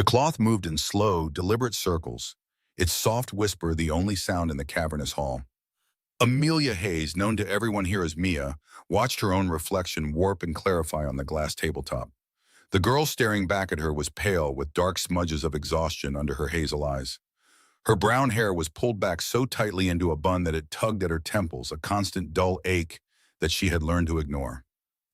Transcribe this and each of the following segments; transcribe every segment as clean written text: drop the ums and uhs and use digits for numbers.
The cloth moved in slow, deliberate circles, its soft whisper the only sound in the cavernous hall. Amelia Hayes, known to everyone here as Mia, watched her own reflection warp and clarify on the glass tabletop. The girl staring back at her was pale, with dark smudges of exhaustion under her hazel eyes. Her brown hair was pulled back so tightly into a bun that it tugged at her temples, a constant dull ache that she had learned to ignore.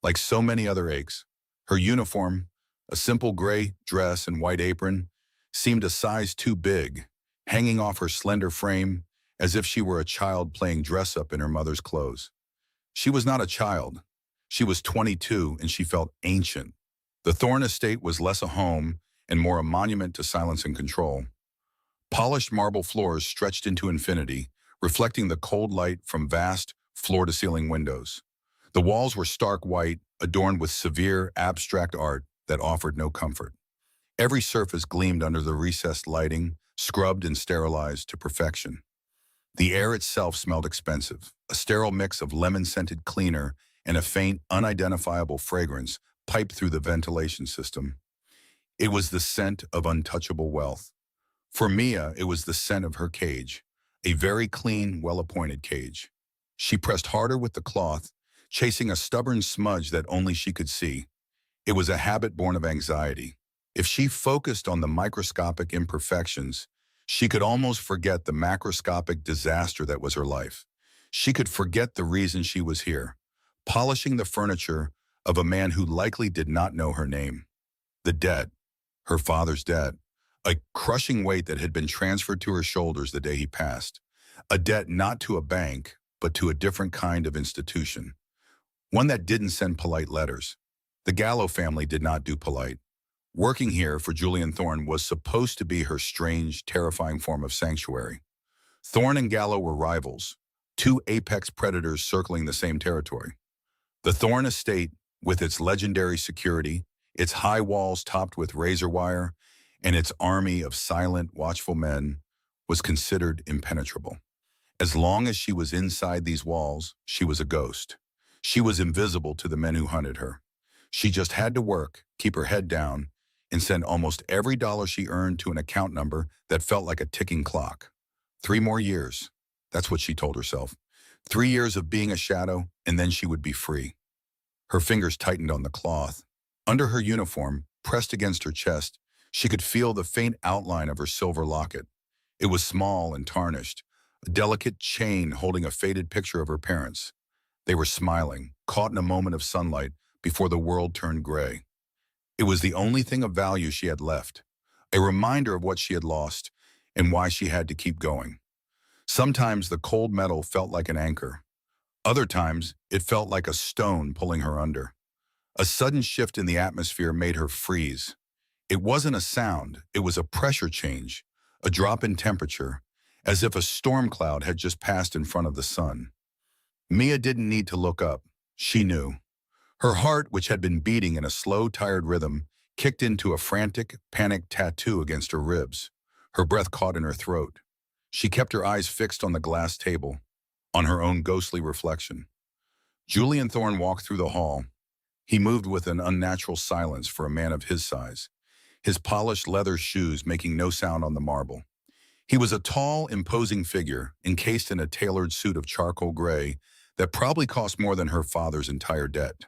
Like so many other aches, her uniform, a simple gray dress and white apron, seemed a size too big, hanging off her slender frame as if she were a child playing dress-up in her mother's clothes. She was not a child. She was 22, and she felt ancient. The Thorne estate was less a home and more a monument to silence and control. Polished marble floors stretched into infinity, reflecting the cold light from vast, floor-to-ceiling windows. The walls were stark white, adorned with severe, abstract art that offered no comfort. Every surface gleamed under the recessed lighting, scrubbed and sterilized to perfection. The air itself smelled expensive, a sterile mix of lemon-scented cleaner and a faint, unidentifiable fragrance piped through the ventilation system. It was the scent of untouchable wealth. For Mia, it was the scent of her cage, a very clean, well-appointed cage. She pressed harder with the cloth, chasing a stubborn smudge that only she could see. It was a habit born of anxiety. If she focused on the microscopic imperfections, she could almost forget the macroscopic disaster that was her life. She could forget the reason she was here, polishing the furniture of a man who likely did not know her name. The debt, her father's debt, a crushing weight that had been transferred to her shoulders the day he passed. A debt not to a bank, but to a different kind of institution. One that didn't send polite letters. The Gallo family did not do polite. Working here for Julian Thorne was supposed to be her strange, terrifying form of sanctuary. Thorne and Gallo were rivals, two apex predators circling the same territory. The Thorne estate, with its legendary security, its high walls topped with razor wire, and its army of silent, watchful men, was considered impenetrable. As long as she was inside these walls, she was a ghost. She was invisible to the men who hunted her. She just had to work, keep her head down, and send almost every dollar she earned to an account number that felt like a ticking clock. 3 more years. That's what she told herself. 3 years of being a shadow, and then she would be free. Her fingers tightened on the cloth. Under her uniform, pressed against her chest, she could feel the faint outline of her silver locket. It was small and tarnished, a delicate chain holding a faded picture of her parents. They were smiling, caught in a moment of sunlight before the world turned gray. It was the only thing of value she had left, a reminder of what she had lost and why she had to keep going. Sometimes the cold metal felt like an anchor. Other times, it felt like a stone pulling her under. A sudden shift in the atmosphere made her freeze. It wasn't a sound, it was a pressure change, a drop in temperature, as if a storm cloud had just passed in front of the sun. Mia didn't need to look up. She knew. Her heart, which had been beating in a slow, tired rhythm, kicked into a frantic, panicked tattoo against her ribs. Her breath caught in her throat. She kept her eyes fixed on the glass table, on her own ghostly reflection. Julian Thorne walked through the hall. He moved with an unnatural silence for a man of his size, his polished leather shoes making no sound on the marble. He was a tall, imposing figure, encased in a tailored suit of charcoal gray that probably cost more than her father's entire debt.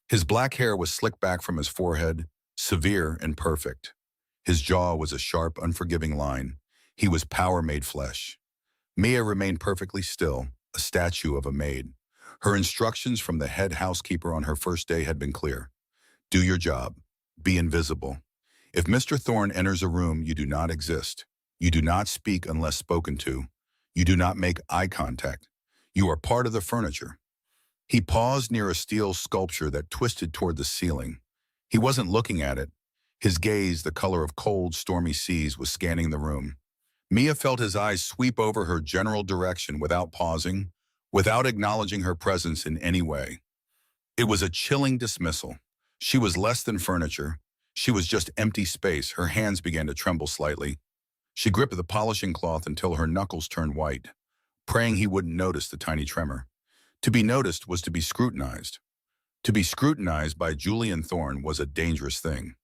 His black hair was slicked back from his forehead, severe and perfect. His jaw was a sharp, unforgiving line. He was power made flesh. Mia remained perfectly still, a statue of a maid. Her instructions from the head housekeeper on her first day had been clear. Do your job. Be invisible. If Mr. Thorne enters a room, you do not exist. You do not speak unless spoken to. You do not make eye contact. You are part of the furniture. He paused near a steel sculpture that twisted toward the ceiling. He wasn't looking at it. His gaze, the color of cold, stormy seas, was scanning the room. Mia felt his eyes sweep over her general direction without pausing, without acknowledging her presence in any way. It was a chilling dismissal. She was less than furniture. She was just empty space. Her hands began to tremble slightly. She gripped the polishing cloth until her knuckles turned white, praying he wouldn't notice the tiny tremor. To be noticed was to be scrutinized. To be scrutinized by Julian Thorne was a dangerous thing.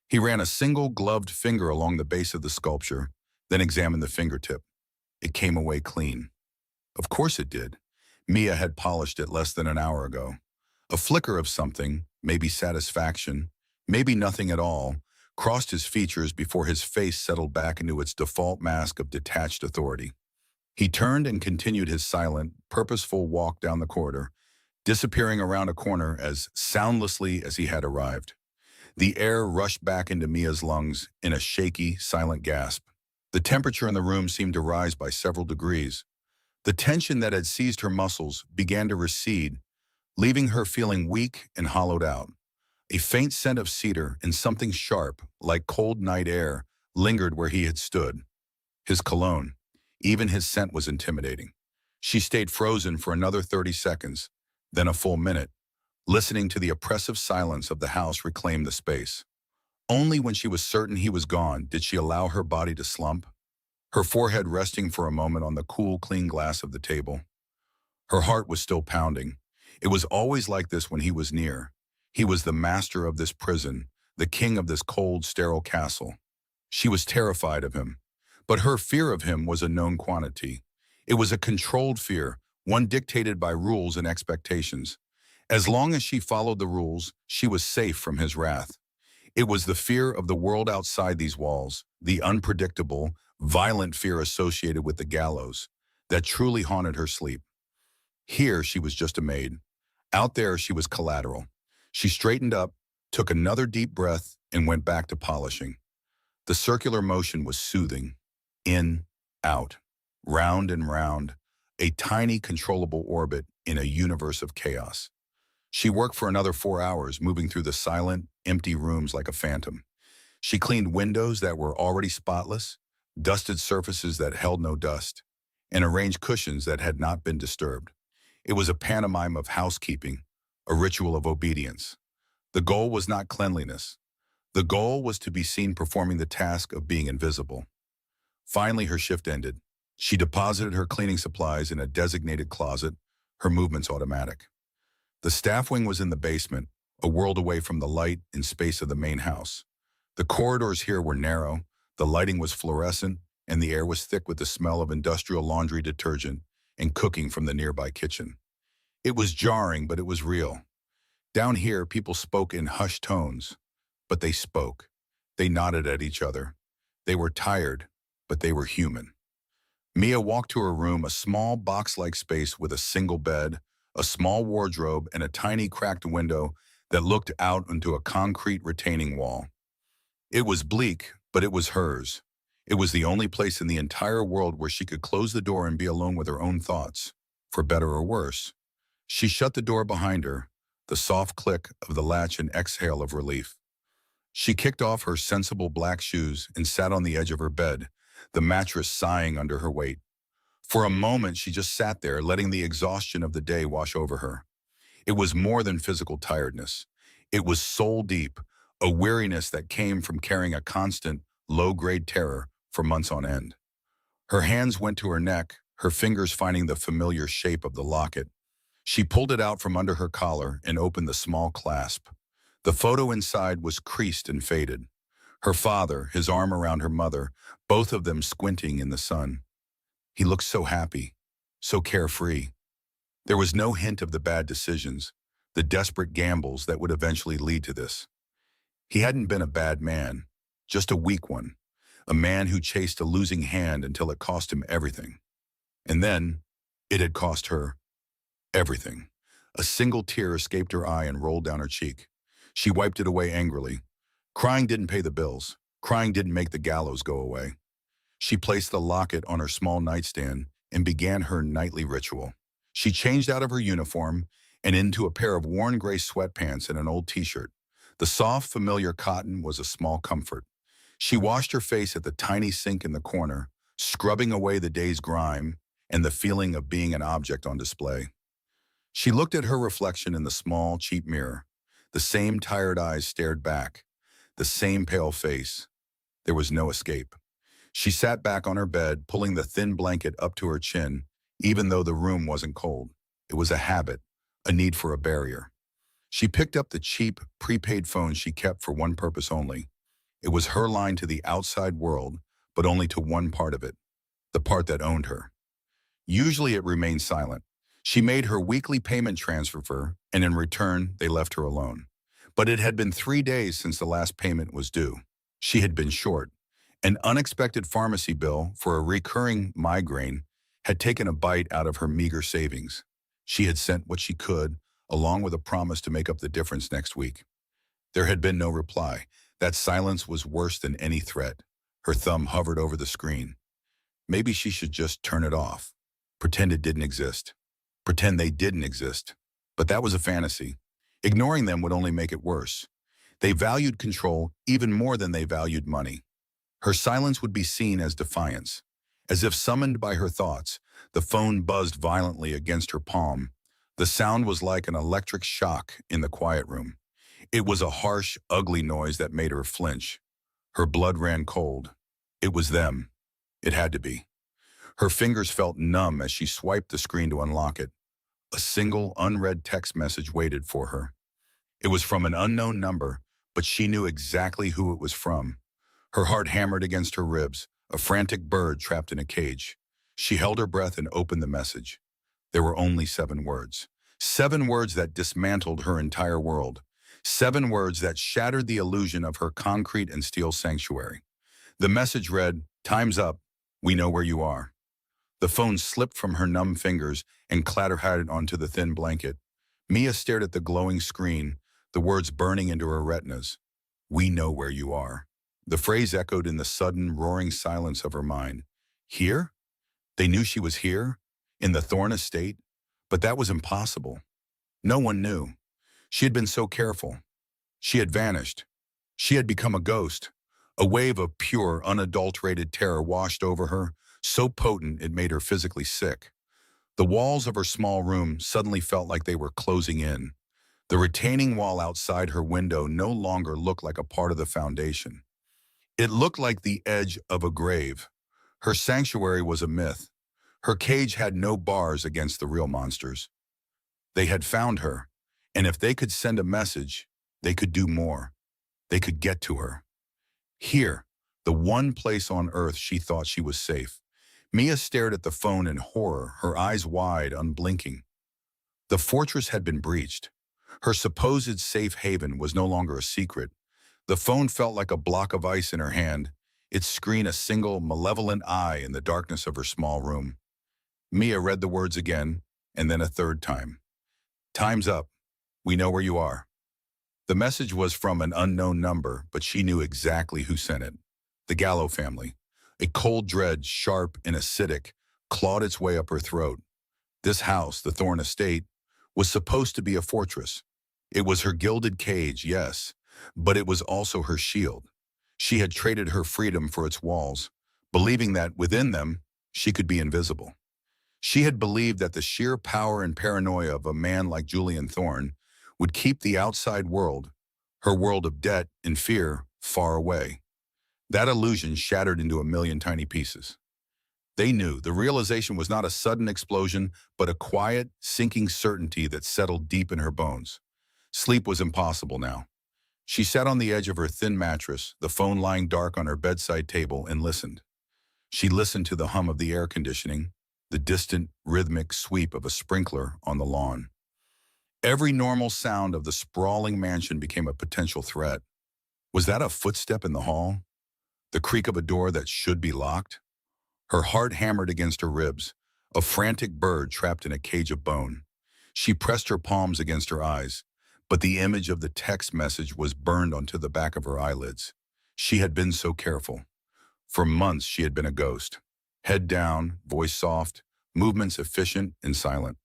He ran a single gloved finger along the base of the sculpture, then examined the fingertip. It came away clean. Of course it did. Mia had polished it less than an hour ago. A flicker of something, maybe satisfaction, maybe nothing at all, crossed his features before his face settled back into its default mask of detached authority. He turned and continued his silent, purposeful walk down the corridor, disappearing around a corner as soundlessly as he had arrived. The air rushed back into Mia's lungs in a shaky, silent gasp. The temperature in the room seemed to rise by several degrees. The tension that had seized her muscles began to recede, leaving her feeling weak and hollowed out. A faint scent of cedar and something sharp, like cold night air, lingered where he had stood. His cologne. Even his scent was intimidating. She stayed frozen for another 30 seconds, then a full minute, listening to the oppressive silence of the house reclaim the space. Only when she was certain he was gone did she allow her body to slump, her forehead resting for a moment on the cool, clean glass of the table. Her heart was still pounding. It was always like this when he was near. He was the master of this prison, the king of this cold, sterile castle. She was terrified of him. But her fear of him was a known quantity. It was a controlled fear, one dictated by rules and expectations. As long as she followed the rules, she was safe from his wrath. It was the fear of the world outside these walls, the unpredictable, violent fear associated with the gallows, that truly haunted her sleep. Here she was just a maid. Out there she was collateral. She straightened up, took another deep breath, and went back to polishing. The circular motion was soothing. In, out, round and round, a tiny controllable orbit in a universe of chaos. She worked for another 4 hours, moving through the silent, empty rooms like a phantom. She cleaned windows that were already spotless, dusted surfaces that held no dust, and arranged cushions that had not been disturbed. It was a pantomime of housekeeping, a ritual of obedience. The goal was not cleanliness. The goal was to be seen performing the task of being invisible. Finally, her shift ended. She deposited her cleaning supplies in a designated closet, her movements automatic. The staff wing was in the basement, a world away from the light and space of the main house. The corridors here were narrow, the lighting was fluorescent, and the air was thick with the smell of industrial laundry detergent and cooking from the nearby kitchen. It was jarring, but it was real. Down here, people spoke in hushed tones, but they spoke. They nodded at each other. They were tired, but they were human. Mia walked to her room, a small box-like space with a single bed, a small wardrobe, and a tiny cracked window that looked out into a concrete retaining wall. It was bleak, but it was hers. It was the only place in the entire world where she could close the door and be alone with her own thoughts, for better or worse. She shut the door behind her, the soft click of the latch an exhale of relief. She kicked off her sensible black shoes and sat on the edge of her bed, the mattress sighing under her weight. For a moment, she just sat there, letting the exhaustion of the day wash over her. It was more than physical tiredness. It was soul-deep, a weariness that came from carrying a constant, low-grade terror for months on end. Her hands went to her neck, her fingers finding the familiar shape of the locket. She pulled it out from under her collar and opened the small clasp. The photo inside was creased and faded. Her father, his arm around her mother, both of them squinting in the sun. He looked so happy, so carefree. There was no hint of the bad decisions, the desperate gambles that would eventually lead to this. He hadn't been a bad man, just a weak one, a man who chased a losing hand until it cost him everything. And then, it had cost her everything. A single tear escaped her eye and rolled down her cheek. She wiped it away angrily. Crying didn't pay the bills. Crying didn't make the gallows go away. She placed the locket on her small nightstand and began her nightly ritual. She changed out of her uniform and into a pair of worn gray sweatpants and an old t-shirt. The soft, familiar cotton was a small comfort. She washed her face at the tiny sink in the corner, scrubbing away the day's grime and the feeling of being an object on display. She looked at her reflection in the small, cheap mirror. The same tired eyes stared back, the same pale face. There was no escape. She sat back on her bed, pulling the thin blanket up to her chin, even though the room wasn't cold. It was a habit, a need for a barrier. She picked up the cheap, prepaid phone she kept for one purpose only, It was her line to the outside world, but only to one part of it, the part that owned her. Usually it remained silent. She made her weekly payment transfer, and in return, they left her alone. But it had been 3 days since the last payment was due. She had been short. An unexpected pharmacy bill for a recurring migraine had taken a bite out of her meager savings. She had sent what she could, along with a promise to make up the difference next week. There had been no reply. That silence was worse than any threat. Her thumb hovered over the screen. Maybe she should just turn it off. Pretend it didn't exist. Pretend they didn't exist. But that was a fantasy. Ignoring them would only make it worse. They valued control even more than they valued money. Her silence would be seen as defiance. As if summoned by her thoughts, the phone buzzed violently against her palm. The sound was like an electric shock in the quiet room. It was a harsh, ugly noise that made her flinch. Her blood ran cold. It was them. It had to be. Her fingers felt numb as she swiped the screen to unlock it. A single, unread text message waited for her. It was from an unknown number, but she knew exactly who it was from. Her heart hammered against her ribs, a frantic bird trapped in a cage. She held her breath and opened the message. There were only 7 words. 7 words that dismantled her entire world. 7 words that shattered the illusion of her concrete and steel sanctuary. The message read, "Time's up. We know where you are." The phone slipped from her numb fingers and clattered onto the thin blanket. Mia stared at the glowing screen, the words burning into her retinas. "We know where you are." The phrase echoed in the sudden, roaring silence of her mind. Here? They knew she was here? In the Thorne estate? But that was impossible. No one knew. She had been so careful. She had vanished. She had become a ghost. A wave of pure, unadulterated terror washed over her, so potent it made her physically sick. The walls of her small room suddenly felt like they were closing in. The retaining wall outside her window no longer looked like a part of the foundation. It looked like the edge of a grave. Her sanctuary was a myth. Her cage had no bars against the real monsters. They had found her, and if they could send a message, they could do more. They could get to her. Here, the one place on Earth she thought she was safe. Mia stared at the phone in horror, her eyes wide, unblinking. The fortress had been breached. Her supposed safe haven was no longer a secret. The phone felt like a block of ice in her hand, its screen a single, malevolent eye in the darkness of her small room. Mia read the words again, and then a third time. "Time's up. We know where you are." The message was from an unknown number, but she knew exactly who sent it. The Gallo family. A cold dread, sharp and acidic, clawed its way up her throat. This house, the Thorne estate, was supposed to be a fortress. It was her gilded cage, yes, but it was also her shield. She had traded her freedom for its walls, believing that within them, she could be invisible. She had believed that the sheer power and paranoia of a man like Julian Thorne would keep the outside world, her world of debt and fear, far away. That illusion shattered into a million tiny pieces. They knew the realization was not a sudden explosion, but a quiet, sinking certainty that settled deep in her bones. Sleep was impossible now. She sat on the edge of her thin mattress, the phone lying dark on her bedside table, and listened. She listened to the hum of the air conditioning, the distant, rhythmic sweep of a sprinkler on the lawn. Every normal sound of the sprawling mansion became a potential threat. Was that a footstep in the hall? The creak of a door that should be locked? Her heart hammered against her ribs, a frantic bird trapped in a cage of bone. She pressed her palms against her eyes, but the image of the text message was burned onto the back of her eyelids. She had been so careful. For months she had been a ghost. Head down, voice soft, movements efficient and silent.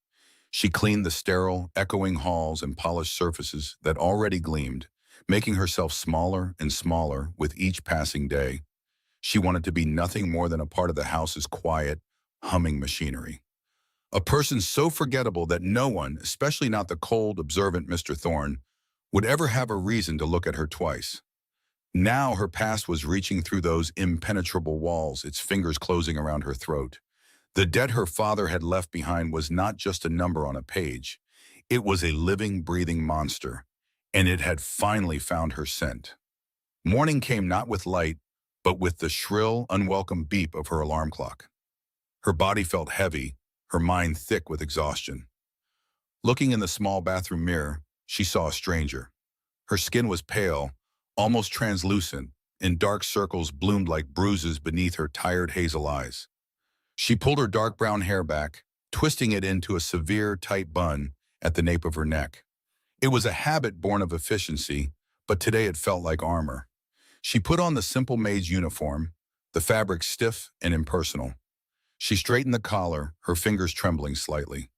She cleaned the sterile, echoing halls and polished surfaces that already gleamed, making herself smaller and smaller with each passing day. She wanted to be nothing more than a part of the house's quiet, humming machinery. A person so forgettable that no one, especially not the cold, observant Mr. Thorne, would ever have a reason to look at her twice. Now her past was reaching through those impenetrable walls, its fingers closing around her throat. The debt her father had left behind was not just a number on a page. It was a living, breathing monster, and it had finally found her scent. Morning came not with light, but with the shrill, unwelcome beep of her alarm clock. Her body felt heavy, her mind thick with exhaustion. Looking in the small bathroom mirror, she saw a stranger. Her skin was pale, almost translucent, and dark circles bloomed like bruises beneath her tired hazel eyes. She pulled her dark brown hair back, twisting it into a severe, tight bun at the nape of her neck. It was a habit born of efficiency, but today it felt like armor. She put on the simple maid's uniform, the fabric stiff and impersonal. She straightened the collar, her fingers trembling slightly.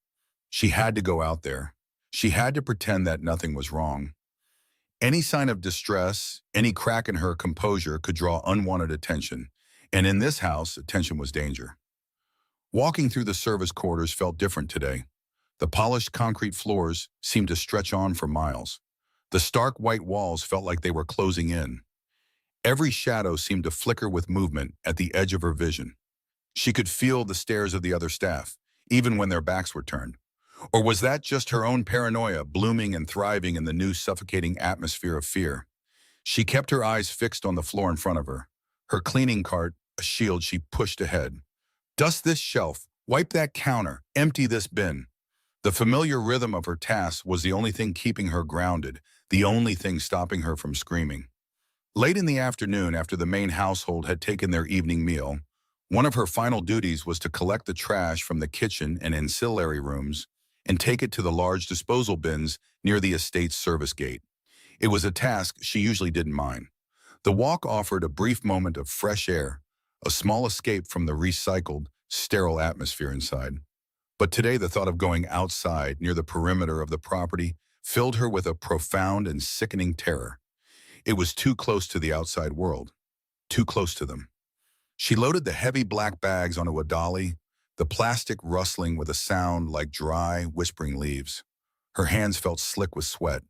She had to go out there. She had to pretend that nothing was wrong. Any sign of distress, any crack in her composure could draw unwanted attention, and in this house, attention was danger. Walking through the service quarters felt different today. The polished concrete floors seemed to stretch on for miles. The stark white walls felt like they were closing in. Every shadow seemed to flicker with movement at the edge of her vision. She could feel the stares of the other staff, even when their backs were turned. Or was that just her own paranoia blooming and thriving in the new suffocating atmosphere of fear? She kept her eyes fixed on the floor in front of her, her cleaning cart a shield she pushed ahead. Dust this shelf, wipe that counter, empty this bin. The familiar rhythm of her tasks was the only thing keeping her grounded, the only thing stopping her from screaming. Late in the afternoon, after the main household had taken their evening meal, one of her final duties was to collect the trash from the kitchen and ancillary rooms and take it to the large disposal bins near the estate's service gate. It was a task she usually didn't mind. The walk offered a brief moment of fresh air, a small escape from the recycled, sterile atmosphere inside. But today the thought of going outside near the perimeter of the property filled her with a profound and sickening terror. It was too close to the outside world, too close to them. She loaded the heavy black bags onto a dolly, the plastic rustling with a sound like dry, whispering leaves. Her hands felt slick with sweat.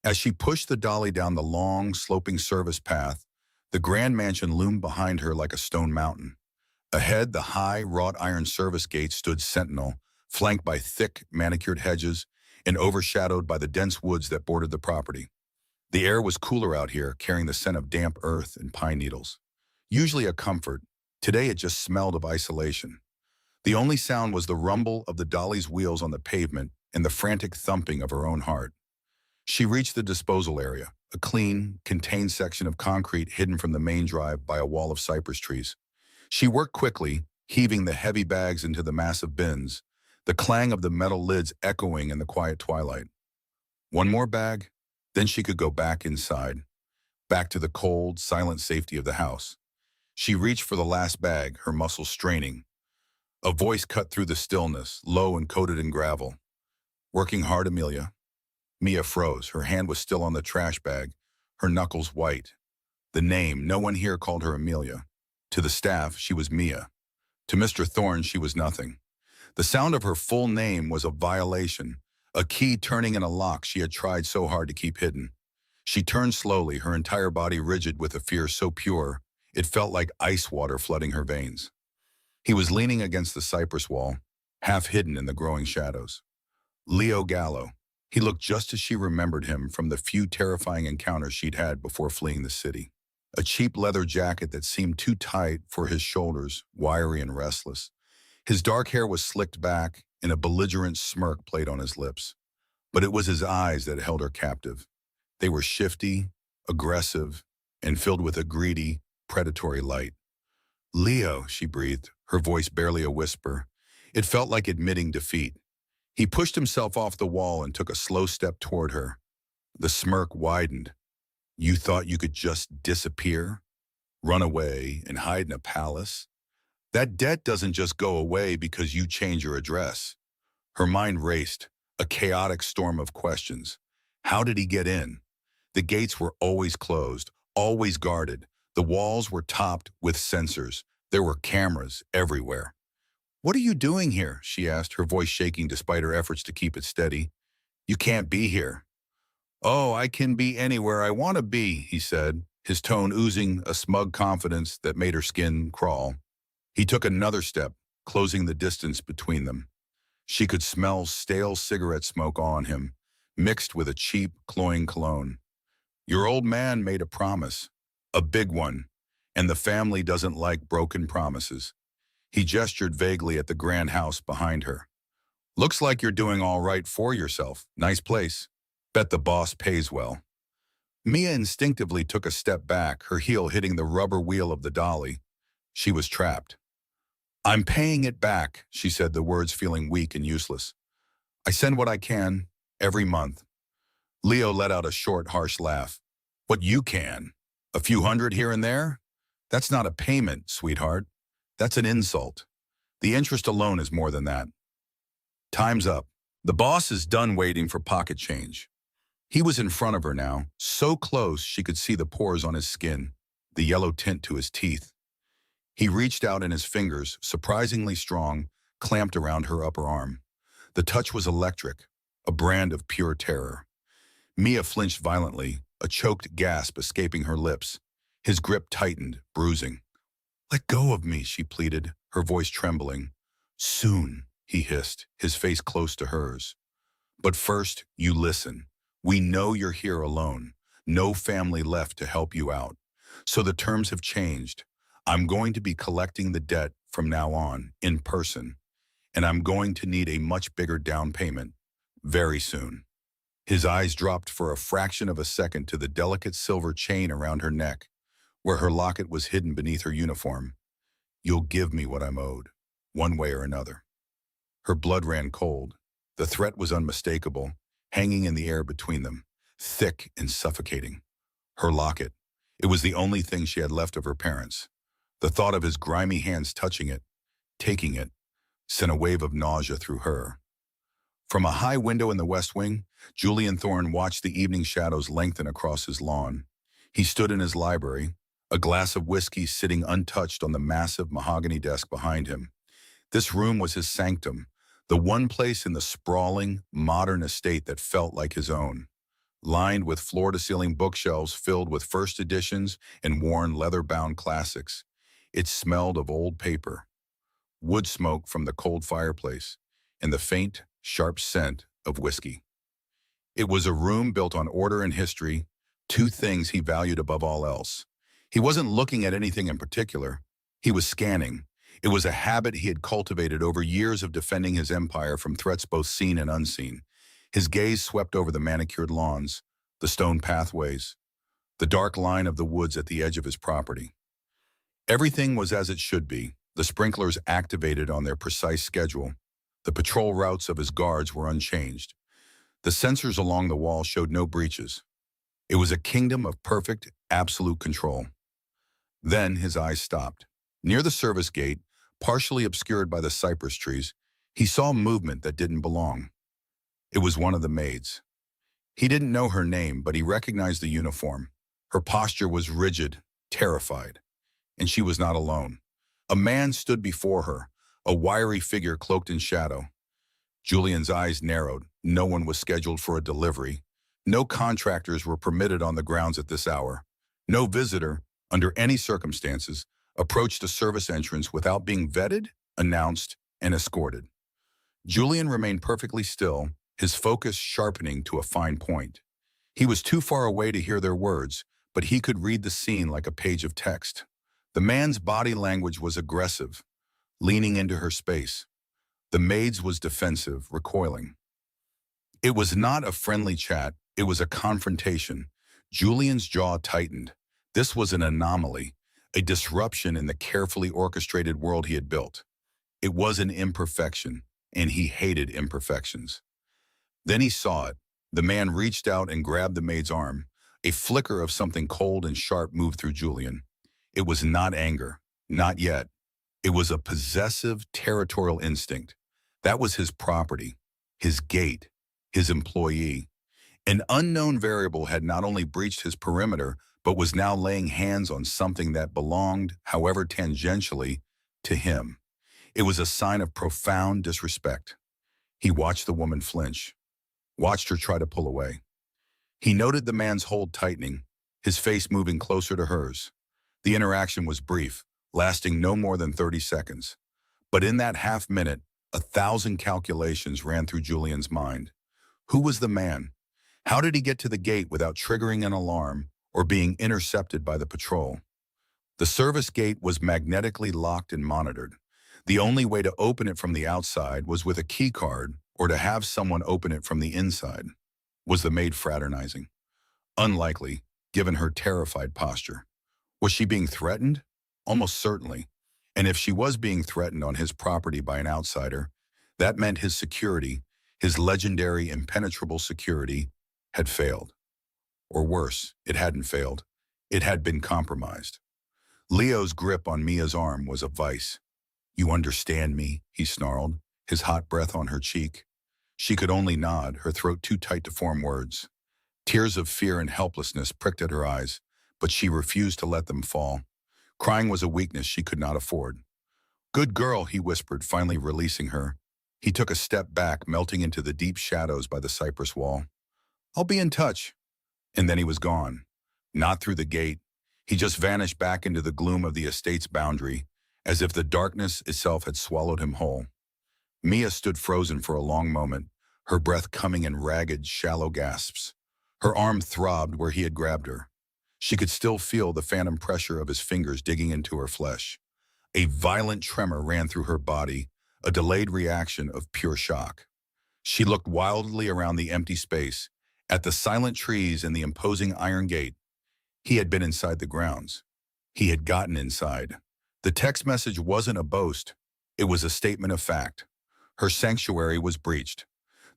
As she pushed the dolly down the long, sloping service path, the grand mansion loomed behind her like a stone mountain. Ahead, the high, wrought iron service gate stood sentinel, flanked by thick, manicured hedges and overshadowed by the dense woods that bordered the property. The air was cooler out here, carrying the scent of damp earth and pine needles. Usually a comfort, today it just smelled of isolation. The only sound was the rumble of the dolly's wheels on the pavement and the frantic thumping of her own heart. She reached the disposal area, a clean, contained section of concrete hidden from the main drive by a wall of cypress trees. She worked quickly, heaving the heavy bags into the massive bins, the clang of the metal lids echoing in the quiet twilight. One more bag, then she could go back inside, back to the cold, silent safety of the house. She reached for the last bag, her muscles straining. A voice cut through the stillness, low and coated in gravel. "Working hard, Amelia?" Mia froze. Her hand was still on the trash bag, her knuckles white. The name, no one here called her Amelia. To the staff, she was Mia. To Mr. Thorne, she was nothing. The sound of her full name was a violation, a key turning in a lock she had tried so hard to keep hidden. She turned slowly, her entire body rigid with a fear so pure, it felt like ice water flooding her veins. He was leaning against the cypress wall, half hidden in the growing shadows. Leo Gallo. He looked just as she remembered him from the few terrifying encounters she'd had before fleeing the city. A cheap leather jacket that seemed too tight for his shoulders, wiry and restless. His dark hair was slicked back, and a belligerent smirk played on his lips. But it was his eyes that held her captive. They were shifty, aggressive, and filled with a greedy, predatory light. "Leo," she breathed, her voice barely a whisper. It felt like admitting defeat. He pushed himself off the wall and took a slow step toward her. The smirk widened. "You thought you could just disappear? Run away and hide in a palace? That debt doesn't just go away because you change your address." Her mind raced, a chaotic storm of questions. How did he get in? The gates were always closed, always guarded. The walls were topped with sensors. There were cameras everywhere. "What are you doing here?" she asked, her voice shaking despite her efforts to keep it steady. "You can't be here." "Oh, I can be anywhere I want to be," he said, his tone oozing a smug confidence that made her skin crawl. He took another step, closing the distance between them. She could smell stale cigarette smoke on him, mixed with a cheap, cloying cologne. Your old man made a promise, a big one, and the family doesn't like broken promises. He gestured vaguely at the grand house behind her. Looks like you're doing all right for yourself. Nice place. Bet the boss pays well. Mia instinctively took a step back, her heel hitting the rubber wheel of the dolly. She was trapped. I'm paying it back, she said, the words feeling weak and useless. I send what I can, every month. Leo let out a short, harsh laugh. What you can? A few hundred here and there? That's not a payment, sweetheart. That's an insult. The interest alone is more than that. Time's up. The boss is done waiting for pocket change. He was in front of her now, so close she could see the pores on his skin, the yellow tint to his teeth. He reached out and his fingers, surprisingly strong, clamped around her upper arm. The touch was electric, a brand of pure terror. Mia flinched violently, a choked gasp escaping her lips. His grip tightened, bruising. Let go of me, she pleaded, her voice trembling. Soon, he hissed, his face close to hers. But first, you listen. We know you're here alone. No family left to help you out. So the terms have changed. I'm going to be collecting the debt from now on, in person. And I'm going to need a much bigger down payment, very soon. His eyes dropped for a fraction of a second to the delicate silver chain around her neck, where her locket was hidden beneath her uniform. You'll give me what I'm owed, one way or another. Her blood ran cold. The threat was unmistakable, hanging in the air between them, thick and suffocating. Her locket. It was the only thing she had left of her parents. The thought of his grimy hands touching it, taking it, sent a wave of nausea through her. From a high window in the West Wing, Julian Thorne watched the evening shadows lengthen across his lawn. He stood in his library, a glass of whiskey sitting untouched on the massive mahogany desk behind him. This room was his sanctum, the one place in the sprawling, modern estate that felt like his own, lined with floor-to-ceiling bookshelves filled with first editions and worn leather-bound classics. It smelled of old paper, wood smoke from the cold fireplace, and the faint, sharp scent of whiskey. It was a room built on order and history, two things he valued above all else. He wasn't looking at anything in particular. He was scanning. It was a habit he had cultivated over years of defending his empire from threats both seen and unseen. His gaze swept over the manicured lawns, the stone pathways, the dark line of the woods at the edge of his property. Everything was as it should be, the sprinklers activated on their precise schedule. The patrol routes of his guards were unchanged. The sensors along the wall showed no breaches. It was a kingdom of perfect, absolute control. Then his eyes stopped. Near the service gate, partially obscured by the cypress trees, he saw movement that didn't belong. It was one of the maids. He didn't know her name, but he recognized the uniform. Her posture was rigid, terrified. And she was not alone. A man stood before her, a wiry figure cloaked in shadow. Julian's eyes narrowed. No one was scheduled for a delivery. No contractors were permitted on the grounds at this hour. No visitor, under any circumstances, approached a service entrance without being vetted, announced, and escorted. Julian remained perfectly still, his focus sharpening to a fine point. He was too far away to hear their words, but he could read the scene like a page of text. The man's body language was aggressive, leaning into her space. The maid's was defensive, recoiling. It was not a friendly chat, it was a confrontation. Julian's jaw tightened. This was an anomaly, a disruption in the carefully orchestrated world he had built. It was an imperfection, and he hated imperfections. Then he saw it. The man reached out and grabbed the maid's arm. A flicker of something cold and sharp moved through Julian. It was not anger, not yet. It was a possessive, territorial instinct. That was his property, his gate, his employee. An unknown variable had not only breached his perimeter, but was now laying hands on something that belonged, however tangentially, to him. It was a sign of profound disrespect. He watched the woman flinch, watched her try to pull away. He noted the man's hold tightening, his face moving closer to hers. The interaction was brief, lasting no more than 30 seconds. But in that half minute, 1,000 calculations ran through Julian's mind. Who was the man? How did he get to the gate without triggering an alarm or being intercepted by the patrol? The service gate was magnetically locked and monitored. The only way to open it from the outside was with a key card or to have someone open it from the inside. Was the maid fraternizing? Unlikely, given her terrified posture. Was she being threatened? Almost certainly. And if she was being threatened on his property by an outsider, that meant his security, his legendary impenetrable security, had failed. Or worse, it hadn't failed. It had been compromised. Leo's grip on Mia's arm was a vice. "You understand me," he snarled, his hot breath on her cheek. She could only nod, her throat too tight to form words. Tears of fear and helplessness pricked at her eyes, but she refused to let them fall. Crying was a weakness she could not afford. "Good girl," he whispered, finally releasing her. He took a step back, melting into the deep shadows by the cypress wall. "I'll be in touch." And then he was gone. Not through the gate. He just vanished back into the gloom of the estate's boundary, as if the darkness itself had swallowed him whole. Mia stood frozen for a long moment, her breath coming in ragged, shallow gasps. Her arm throbbed where he had grabbed her. She could still feel the phantom pressure of his fingers digging into her flesh. A violent tremor ran through her body, a delayed reaction of pure shock. She looked wildly around the empty space, at the silent trees and the imposing iron gate. He had been inside the grounds. He had gotten inside. The text message wasn't a boast. It was a statement of fact. Her sanctuary was breached.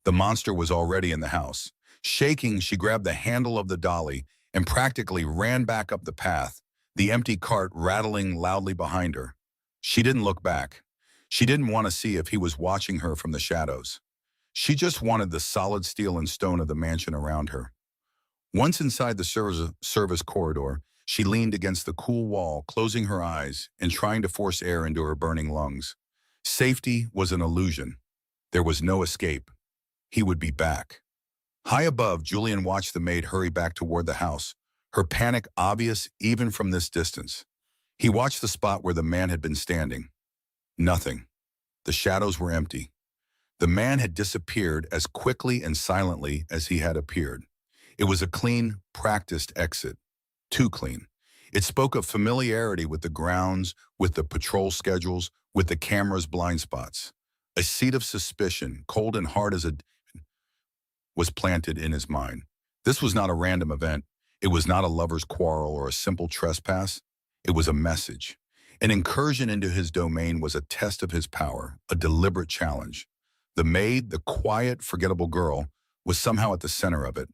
The monster was already in the house. Shaking, she grabbed the handle of the dolly and practically ran back up the path, the empty cart rattling loudly behind her. She didn't look back. She didn't want to see if he was watching her from the shadows. She just wanted the solid steel and stone of the mansion around her. Once inside the service corridor, she leaned against the cool wall, closing her eyes and trying to force air into her burning lungs. Safety was an illusion. There was no escape. He would be back. High above, Julian watched the maid hurry back toward the house, her panic obvious even from this distance. He watched the spot where the man had been standing. Nothing. The shadows were empty. The man had disappeared as quickly and silently as he had appeared. It was a clean, practiced exit. Too clean. It spoke of familiarity with the grounds, with the patrol schedules, with the camera's blind spots. A seed of suspicion, cold and hard as a diamond, was planted in his mind. This was not a random event. It was not a lover's quarrel or a simple trespass. It was a message. An incursion into his domain was a test of his power, a deliberate challenge. The maid, the quiet, forgettable girl, was somehow at the center of it.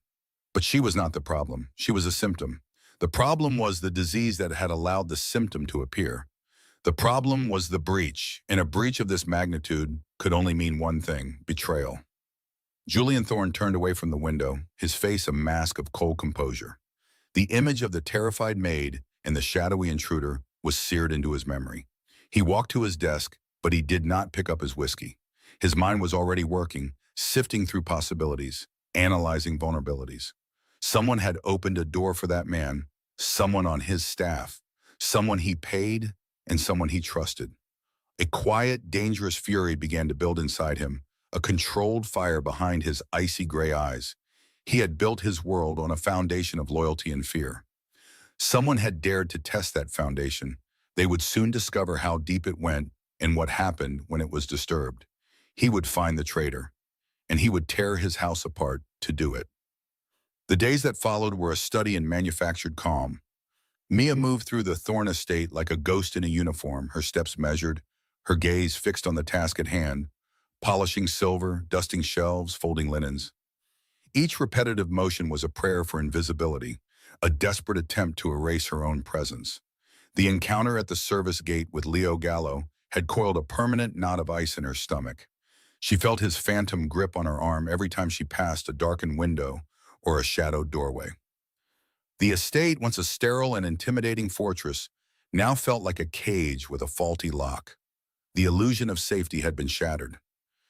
But she was not the problem. She was a symptom. The problem was the disease that had allowed the symptom to appear. The problem was the breach, and a breach of this magnitude could only mean one thing: betrayal. Julian Thorne turned away from the window, his face a mask of cold composure. The image of the terrified maid and the shadowy intruder was seared into his memory. He walked to his desk, but he did not pick up his whiskey. His mind was already working, sifting through possibilities, analyzing vulnerabilities. Someone had opened a door for that man, someone on his staff, someone he paid, and someone he trusted. A quiet, dangerous fury began to build inside him, a controlled fire behind his icy gray eyes. He had built his world on a foundation of loyalty and fear. Someone had dared to test that foundation. They would soon discover how deep it went and what happened when it was disturbed. He would find the traitor, and he would tear his house apart to do it. The days that followed were a study in manufactured calm. Mia moved through the Thorne estate like a ghost in a uniform, her steps measured, her gaze fixed on the task at hand, polishing silver, dusting shelves, folding linens. Each repetitive motion was a prayer for invisibility, a desperate attempt to erase her own presence. The encounter at the service gate with Leo Gallo had coiled a permanent knot of ice in her stomach. She felt his phantom grip on her arm every time she passed a darkened window or a shadowed doorway. The estate, once a sterile and intimidating fortress, now felt like a cage with a faulty lock. The illusion of safety had been shattered.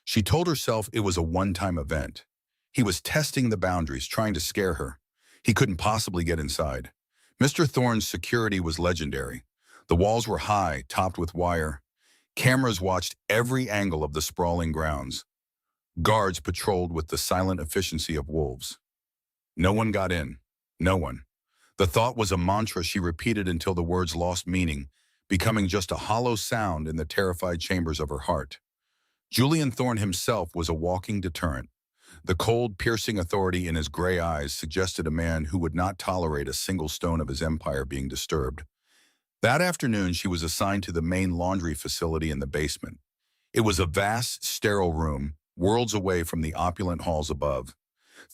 She told herself it was a one-time event. He was testing the boundaries, trying to scare her. He couldn't possibly get inside. Mr. Thorne's security was legendary. The walls were high, topped with wire. Cameras watched every angle of the sprawling grounds. Guards patrolled with the silent efficiency of wolves. No one got in. No one. The thought was a mantra she repeated until the words lost meaning, becoming just a hollow sound in the terrified chambers of her heart. Julian Thorne himself was a walking deterrent. The cold, piercing authority in his gray eyes suggested a man who would not tolerate a single stone of his empire being disturbed. That afternoon, she was assigned to the main laundry facility in the basement. It was a vast, sterile room, worlds away from the opulent halls above.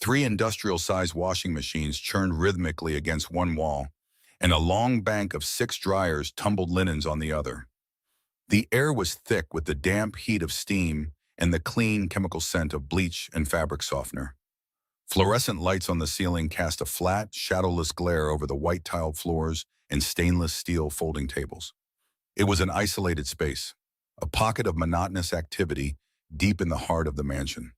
3 industrial-sized washing machines churned rhythmically against one wall, and a long bank of 6 dryers tumbled linens on the other. The air was thick with the damp heat of steam and the clean chemical scent of bleach and fabric softener. Fluorescent lights on the ceiling cast a flat, shadowless glare over the white-tiled floors and stainless steel folding tables. It was an isolated space, a pocket of monotonous activity deep in the heart of the mansion.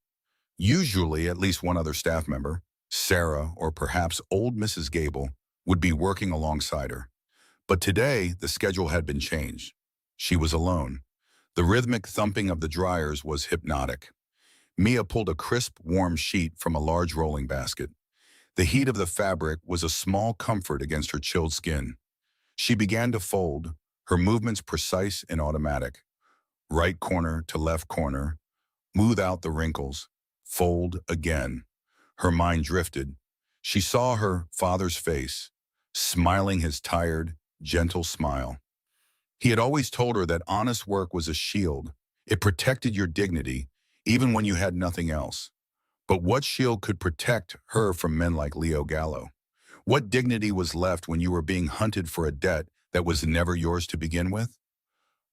Usually, at least one other staff member, Sarah or perhaps old Mrs. Gable, would be working alongside her. But today, the schedule had been changed. She was alone. The rhythmic thumping of the dryers was hypnotic. Mia pulled a crisp, warm sheet from a large rolling basket. The heat of the fabric was a small comfort against her chilled skin. She began to fold, her movements precise and automatic. Right corner to left corner, smooth out the wrinkles, fold again. Her mind drifted. She saw her father's face, smiling his tired, gentle smile. He had always told her that honest work was a shield. It protected your dignity, even when you had nothing else. But what shield could protect her from men like Leo Gallo? What dignity was left when you were being hunted for a debt that was never yours to begin with?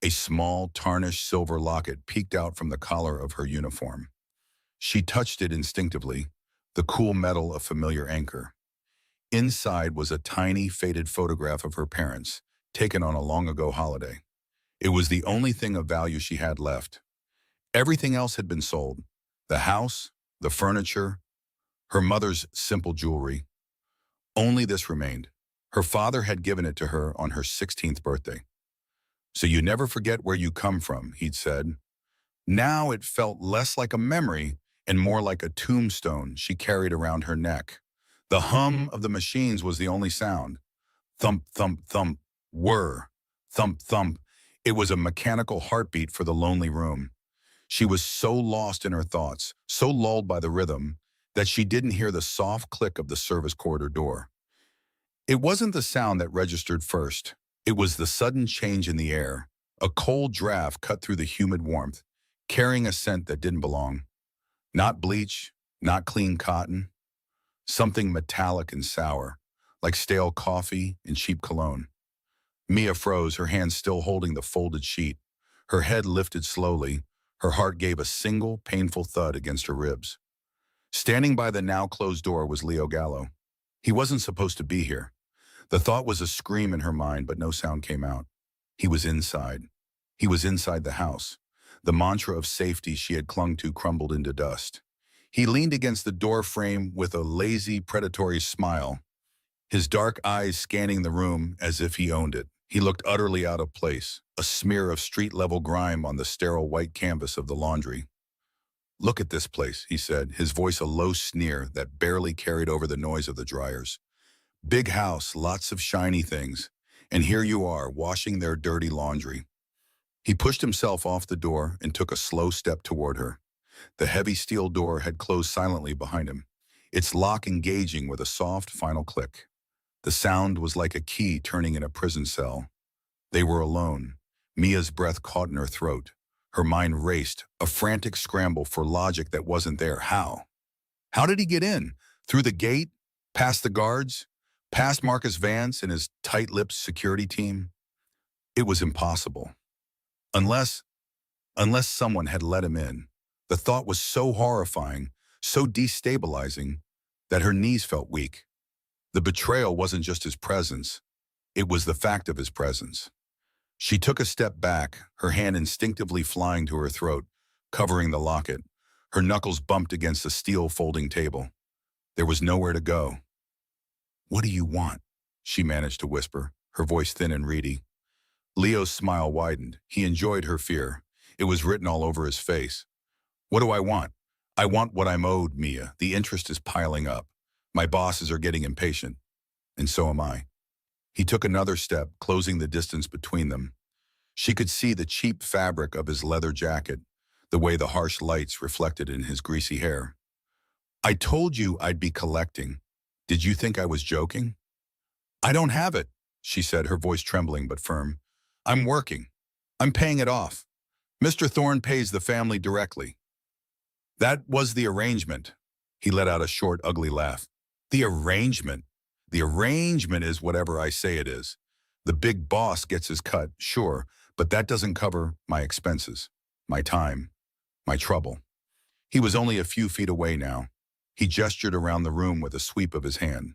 A small, tarnished silver locket peeked out from the collar of her uniform. She touched it instinctively, the cool metal a familiar anchor. Inside was a tiny, faded photograph of her parents, taken on a long-ago holiday. It was the only thing of value she had left. Everything else had been sold. The house, the furniture, her mother's simple jewelry. Only this remained. Her father had given it to her on her 16th birthday. "So you never forget where you come from," he'd said. Now it felt less like a memory and more like a tombstone she carried around her neck. The hum of the machines was the only sound. Thump, thump, thump, whir, thump, thump. It was a mechanical heartbeat for the lonely room. She was so lost in her thoughts, so lulled by the rhythm, that she didn't hear the soft click of the service corridor door. It wasn't the sound that registered first. It was the sudden change in the air. A cold draft cut through the humid warmth, carrying a scent that didn't belong. Not bleach, not clean cotton. Something metallic and sour, like stale coffee and cheap cologne. Mia froze, her hands still holding the folded sheet. Her head lifted slowly. Her heart gave a single, painful thud against her ribs. Standing by the now-closed door was Leo Gallo. He wasn't supposed to be here. The thought was a scream in her mind, but no sound came out. He was inside. He was inside the house. The mantra of safety she had clung to crumbled into dust. He leaned against the door frame with a lazy, predatory smile, his dark eyes scanning the room as if he owned it. He looked utterly out of place, a smear of street-level grime on the sterile white canvas of the laundry. "Look at this place," he said, his voice a low sneer that barely carried over the noise of the dryers. "Big house, lots of shiny things, and here you are, washing their dirty laundry." He pushed himself off the door and took a slow step toward her. The heavy steel door had closed silently behind him, its lock engaging with a soft, final click. The sound was like a key turning in a prison cell. They were alone. Mia's breath caught in her throat. Her mind raced, a frantic scramble for logic that wasn't there. How? How did he get in? Through the gate? Past the guards? Past Marcus Vance and his tight-lipped security team? It was impossible. Unless someone had let him in. The thought was so horrifying, so destabilizing, that her knees felt weak. The betrayal wasn't just his presence. It was the fact of his presence. She took a step back, her hand instinctively flying to her throat, covering the locket. Her knuckles bumped against a steel folding table. There was nowhere to go. "What do you want?" she managed to whisper, her voice thin and reedy. Leo's smile widened. He enjoyed her fear. It was written all over his face. "What do I want? I want what I'm owed, Mia. The interest is piling up. My bosses are getting impatient, and so am I. He took another step, closing the distance between them. She could see the cheap fabric of his leather jacket, the way the harsh lights reflected in his greasy hair. I told you I'd be collecting. Did you think I was joking? I don't have it, she said, her voice trembling but firm. I'm working. I'm paying it off. Mr. Thorne pays the family directly. That was the arrangement. He let out a short, ugly laugh. The arrangement? The arrangement is whatever I say it is. The big boss gets his cut, sure, but that doesn't cover my expenses, my time, my trouble. He was only a few feet away now. He gestured around the room with a sweep of his hand.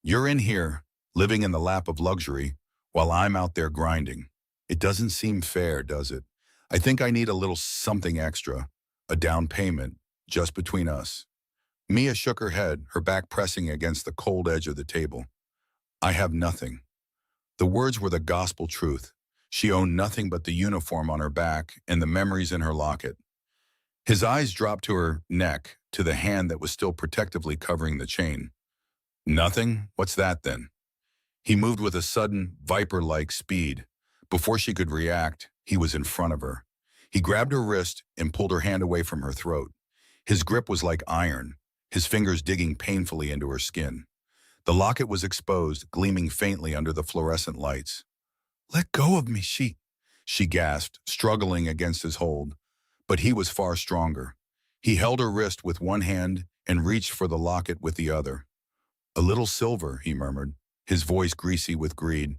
You're in here, living in the lap of luxury, while I'm out there grinding. It doesn't seem fair, does it? I think I need a little something extra, a down payment, just between us. Mia shook her head, her back pressing against the cold edge of the table. I have nothing. The words were the gospel truth. She owned nothing but the uniform on her back and the memories in her locket. His eyes dropped to her neck, to the hand that was still protectively covering the chain. Nothing? What's that then? He moved with a sudden, viper-like speed. Before she could react, he was in front of her. He grabbed her wrist and pulled her hand away from her throat. His grip was like iron, his fingers digging painfully into her skin. The locket was exposed, gleaming faintly under the fluorescent lights. Let go of me, she gasped, struggling against his hold. But he was far stronger. He held her wrist with one hand and reached for the locket with the other. A little silver, he murmured, his voice greasy with greed.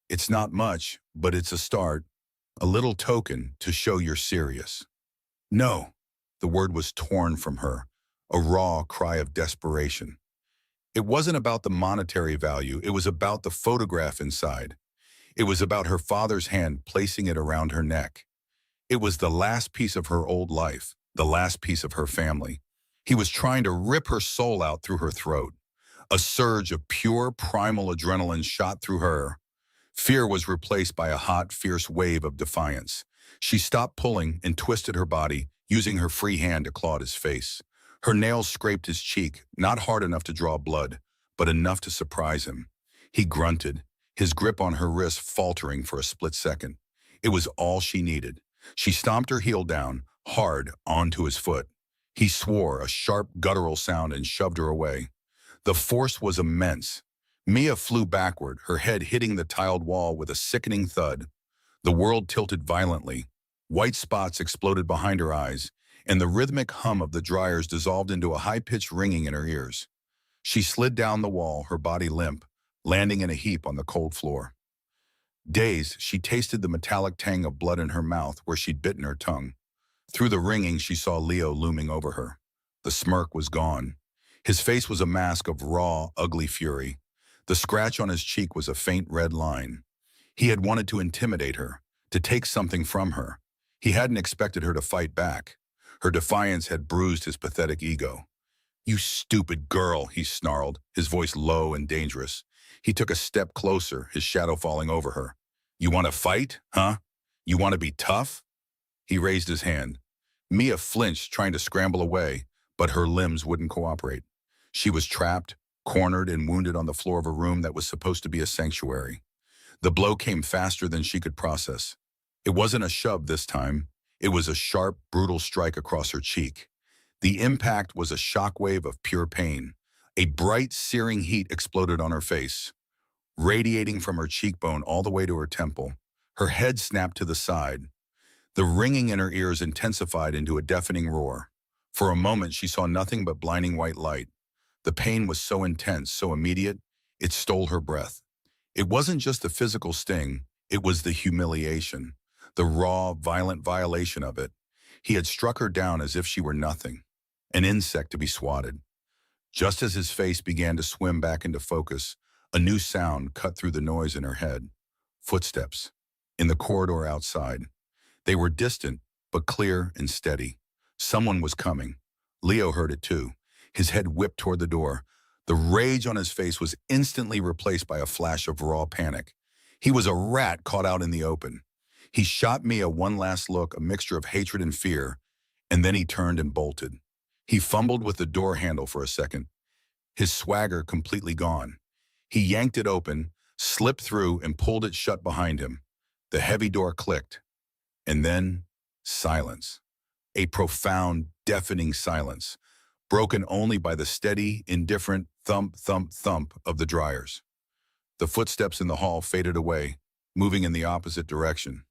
It's not much, but it's a start. A little token to show you're serious. No, the word was torn from her, a raw cry of desperation. It wasn't about the monetary value, it was about the photograph inside. It was about her father's hand placing it around her neck. It was the last piece of her old life, the last piece of her family. He was trying to rip her soul out through her throat. A surge of pure, primal adrenaline shot through her. Fear was replaced by a hot, fierce wave of defiance. She stopped pulling and twisted her body, using her free hand to claw at his face. Her nails scraped his cheek, not hard enough to draw blood, but enough to surprise him. He grunted, his grip on her wrist faltering for a split second. It was all she needed. She stomped her heel down, hard, onto his foot. He swore, a sharp, guttural sound, and shoved her away. The force was immense. Mia flew backward, her head hitting the tiled wall with a sickening thud. The world tilted violently. White spots exploded behind her eyes, and the rhythmic hum of the dryers dissolved into a high-pitched ringing in her ears. She slid down the wall, her body limp, landing in a heap on the cold floor. Dazed, she tasted the metallic tang of blood in her mouth where she'd bitten her tongue. Through the ringing, she saw Leo looming over her. The smirk was gone. His face was a mask of raw, ugly fury. The scratch on his cheek was a faint red line. He had wanted to intimidate her, to take something from her. He hadn't expected her to fight back. Her defiance had bruised his pathetic ego. You stupid girl, he snarled, his voice low and dangerous. He took a step closer, his shadow falling over her. You want to fight, huh? You want to be tough? He raised his hand. Mia flinched, trying to scramble away, but her limbs wouldn't cooperate. She was trapped, cornered, and wounded on the floor of a room that was supposed to be a sanctuary. The blow came faster than she could process. It wasn't a shove this time. It was a sharp, brutal strike across her cheek. The impact was a shockwave of pure pain. A bright, searing heat exploded on her face, radiating from her cheekbone all the way to her temple. Her head snapped to the side. The ringing in her ears intensified into a deafening roar. For a moment, she saw nothing but blinding white light. The pain was so intense, so immediate, it stole her breath. It wasn't just the physical sting, it was the humiliation, the raw, violent violation of it. He had struck her down as if she were nothing, an insect to be swatted. Just as his face began to swim back into focus, a new sound cut through the noise in her head. Footsteps. In the corridor outside. They were distant, but clear and steady. Someone was coming. Leo heard it too. His head whipped toward the door. The rage on his face was instantly replaced by a flash of raw panic. He was a rat caught out in the open. He shot Mia one last look, a mixture of hatred and fear, and then he turned and bolted. He fumbled with the door handle for a second. his swagger completely gone. He yanked it open, slipped through, and pulled it shut behind him. The heavy door clicked, and then silence. A profound, deafening silence, broken only by the steady, indifferent thump, thump, thump of the dryers. The footsteps in the hall faded away, moving in the opposite direction.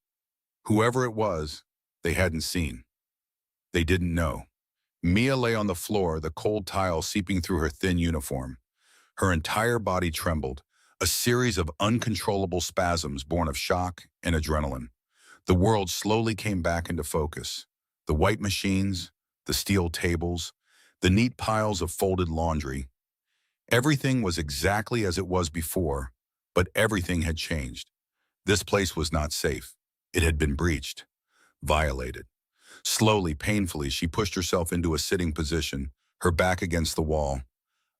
Whoever it was, they hadn't seen. They didn't know. Mia lay on the floor, the cold tile seeping through her thin uniform. Her entire body trembled, a series of uncontrollable spasms born of shock and adrenaline. The world slowly came back into focus. The white machines, the steel tables, the neat piles of folded laundry. Everything was exactly as it was before, but everything had changed. This place was not safe. It had been breached, violated. Slowly, painfully, she pushed herself into a sitting position, her back against the wall.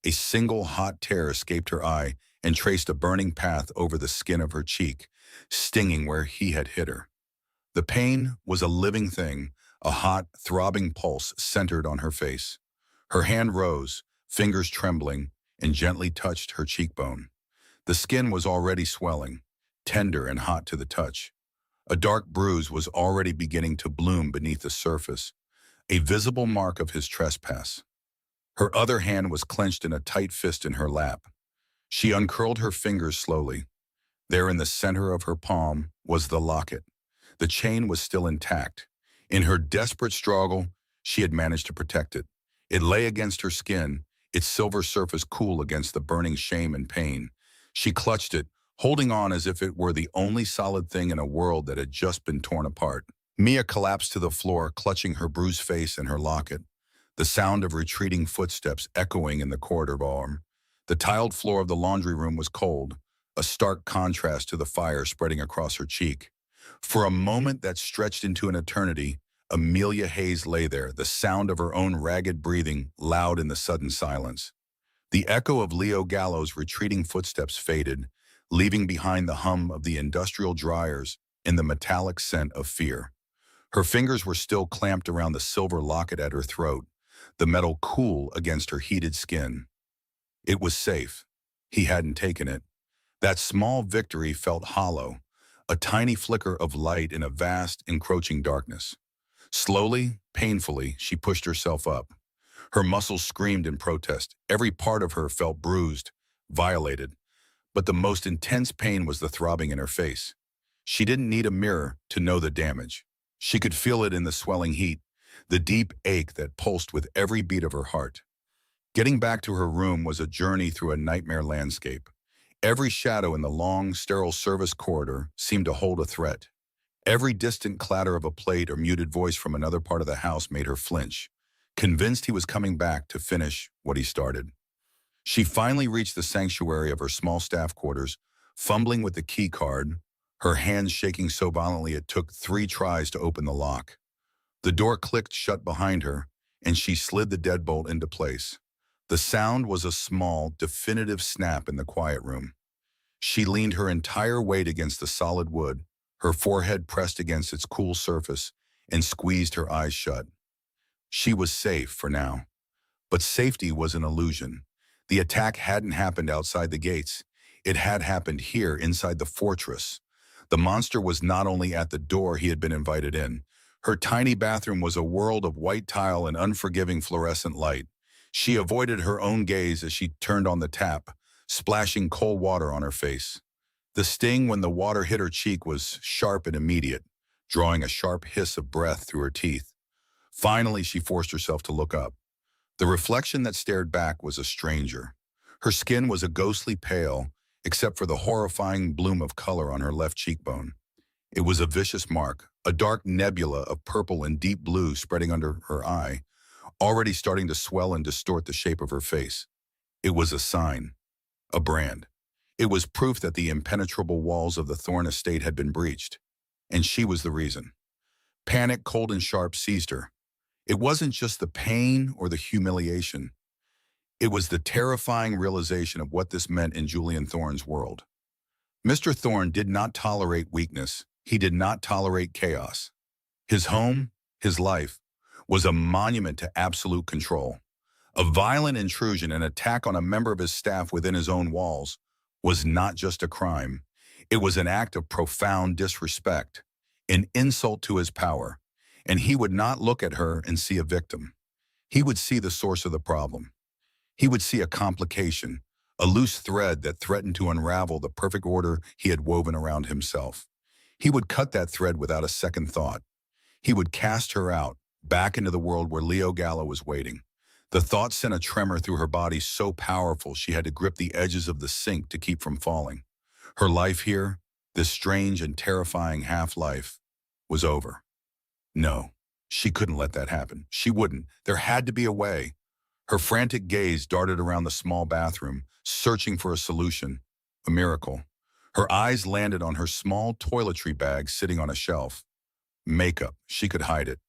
A single hot tear escaped her eye and traced a burning path over the skin of her cheek, stinging where he had hit her. The pain was a living thing, a hot, throbbing pulse centered on her face. Her hand rose, fingers trembling, and gently touched her cheekbone. The skin was already swelling, tender and hot to the touch. A dark bruise was already beginning to bloom beneath the surface, a visible mark of his trespass. Her other hand was clenched in a tight fist in her lap. She uncurled her fingers slowly. There in the center of her palm was the locket. The chain was still intact. In her desperate struggle, she had managed to protect it. It lay against her skin, its silver surface cool against the burning shame and pain. She clutched it, holding on as if it were the only solid thing in a world that had just been torn apart. Mia collapsed to the floor, clutching her bruised face and her locket, the sound of retreating footsteps echoing in the corridor arm. The tiled floor of the laundry room was cold, a stark contrast to the fire spreading across her cheek. For a moment that stretched into an eternity, Amelia Hayes lay there, the sound of her own ragged breathing loud in the sudden silence. The echo of Leo Gallo's retreating footsteps faded, leaving behind the hum of the industrial dryers and the metallic scent of fear. Her fingers were still clamped around the silver locket at her throat, the metal cool against her heated skin. It was safe. He hadn't taken it. That small victory felt hollow, a tiny flicker of light in a vast, encroaching darkness. Slowly, painfully, she pushed herself up. Her muscles screamed in protest. Every part of her felt bruised, violated. But the most intense pain was the throbbing in her face. She didn't need a mirror to know the damage. She could feel it in the swelling heat, the deep ache that pulsed with every beat of her heart. Getting back to her room was a journey through a nightmare landscape. Every shadow in the long, sterile service corridor seemed to hold a threat. Every distant clatter of a plate or muted voice from another part of the house made her flinch, convinced he was coming back to finish what he started. She finally reached the sanctuary of her small staff quarters, fumbling with the key card, her hands shaking so violently it took 3 tries to open the lock. The door clicked shut behind her, and she slid the deadbolt into place. The sound was a small, definitive snap in the quiet room. She leaned her entire weight against the solid wood, her forehead pressed against its cool surface, and squeezed her eyes shut. She was safe for now. But safety was an illusion. The attack hadn't happened outside the gates. It had happened here inside the fortress. The monster was not only at the door he had been invited in. Her tiny bathroom was a world of white tile and unforgiving fluorescent light. She avoided her own gaze as she turned on the tap, splashing cold water on her face. The sting when the water hit her cheek was sharp and immediate, drawing a sharp hiss of breath through her teeth. Finally, she forced herself to look up. The reflection that stared back was a stranger. Her skin was a ghostly pale, except for the horrifying bloom of color on her left cheekbone. It was a vicious mark, a dark nebula of purple and deep blue spreading under her eye, already starting to swell and distort the shape of her face. It was a sign, a brand. It was proof that the impenetrable walls of the Thorne estate had been breached, and she was the reason. Panic, cold and sharp, seized her. It wasn't just the pain or the humiliation. It was the terrifying realization of what this meant in Julian Thorne's world. Mr. Thorne did not tolerate weakness. He did not tolerate chaos. His home, his life, was a monument to absolute control, A violent intrusion, an attack on a member of his staff within his own walls, was not just a crime. It was an act of profound disrespect, an insult to his power, and he would not look at her and see a victim. He would see the source of the problem. He would see a complication, a loose thread that threatened to unravel the perfect order he had woven around himself. He would cut that thread without a second thought. He would cast her out, back into the world where Leo Gallo was waiting. The thought sent a tremor through her body so powerful she had to grip the edges of the sink to keep from falling. Her life here, this strange and terrifying half-life, was over. No, she couldn't let that happen. She wouldn't. There had to be a way. Her frantic gaze darted around the small bathroom, searching for a solution, a miracle. Her eyes landed on her small toiletry bag sitting on a shelf. Makeup. She could hide it.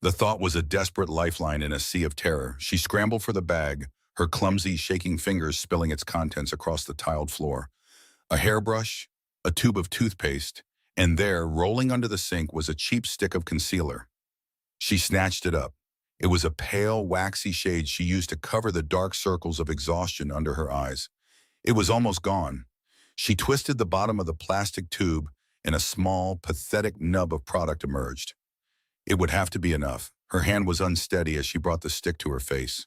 The thought was a desperate lifeline in a sea of terror. She scrambled for the bag, her clumsy, shaking fingers spilling its contents across the tiled floor. A hairbrush, a tube of toothpaste, and there, rolling under the sink, was a cheap stick of concealer. She snatched it up. It was a pale, waxy shade she used to cover the dark circles of exhaustion under her eyes. It was almost gone. She twisted the bottom of the plastic tube, and a small, pathetic nub of product emerged. It would have to be enough. Her hand was unsteady as she brought the stick to her face.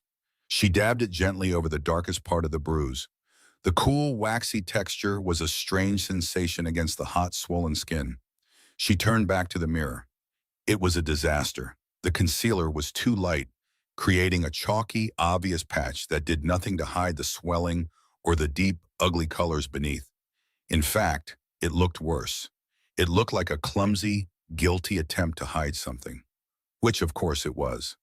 She dabbed it gently over the darkest part of the bruise. The cool, waxy texture was a strange sensation against the hot, swollen skin. She turned back to the mirror. It was a disaster. The concealer was too light, creating a chalky, obvious patch that did nothing to hide the swelling or the deep, ugly colors beneath. In fact, it looked worse. It looked like a clumsy, guilty attempt to hide something, which of course it was.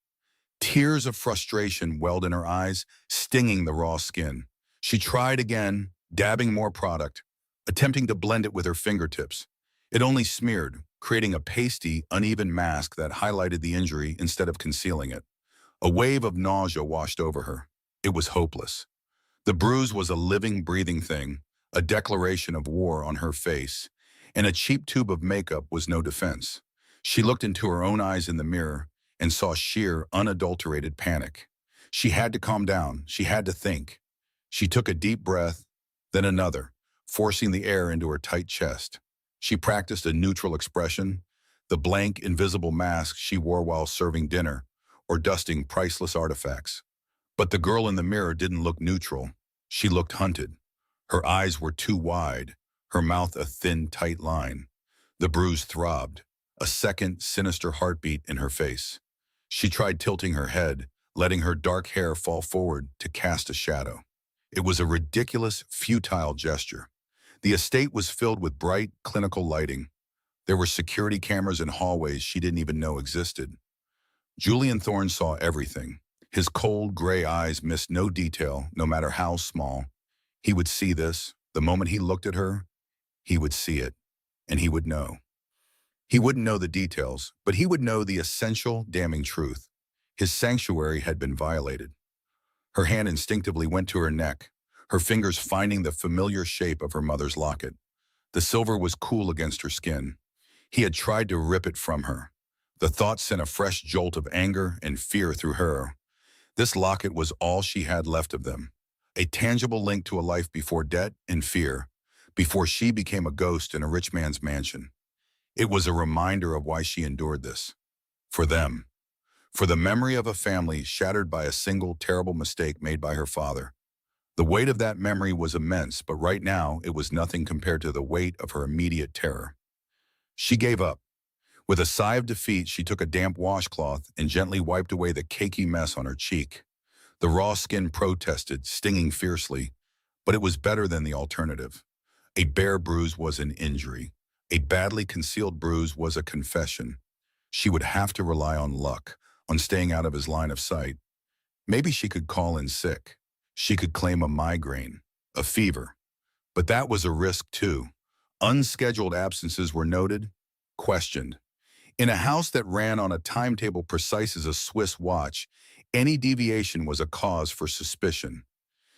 Tears of frustration welled in her eyes, stinging the raw skin. She tried again, dabbing more product, attempting to blend it with her fingertips. It only smeared, creating a pasty, uneven mask that highlighted the injury instead of concealing it. A wave of nausea washed over her. It was hopeless. The bruise was a living, breathing thing, a declaration of war on her face, and a cheap tube of makeup was no defense. She looked into her own eyes in the mirror and saw sheer, unadulterated panic. She had to calm down. She had to think. She took a deep breath, then another, forcing the air into her tight chest. She practiced a neutral expression, the blank, invisible mask she wore while serving dinner or dusting priceless artifacts. But the girl in the mirror didn't look neutral. She looked hunted. Her eyes were too wide, her mouth a thin, tight line. The bruise throbbed, a second, sinister heartbeat in her face. She tried tilting her head, letting her dark hair fall forward to cast a shadow. It was a ridiculous, futile gesture. The estate was filled with bright, clinical lighting. There were security cameras in hallways she didn't even know existed. Julian Thorne saw everything. His cold, gray eyes missed no detail, no matter how small. He would see this. The moment he looked at her, he would see it, and he would know. He wouldn't know the details, but he would know the essential, damning truth. His sanctuary had been violated. Her hand instinctively went to her neck, her fingers finding the familiar shape of her mother's locket. The silver was cool against her skin. He had tried to rip it from her. The thought sent a fresh jolt of anger and fear through her. This locket was all she had left of them, a tangible link to a life before debt and fear, before she became a ghost in a rich man's mansion. It was a reminder of why she endured this. For them. For the memory of a family shattered by a single terrible mistake made by her father. The weight of that memory was immense, but right now it was nothing compared to the weight of her immediate terror. She gave up. With a sigh of defeat, she took a damp washcloth and gently wiped away the cakey mess on her cheek. The raw skin protested, stinging fiercely, but it was better than the alternative. A bare bruise was an injury. A badly concealed bruise was a confession. She would have to rely on luck, on staying out of his line of sight. Maybe she could call in sick. She could claim a migraine, a fever. But that was a risk too. Unscheduled absences were noted, questioned. In a house that ran on a timetable precise as a Swiss watch, any deviation was a cause for suspicion.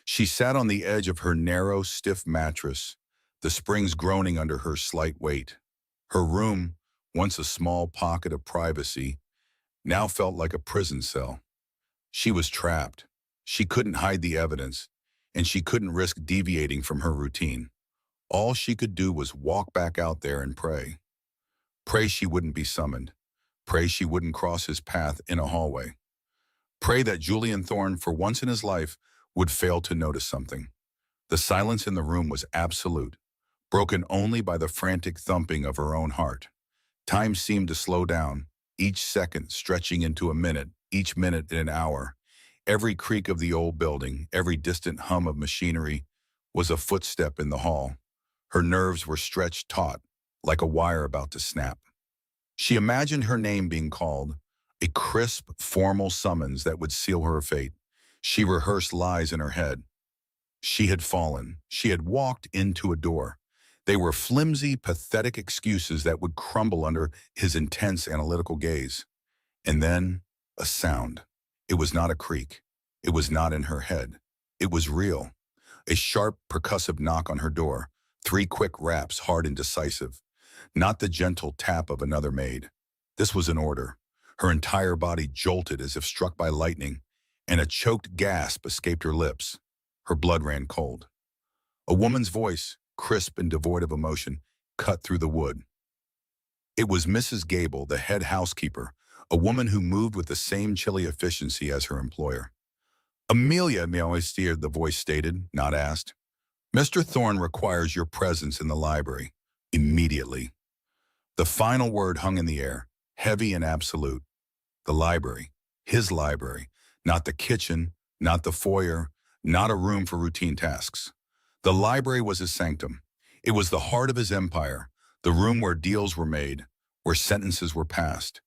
She sat on the edge of her narrow, stiff mattress, the springs groaning under her slight weight. Her room, once a small pocket of privacy, now felt like a prison cell. She was trapped. She couldn't hide the evidence, and she couldn't risk deviating from her routine. All she could do was walk back out there and pray. Pray she wouldn't be summoned. Pray she wouldn't cross his path in a hallway. Pray that Julian Thorne, for once in his life, would fail to notice something. The silence in the room was absolute, broken only by the frantic thumping of her own heart. Time seemed to slow down, each second stretching into a minute, each minute an hour. Every creak of the old building, every distant hum of machinery was a footstep in the hall. Her nerves were stretched taut, like a wire about to snap. She imagined her name being called, a crisp, formal summons that would seal her fate. She rehearsed lies in her head. She had fallen. She had walked into a door. They were flimsy, pathetic excuses that would crumble under his intense analytical gaze. And then, a sound. It was not a creak. It was not in her head. It was real. A sharp, percussive knock on her door. 3 quick raps, hard and decisive. Not the gentle tap of another maid. This was an order. Her entire body jolted as if struck by lightning, and a choked gasp escaped her lips. Her blood ran cold. A woman's voice, crisp and devoid of emotion, cut through the wood. It was Mrs. Gable, the head housekeeper, a woman who moved with the same chilly efficiency as her employer. "Amelia," the voice stated, not asked. "Mr. Thorne requires your presence in the library, immediately." The final word hung in the air, heavy and absolute. The library, his library, not the kitchen, not the foyer, not a room for routine tasks. The library was his sanctum. It was the heart of his empire, the room where deals were made, where sentences were passed.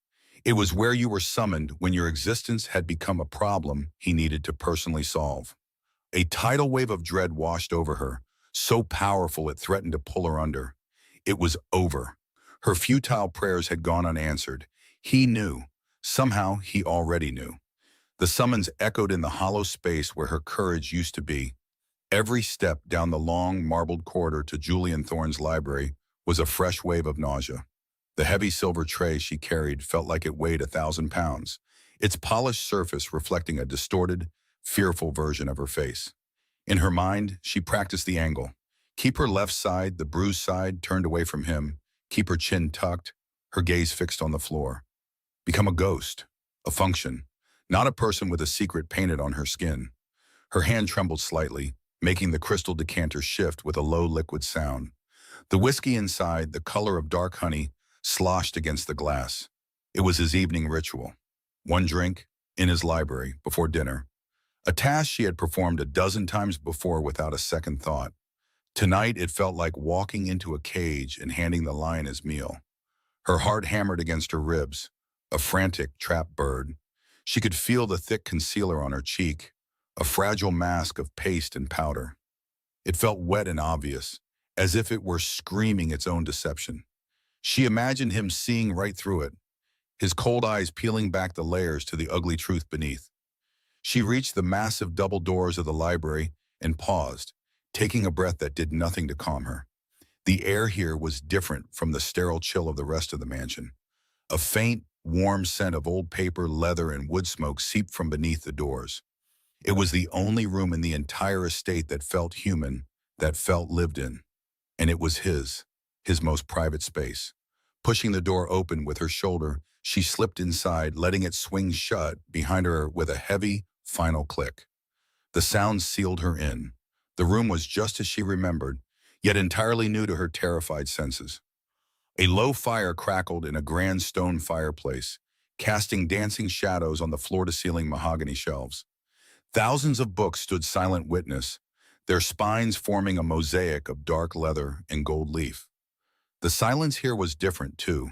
It was where you were summoned when your existence had become a problem he needed to personally solve. A tidal wave of dread washed over her, so powerful it threatened to pull her under. It was over. Her futile prayers had gone unanswered. He knew. Somehow he already knew. The summons echoed in the hollow space where her courage used to be. Every step down the long, marbled corridor to Julian Thorne's library was a fresh wave of nausea. The heavy silver tray she carried felt like it weighed 1,000 pounds, its polished surface reflecting a distorted, fearful version of her face. In her mind, she practiced the angle. Keep her left side, the bruised side, turned away from him. Keep her chin tucked, her gaze fixed on the floor. Become a ghost, a function, not a person with a secret painted on her skin. Her hand trembled slightly, making the crystal decanter shift with a low liquid sound. The whiskey inside, the color of dark honey, sloshed against the glass. It was his evening ritual. 1 drink, in his library, before dinner. A task she had performed a dozen times before without a second thought. Tonight it felt like walking into a cage and handing the lion his meal. Her heart hammered against her ribs, a frantic, trapped bird. She could feel the thick concealer on her cheek, a fragile mask of paste and powder. It felt wet and obvious, as if it were screaming its own deception. She imagined him seeing right through it, his cold eyes peeling back the layers to the ugly truth beneath. She reached the massive double doors of the library and paused, taking a breath that did nothing to calm her. The air here was different from the sterile chill of the rest of the mansion. A faint, warm scent of old paper, leather, and wood smoke seeped from beneath the doors. It was the only room in the entire estate that felt human, that felt lived in. And it was his most private space. Pushing the door open with her shoulder, she slipped inside, letting it swing shut behind her with a heavy, final click. The sound sealed her in. The room was just as she remembered, yet entirely new to her terrified senses. A low fire crackled in a grand stone fireplace, casting dancing shadows on the floor-to-ceiling mahogany shelves. Thousands of books stood silent witness, their spines forming a mosaic of dark leather and gold leaf. The silence here was different, too.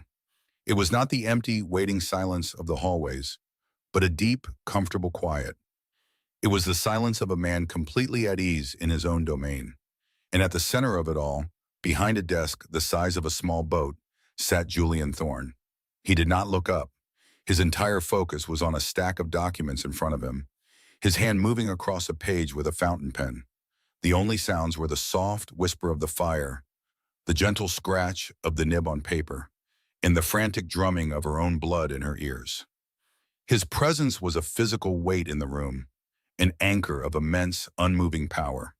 It was not the empty, waiting silence of the hallways, but a deep, comfortable quiet. It was the silence of a man completely at ease in his own domain. And at the center of it all, behind a desk the size of a small boat, sat Julian Thorne. He did not look up. His entire focus was on a stack of documents in front of him, his hand moving across a page with a fountain pen. The only sounds were the soft whisper of the fire, the gentle scratch of the nib on paper, and the frantic drumming of her own blood in her ears. His presence was a physical weight in the room, an anchor of immense, unmoving power.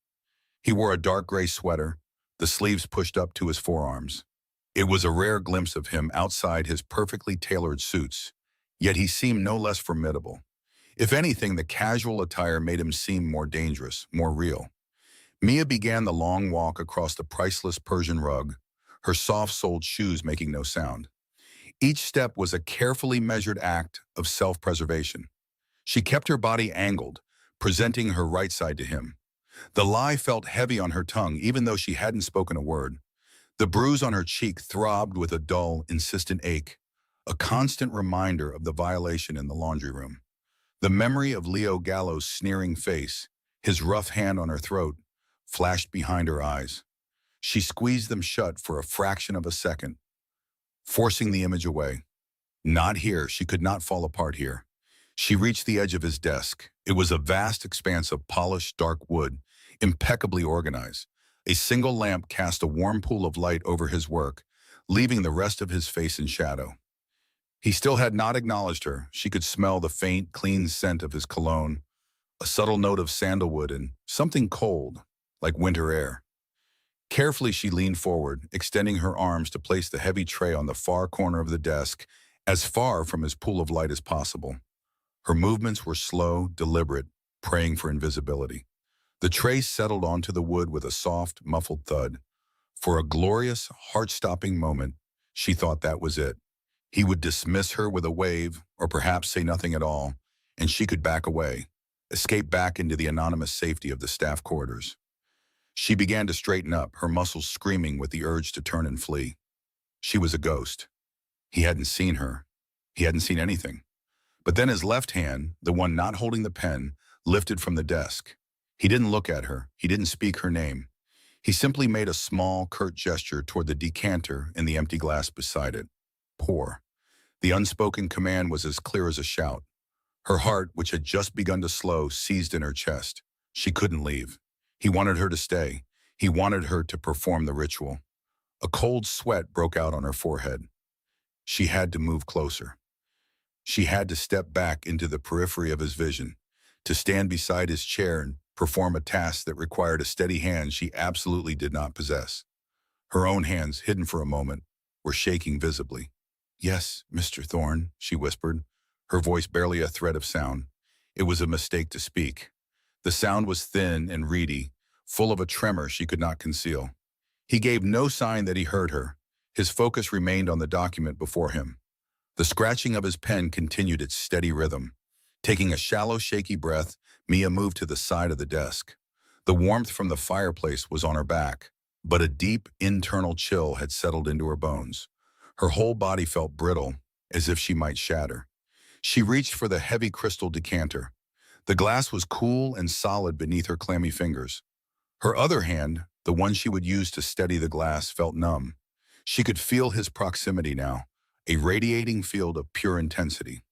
He wore a dark gray sweater, the sleeves pushed up to his forearms. It was a rare glimpse of him outside his perfectly tailored suits, yet he seemed no less formidable. If anything, the casual attire made him seem more dangerous, more real. Mia began the long walk across the priceless Persian rug, her soft-soled shoes making no sound. Each step was a carefully measured act of self-preservation. She kept her body angled, presenting her right side to him. The lie felt heavy on her tongue, even though she hadn't spoken a word. The bruise on her cheek throbbed with a dull, insistent ache, a constant reminder of the violation in the laundry room. The memory of Leo Gallo's sneering face, his rough hand on her throat, flashed behind her eyes. She squeezed them shut for a fraction of a second, forcing the image away. Not here, she could not fall apart here. She reached the edge of his desk. It was a vast expanse of polished, dark wood, impeccably organized. A single lamp cast a warm pool of light over his work, leaving the rest of his face in shadow. He still had not acknowledged her. She could smell the faint, clean scent of his cologne, a subtle note of sandalwood and something cold, like winter air. Carefully, she leaned forward, extending her arms to place the heavy tray on the far corner of the desk, as far from his pool of light as possible. Her movements were slow, deliberate, praying for invisibility. The tray settled onto the wood with a soft, muffled thud. For a glorious, heart-stopping moment, she thought that was it. He would dismiss her with a wave, or perhaps say nothing at all, and she could back away, escape back into the anonymous safety of the staff quarters. She began to straighten up, her muscles screaming with the urge to turn and flee. She was a ghost. He hadn't seen her. He hadn't seen anything. But then his left hand, the one not holding the pen, lifted from the desk. He didn't look at her. He didn't speak her name. He simply made a small, curt gesture toward the decanter and the empty glass beside it. Pour. The unspoken command was as clear as a shout. Her heart, which had just begun to slow, seized in her chest. She couldn't leave. He wanted her to stay. He wanted her to perform the ritual. A cold sweat broke out on her forehead. She had to move closer. She had to step back into the periphery of his vision, to stand beside his chair and perform a task that required a steady hand she absolutely did not possess. Her own hands, hidden for a moment, were shaking visibly. "Yes, Mr. Thorne," she whispered, her voice barely a thread of sound. It was a mistake to speak. The sound was thin and reedy, full of a tremor she could not conceal. He gave no sign that he heard her. His focus remained on the document before him. The scratching of his pen continued its steady rhythm. Taking a shallow, shaky breath, Mia moved to the side of the desk. The warmth from the fireplace was on her back, but a deep, internal chill had settled into her bones. Her whole body felt brittle, as if she might shatter. She reached for the heavy crystal decanter. The glass was cool and solid beneath her clammy fingers. Her other hand, the one she would use to steady the glass, felt numb. She could feel his proximity now, a radiating field of pure intensity.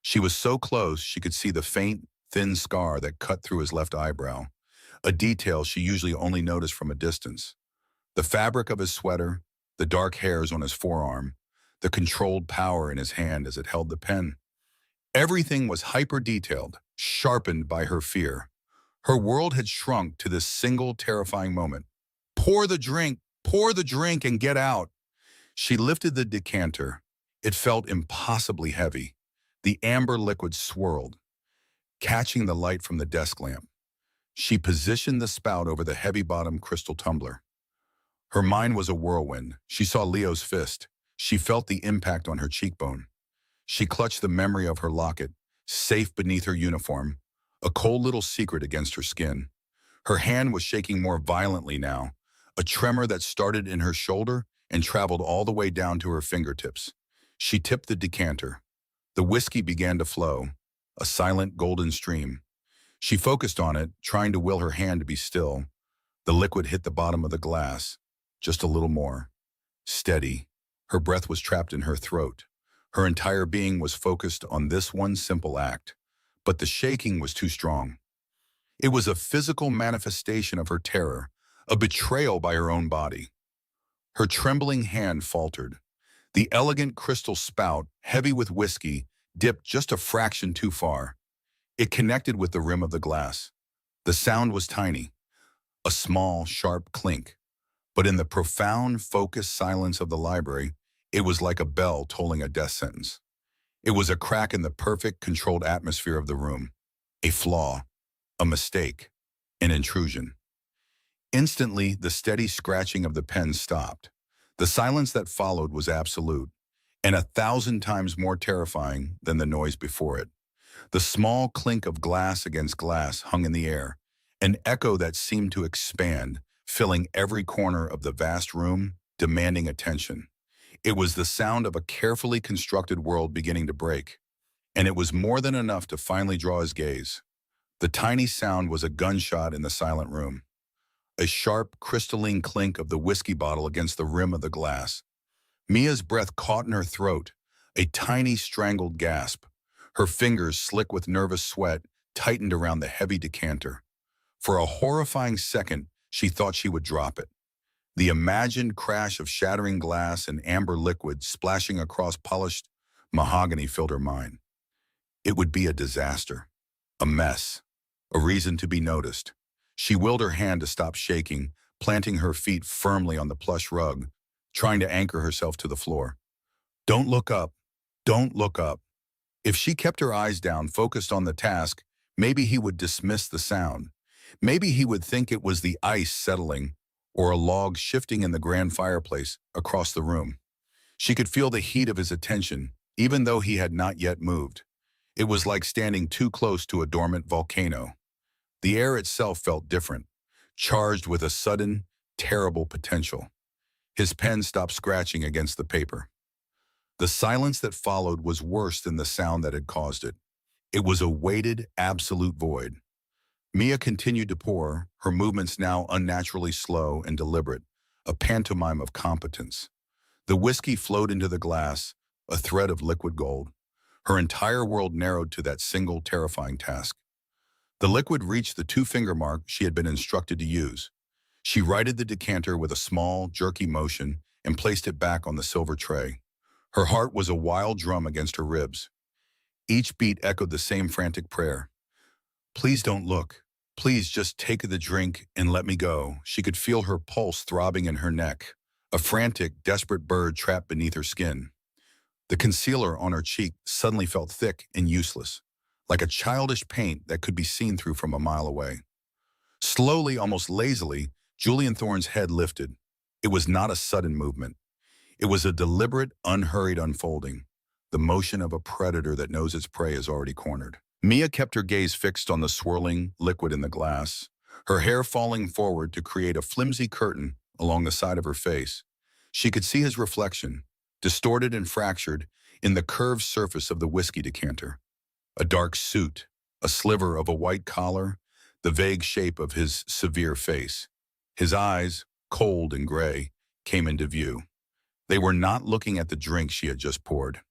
She was so close she could see the faint, thin scar that cut through his left eyebrow, a detail she usually only noticed from a distance. The fabric of his sweater, the dark hairs on his forearm, the controlled power in his hand as it held the pen. Everything was hyper-detailed, sharpened by her fear. Her world had shrunk to this single terrifying moment. Pour the drink and get out. She lifted the decanter. It felt impossibly heavy. The amber liquid swirled, catching the light from the desk lamp. She positioned the spout over the heavy-bottomed crystal tumbler. Her mind was a whirlwind. She saw Leo's fist. She felt the impact on her cheekbone. She clutched the memory of her locket, safe beneath her uniform, a cold little secret against her skin. Her hand was shaking more violently now, a tremor that started in her shoulder and traveled all the way down to her fingertips. She tipped the decanter. The whiskey began to flow, a silent golden stream. She focused on it, trying to will her hand to be still. The liquid hit the bottom of the glass, just a little more. Steady. Her breath was trapped in her throat. Her entire being was focused on this one simple act. But the shaking was too strong. It was a physical manifestation of her terror, a betrayal by her own body. Her trembling hand faltered. The elegant crystal spout, heavy with whiskey, dipped just a fraction too far. It connected with the rim of the glass. The sound was tiny, a small, sharp clink, but in the profound, focused silence of the library, it was like a bell tolling a death sentence. It was a crack in the perfect, controlled atmosphere of the room. A flaw, a mistake, an intrusion. Instantly, the steady scratching of the pen stopped. The silence that followed was absolute, and 1,000 times more terrifying than the noise before it. The small clink of glass against glass hung in the air, an echo that seemed to expand, filling every corner of the vast room, demanding attention. It was the sound of a carefully constructed world beginning to break, and it was more than enough to finally draw his gaze. The tiny sound was a gunshot in the silent room, a sharp, crystalline clink of the whiskey bottle against the rim of the glass. Mia's breath caught in her throat, a tiny strangled gasp. Her fingers, slick with nervous sweat, tightened around the heavy decanter. For a horrifying second, she thought she would drop it. The imagined crash of shattering glass and amber liquid splashing across polished mahogany filled her mind. It would be a disaster, a mess, a reason to be noticed. She willed her hand to stop shaking, planting her feet firmly on the plush rug, trying to anchor herself to the floor. Don't look up. Don't look up. If she kept her eyes down, focused on the task, maybe he would dismiss the sound. Maybe he would think it was the ice settling or a log shifting in the grand fireplace across the room. She could feel the heat of his attention, even though he had not yet moved. It was like standing too close to a dormant volcano. The air itself felt different, charged with a sudden, terrible potential. His pen stopped scratching against the paper. The silence that followed was worse than the sound that had caused it. It was a weighted, absolute void. Mia continued to pour, her movements now unnaturally slow and deliberate, a pantomime of competence. The whiskey flowed into the glass, a thread of liquid gold. Her entire world narrowed to that single terrifying task. The liquid reached the two-finger mark she had been instructed to use. She righted the decanter with a small, jerky motion and placed it back on the silver tray. Her heart was a wild drum against her ribs. Each beat echoed the same frantic prayer. Please don't look. Please just take the drink and let me go. She could feel her pulse throbbing in her neck, a frantic, desperate bird trapped beneath her skin. The concealer on her cheek suddenly felt thick and useless, like a childish paint that could be seen through from a mile away. Slowly, almost lazily, Julian Thorne's head lifted. It was not a sudden movement. It was a deliberate, unhurried unfolding, the motion of a predator that knows its prey is already cornered. Mia kept her gaze fixed on the swirling liquid in the glass, her hair falling forward to create a flimsy curtain along the side of her face. She could see his reflection, distorted and fractured, in the curved surface of the whiskey decanter. A dark suit, a sliver of a white collar, the vague shape of his severe face. His eyes, cold and gray, came into view. They were not looking at the drink she had just poured.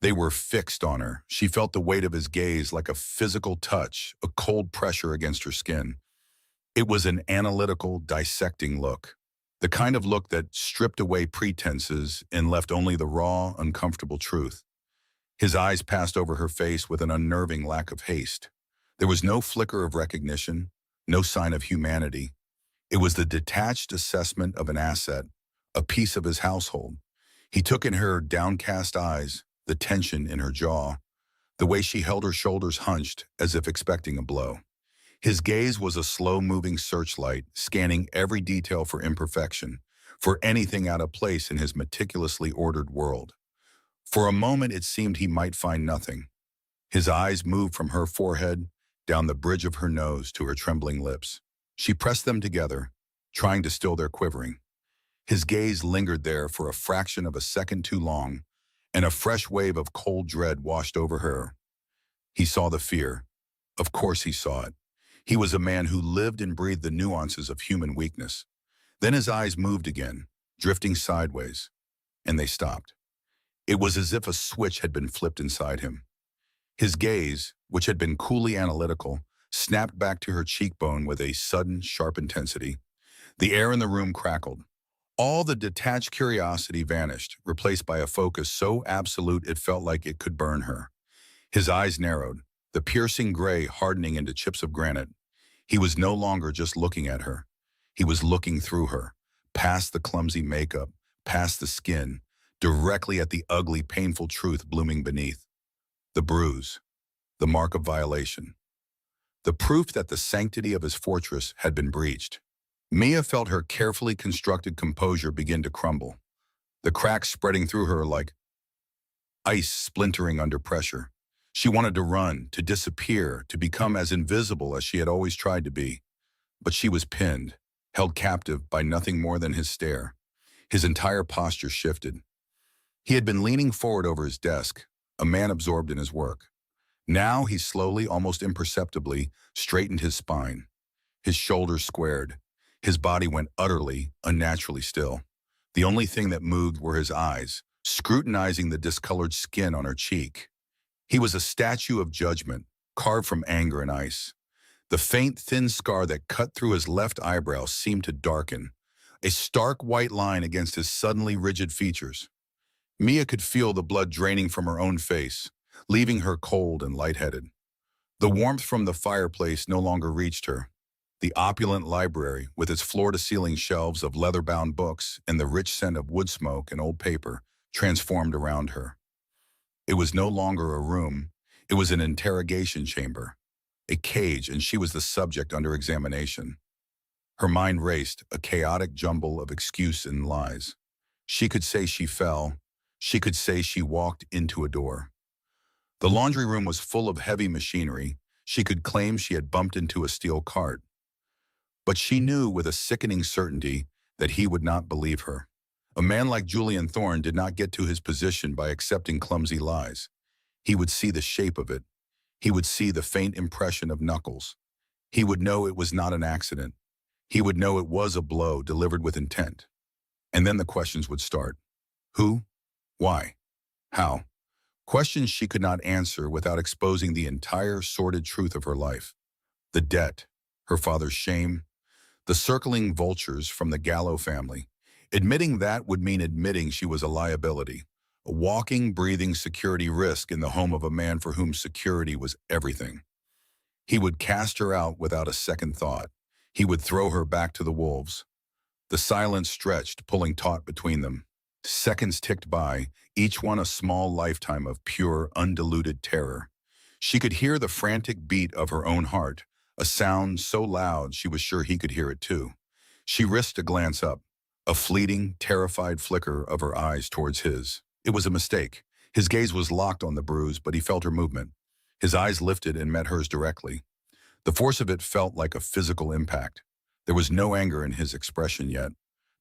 They were fixed on her. She felt the weight of his gaze like a physical touch, a cold pressure against her skin. It was an analytical, dissecting look. The kind of look that stripped away pretenses and left only the raw, uncomfortable truth. His eyes passed over her face with an unnerving lack of haste. There was no flicker of recognition, no sign of humanity. It was the detached assessment of an asset, a piece of his household. He took in her downcast eyes, the tension in her jaw, the way she held her shoulders hunched as if expecting a blow. His gaze was a slow-moving searchlight, scanning every detail for imperfection, for anything out of place in his meticulously ordered world. For a moment it seemed he might find nothing. His eyes moved from her forehead, down the bridge of her nose to her trembling lips. She pressed them together, trying to still their quivering. His gaze lingered there for a fraction of a second too long, and a fresh wave of cold dread washed over her. He saw the fear. Of course he saw it. He was a man who lived and breathed the nuances of human weakness. Then his eyes moved again, drifting sideways, and they stopped. It was as if a switch had been flipped inside him. His gaze, which had been coolly analytical, snapped back to her cheekbone with a sudden, sharp intensity. The air in the room crackled. All the detached curiosity vanished, replaced by a focus so absolute it felt like it could burn her. His eyes narrowed. the piercing gray hardening into chips of granite. He was no longer just looking at her. He was looking through her, past the clumsy makeup, past the skin, directly at the ugly, painful truth blooming beneath. The bruise, the mark of violation, the proof that the sanctity of his fortress had been breached. Mia felt her carefully constructed composure begin to crumble, the cracks spreading through her like ice splintering under pressure. She wanted to run, to disappear, to become as invisible as she had always tried to be. But she was pinned, held captive by nothing more than his stare. His entire posture shifted. He had been leaning forward over his desk, a man absorbed in his work. Now he slowly, almost imperceptibly, straightened his spine. His shoulders squared. His body went utterly, unnaturally still. The only thing that moved were his eyes, scrutinizing the discolored skin on her cheek. He was a statue of judgment, carved from anger and ice. The faint, thin scar that cut through his left eyebrow seemed to darken, a stark white line against his suddenly rigid features. Mia could feel the blood draining from her own face, leaving her cold and lightheaded. The warmth from the fireplace no longer reached her. The opulent library, with its floor-to-ceiling shelves of leather-bound books and the rich scent of wood smoke and old paper, transformed around her. It was no longer a room. It was an interrogation chamber, a cage, and she was the subject under examination. Her mind raced, a chaotic jumble of excuse and lies. She could say she fell. She could say she walked into a door. The laundry room was full of heavy machinery. She could claim she had bumped into a steel cart. But she knew with a sickening certainty that he would not believe her. A man like Julian Thorne did not get to his position by accepting clumsy lies. He would see the shape of it. He would see the faint impression of knuckles. He would know it was not an accident. He would know it was a blow delivered with intent. And then the questions would start. Who? Why? How? Questions she could not answer without exposing the entire sordid truth of her life. The debt, her father's shame, the circling vultures from the Gallo family. Admitting that would mean admitting she was a liability, a walking, breathing security risk in the home of a man for whom security was everything. He would cast her out without a second thought. He would throw her back to the wolves. The silence stretched, pulling taut between them. Seconds ticked by, each one a small lifetime of pure, undiluted terror. She could hear the frantic beat of her own heart, a sound so loud she was sure he could hear it too. She risked a glance up, a fleeting, terrified flicker of her eyes towards his. It was a mistake. His gaze was locked on the bruise, but he felt her movement. His eyes lifted and met hers directly. The force of it felt like a physical impact. There was no anger in his expression yet,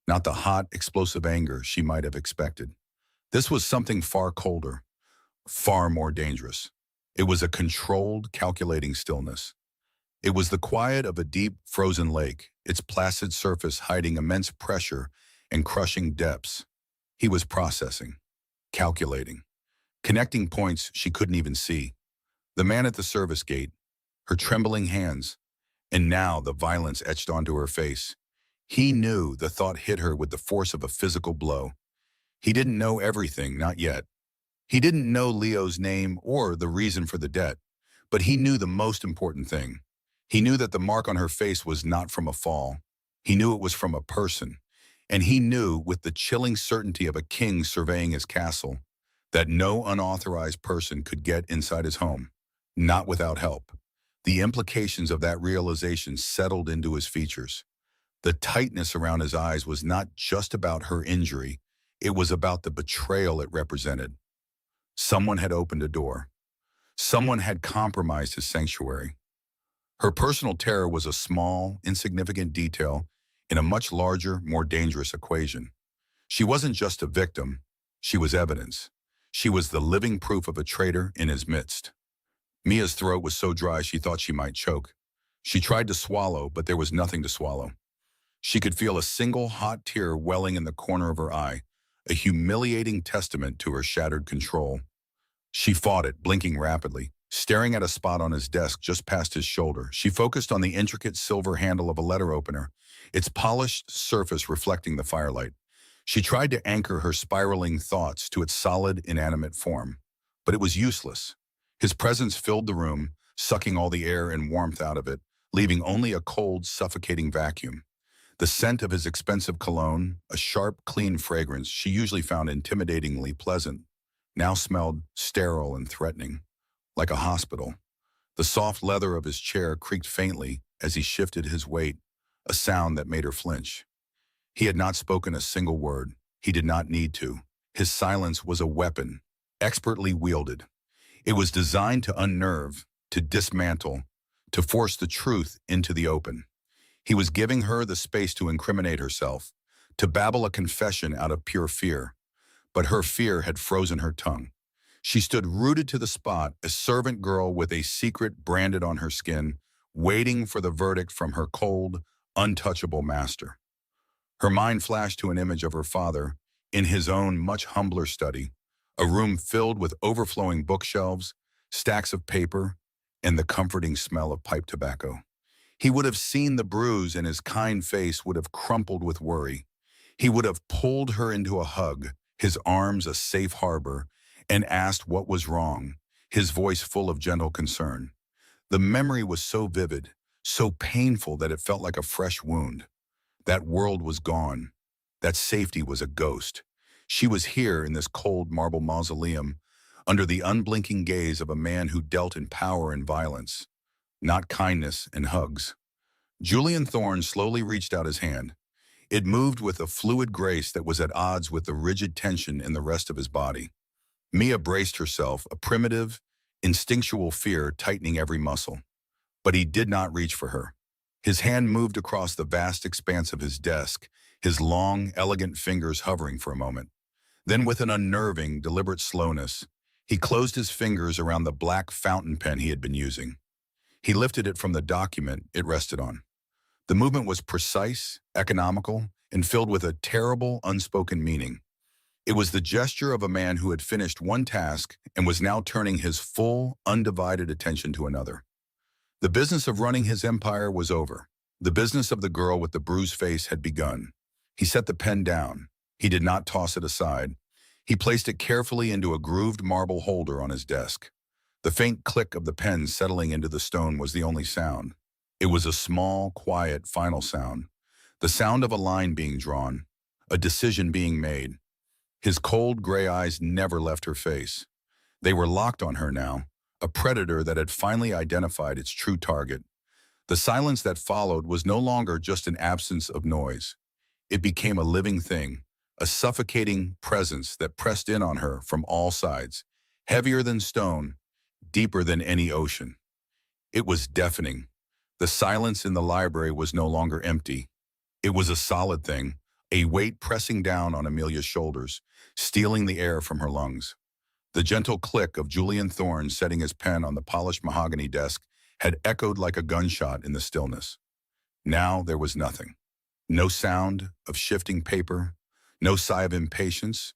not the hot, explosive anger she might have expected. This was something far colder, far more dangerous. It was a controlled, calculating stillness. It was the quiet of a deep, frozen lake, its placid surface hiding immense pressure and crushing depths. He was processing, calculating, connecting points she couldn't even see. The man at the service gate, her trembling hands, and now the violence etched onto her face. He knew the thought hit her with the force of a physical blow. He didn't know everything, not yet. He didn't know Leo's name or the reason for the debt, but he knew the most important thing. He knew that the mark on her face was not from a fall. He knew it was from a person. And he knew, with the chilling certainty of a king surveying his castle, that no unauthorized person could get inside his home, not without help. The implications of that realization settled into his features. The tightness around his eyes was not just about her injury. It was about the betrayal it represented. Someone had opened a door. Someone had compromised his sanctuary. Her personal terror was a small, insignificant detail in a much larger, more dangerous equation. She wasn't just a victim. She was evidence. She was the living proof of a traitor in his midst. Mia's throat was so dry she thought she might choke. She tried to swallow, but there was nothing to swallow. She could feel a single hot tear welling in the corner of her eye, a humiliating testament to her shattered control. She fought it, blinking rapidly, staring at a spot on his desk just past his shoulder. She focused on the intricate silver handle of a letter opener, its polished surface reflecting the firelight. She tried to anchor her spiraling thoughts to its solid, inanimate form, but it was useless. His presence filled the room, sucking all the air and warmth out of it, leaving only a cold, suffocating vacuum. The scent of his expensive cologne, a sharp, clean fragrance she usually found intimidatingly pleasant, now smelled sterile and threatening, like a hospital. The soft leather of his chair creaked faintly as he shifted his weight, a sound that made her flinch. He had not spoken a single word. He did not need to. His silence was a weapon, expertly wielded. It was designed to unnerve, to dismantle, to force the truth into the open. He was giving her the space to incriminate herself, to babble a confession out of pure fear. But her fear had frozen her tongue. She stood rooted to the spot, a servant girl with a secret branded on her skin, waiting for the verdict from her cold, untouchable master. Her mind flashed to an image of her father, in his own much humbler study, a room filled with overflowing bookshelves, stacks of paper, and the comforting smell of pipe tobacco. He would have seen the bruise and his kind face would have crumpled with worry. He would have pulled her into a hug, his arms a safe harbor, and asked what was wrong, his voice full of gentle concern. The memory was so vivid, so painful that it felt like a fresh wound. That world was gone. That safety was a ghost. She was here in this cold marble mausoleum, under the unblinking gaze of a man who dealt in power and violence, not kindness and hugs. Julian Thorne slowly reached out his hand. It moved with a fluid grace that was at odds with the rigid tension in the rest of his body. Mia braced herself, a primitive, instinctual fear tightening every muscle. But he did not reach for her. His hand moved across the vast expanse of his desk, his long, elegant fingers hovering for a moment. Then with an unnerving, deliberate slowness, he closed his fingers around the black fountain pen he had been using. He lifted it from the document it rested on. The movement was precise, economical, and filled with a terrible, unspoken meaning. It was the gesture of a man who had finished one task and was now turning his full, undivided attention to another. The business of running his empire was over. The business of the girl with the bruised face had begun. He set the pen down. He did not toss it aside. He placed it carefully into a grooved marble holder on his desk. The faint click of the pen settling into the stone was the only sound. It was a small, quiet, final sound. The sound of a line being drawn, a decision being made. His cold gray eyes never left her face. They were locked on her now, a predator that had finally identified its true target. The silence that followed was no longer just an absence of noise. It became a living thing, a suffocating presence that pressed in on her from all sides, heavier than stone, deeper than any ocean. It was deafening. The silence in the library was no longer empty. It was a solid thing, a weight pressing down on Amelia's shoulders, stealing the air from her lungs. The gentle click of Julian Thorne setting his pen on the polished mahogany desk had echoed like a gunshot in the stillness. Now there was nothing. No sound of shifting paper, no sigh of impatience,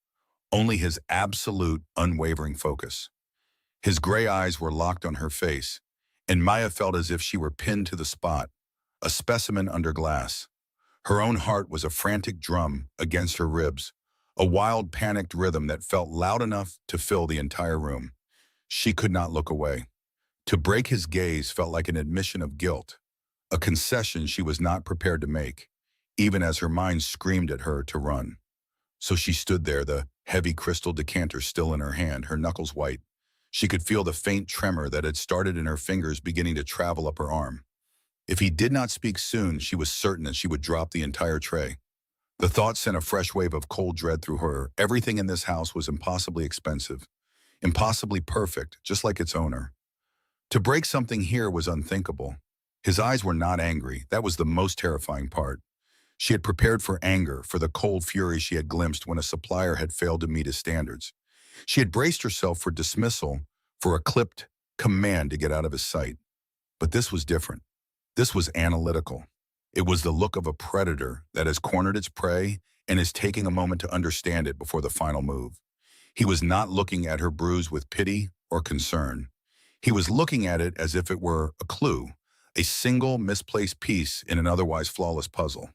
only his absolute, unwavering focus. His gray eyes were locked on her face, and Maya felt as if she were pinned to the spot, a specimen under glass. Her own heart was a frantic drum against her ribs, a wild, panicked rhythm that felt loud enough to fill the entire room. She could not look away. To break his gaze felt like an admission of guilt, a concession she was not prepared to make, even as her mind screamed at her to run. So she stood there, the heavy crystal decanter still in her hand, her knuckles white. She could feel the faint tremor that had started in her fingers beginning to travel up her arm. If he did not speak soon, she was certain that she would drop the entire tray. The thought sent a fresh wave of cold dread through her. Everything in this house was impossibly expensive, impossibly perfect, just like its owner. To break something here was unthinkable. His eyes were not angry. That was the most terrifying part. She had prepared for anger, for the cold fury she had glimpsed when a supplier had failed to meet his standards. She had braced herself for dismissal, for a clipped command to get out of his sight. But this was different. This was analytical. It was the look of a predator that has cornered its prey and is taking a moment to understand it before the final move. He was not looking at her bruise with pity or concern. He was looking at it as if it were a clue, a single misplaced piece in an otherwise flawless puzzle.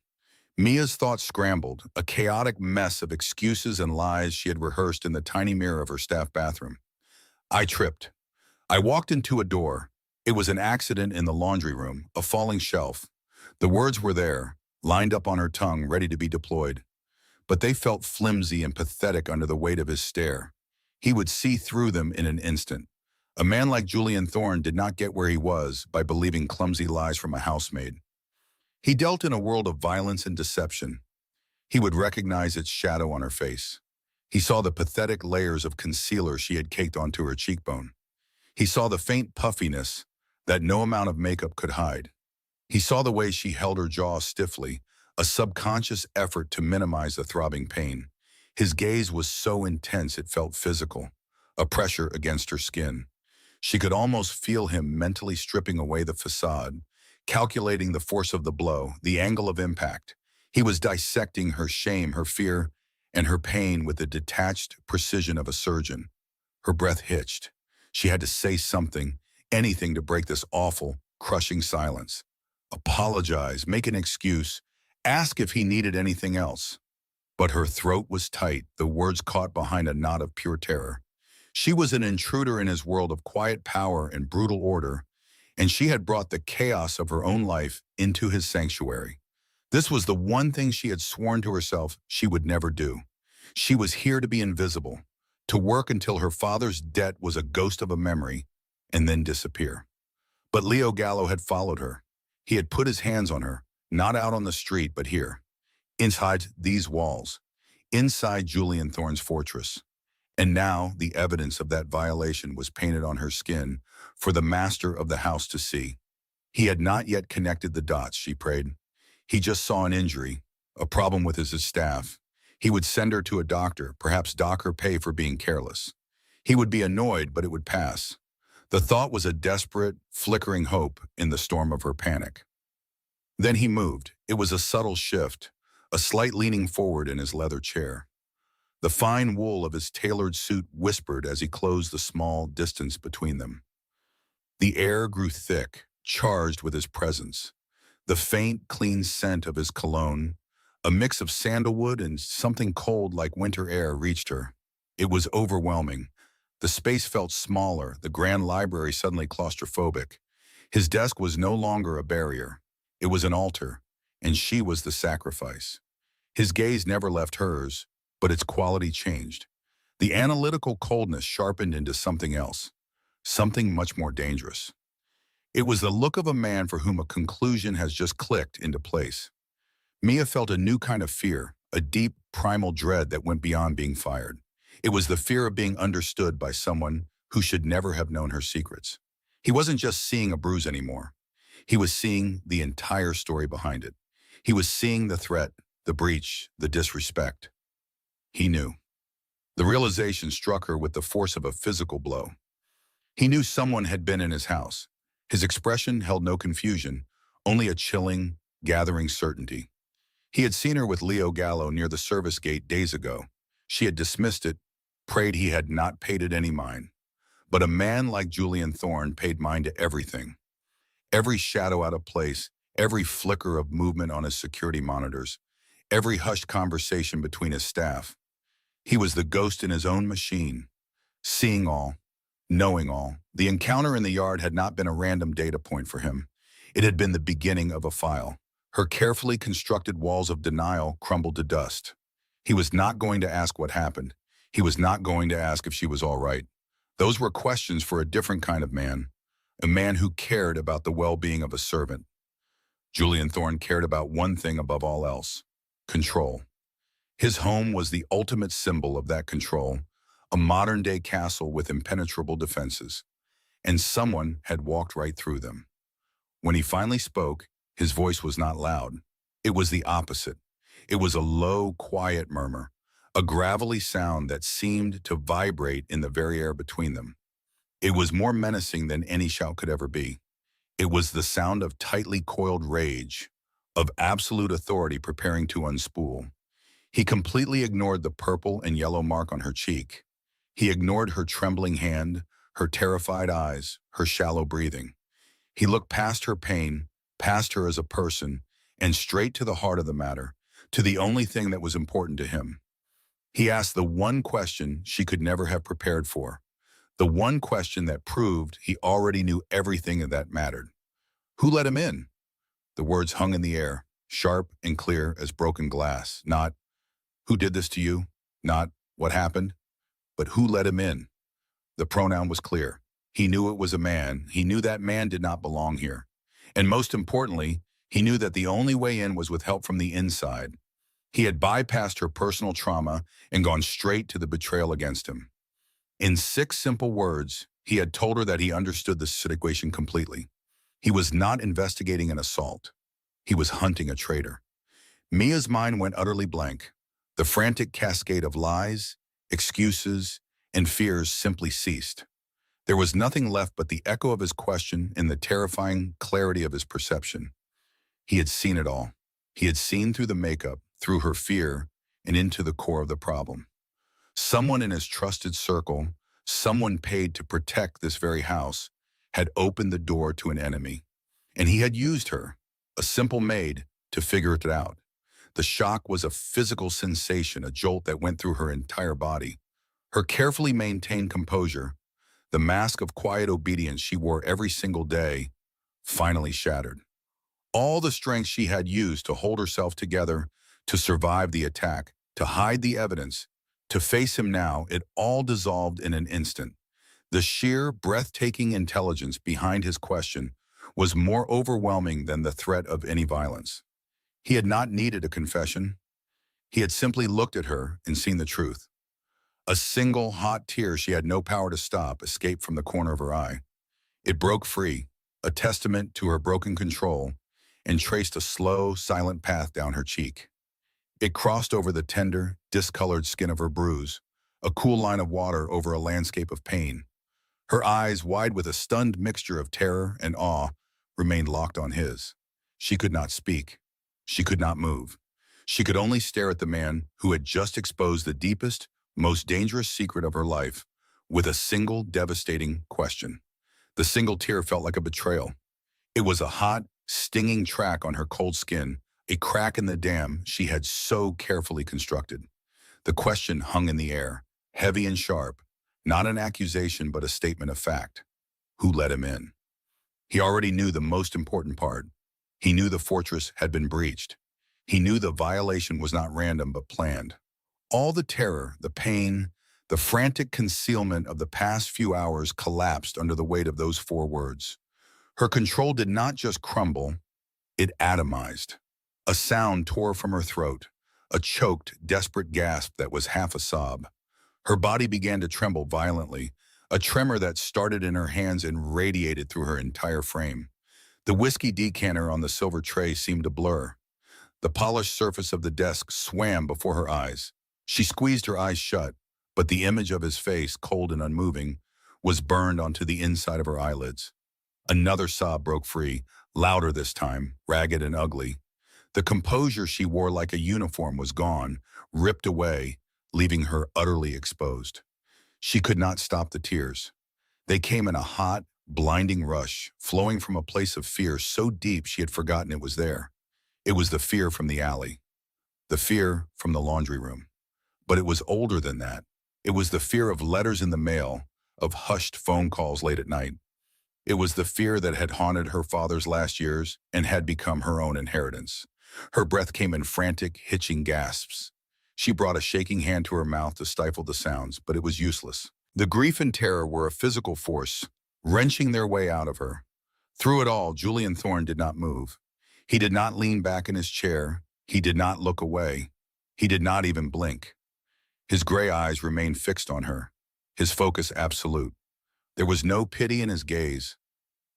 Mia's thoughts scrambled, a chaotic mess of excuses and lies she had rehearsed in the tiny mirror of her staff bathroom. I tripped. I walked into a door. It was an accident in the laundry room, a falling shelf. The words were there, lined up on her tongue, ready to be deployed. But they felt flimsy and pathetic under the weight of his stare. He would see through them in an instant. A man like Julian Thorne did not get where he was by believing clumsy lies from a housemaid. He dealt in a world of violence and deception. He would recognize its shadow on her face. He saw the pathetic layers of concealer she had caked onto her cheekbone. He saw the faint puffiness that no amount of makeup could hide. He saw the way she held her jaw stiffly, a subconscious effort to minimize the throbbing pain. His gaze was so intense it felt physical, a pressure against her skin. She could almost feel him mentally stripping away the facade, calculating the force of the blow, the angle of impact. He was dissecting her shame, her fear, and her pain with the detached precision of a surgeon. Her breath hitched. She had to say something, anything to break this awful, crushing silence. Apologize, make an excuse, ask if he needed anything else. But her throat was tight, the words caught behind a knot of pure terror. She was an intruder in his world of quiet power and brutal order, and she had brought the chaos of her own life into his sanctuary. This was the one thing she had sworn to herself she would never do. She was here to be invisible, to work until her father's debt was a ghost of a memory, and then disappear. But Leo Gallo had followed her. He had put his hands on her, not out on the street, but here, inside these walls, inside Julian Thorne's fortress. And now the evidence of that violation was painted on her skin for the master of the house to see. He had not yet connected the dots, she prayed. He just saw an injury, a problem with his staff. He would send her to a doctor, perhaps dock her pay for being careless. He would be annoyed, but it would pass. The thought was a desperate, flickering hope in the storm of her panic. Then he moved. It was a subtle shift, a slight leaning forward in his leather chair. The fine wool of his tailored suit whispered as he closed the small distance between them. The air grew thick, charged with his presence. The faint, clean scent of his cologne, a mix of sandalwood and something cold like winter air, reached her. It was overwhelming. The space felt smaller, the grand library suddenly claustrophobic. His desk was no longer a barrier. It was an altar, and she was the sacrifice. His gaze never left hers, but its quality changed. The analytical coldness sharpened into something else, something much more dangerous. It was the look of a man for whom a conclusion has just clicked into place. Mia felt a new kind of fear, a deep, primal dread that went beyond being fired. It was the fear of being understood by someone who should never have known her secrets. He wasn't just seeing a bruise anymore. He was seeing the entire story behind it. He was seeing the threat, the breach, the disrespect. He knew. The realization struck her with the force of a physical blow. He knew someone had been in his house. His expression held no confusion, only a chilling, gathering certainty. He had seen her with Leo Gallo near the service gate days ago. She had dismissed it, prayed he had not paid it any mind. But a man like Julian Thorne paid mind to everything. Every shadow out of place, every flicker of movement on his security monitors, every hushed conversation between his staff. He was the ghost in his own machine, seeing all, knowing all. The encounter in the yard had not been a random data point for him. It had been the beginning of a file. Her carefully constructed walls of denial crumbled to dust. He was not going to ask what happened. He was not going to ask if she was all right. Those were questions for a different kind of man, a man who cared about the well-being of a servant. Julian Thorne cared about one thing above all else: control. His home was the ultimate symbol of that control, a modern-day castle with impenetrable defenses. And someone had walked right through them. When he finally spoke, his voice was not loud. It was the opposite. It was a low, quiet murmur, a gravelly sound that seemed to vibrate in the very air between them. It was more menacing than any shout could ever be. It was the sound of tightly coiled rage, of absolute authority preparing to unspool. He completely ignored the purple and yellow mark on her cheek. He ignored her trembling hand, her terrified eyes, her shallow breathing. He looked past her pain, past her as a person, and straight to the heart of the matter, to the only thing that was important to him. He asked the one question she could never have prepared for, The one question that proved he already knew everything that mattered. Who let him in? The words hung in the air, sharp and clear as broken glass. Not, who did this to you? Not, what happened? But who let him in? The pronoun was clear. He knew it was a man. He knew that man did not belong here. And most importantly, he knew that the only way in was with help from the inside. He had bypassed her personal trauma and gone straight to the betrayal against him. In 6 simple words, he had told her that he understood the situation completely. He was not investigating an assault. He was hunting a traitor. Mia's mind went utterly blank. The frantic cascade of lies, excuses, and fears simply ceased. There was nothing left but the echo of his question and the terrifying clarity of his perception. He had seen it all. He had seen through the makeup, through her fear, and into the core of the problem. Someone in his trusted circle, someone paid to protect this very house, had opened the door to an enemy. And he had used her, a simple maid, to figure it out. The shock was a physical sensation, a jolt that went through her entire body. Her carefully maintained composure, the mask of quiet obedience she wore every single day, finally shattered. All the strength she had used to hold herself together, to survive the attack, to hide the evidence, to face him now, it all dissolved in an instant. The sheer, breathtaking intelligence behind his question was more overwhelming than the threat of any violence. He had not needed a confession. He had simply looked at her and seen the truth. A single hot tear she had no power to stop escaped from the corner of her eye. It broke free, a testament to her broken control, and traced a slow, silent path down her cheek. It crossed over the tender, discolored skin of her bruise, a cool line of water over a landscape of pain. Her eyes, wide with a stunned mixture of terror and awe, remained locked on his. She could not speak. She could not move. She could only stare at the man who had just exposed the deepest, most dangerous secret of her life with a single devastating question. The single tear felt like a betrayal. It was a hot, stinging track on her cold skin, a crack in the dam she had so carefully constructed. The question hung in the air, heavy and sharp, not an accusation but a statement of fact. Who let him in? He already knew the most important part. He knew the fortress had been breached. He knew the violation was not random but planned. All the terror, the pain, the frantic concealment of the past few hours collapsed under the weight of those 4 words. Her control did not just crumble, it atomized. A sound tore from her throat, a choked, desperate gasp that was half a sob. Her body began to tremble violently, a tremor that started in her hands and radiated through her entire frame. The whiskey decanter on the silver tray seemed to blur. The polished surface of the desk swam before her eyes. She squeezed her eyes shut, but the image of his face, cold and unmoving, was burned onto the inside of her eyelids. Another sob broke free, louder this time, ragged and ugly. The composure she wore like a uniform was gone, ripped away, leaving her utterly exposed. She could not stop the tears. They came in a hot, blinding rush, flowing from a place of fear so deep she had forgotten it was there. It was the fear from the alley, the fear from the laundry room. But it was older than that. It was the fear of letters in the mail, of hushed phone calls late at night. It was the fear that had haunted her father's last years and had become her own inheritance. Her breath came in frantic, hitching gasps. She brought a shaking hand to her mouth to stifle the sounds, but it was useless. The grief and terror were a physical force, wrenching their way out of her. Through it all, Julian Thorne did not move. He did not lean back in his chair. He did not look away. He did not even blink. His gray eyes remained fixed on her, his focus absolute. There was no pity in his gaze,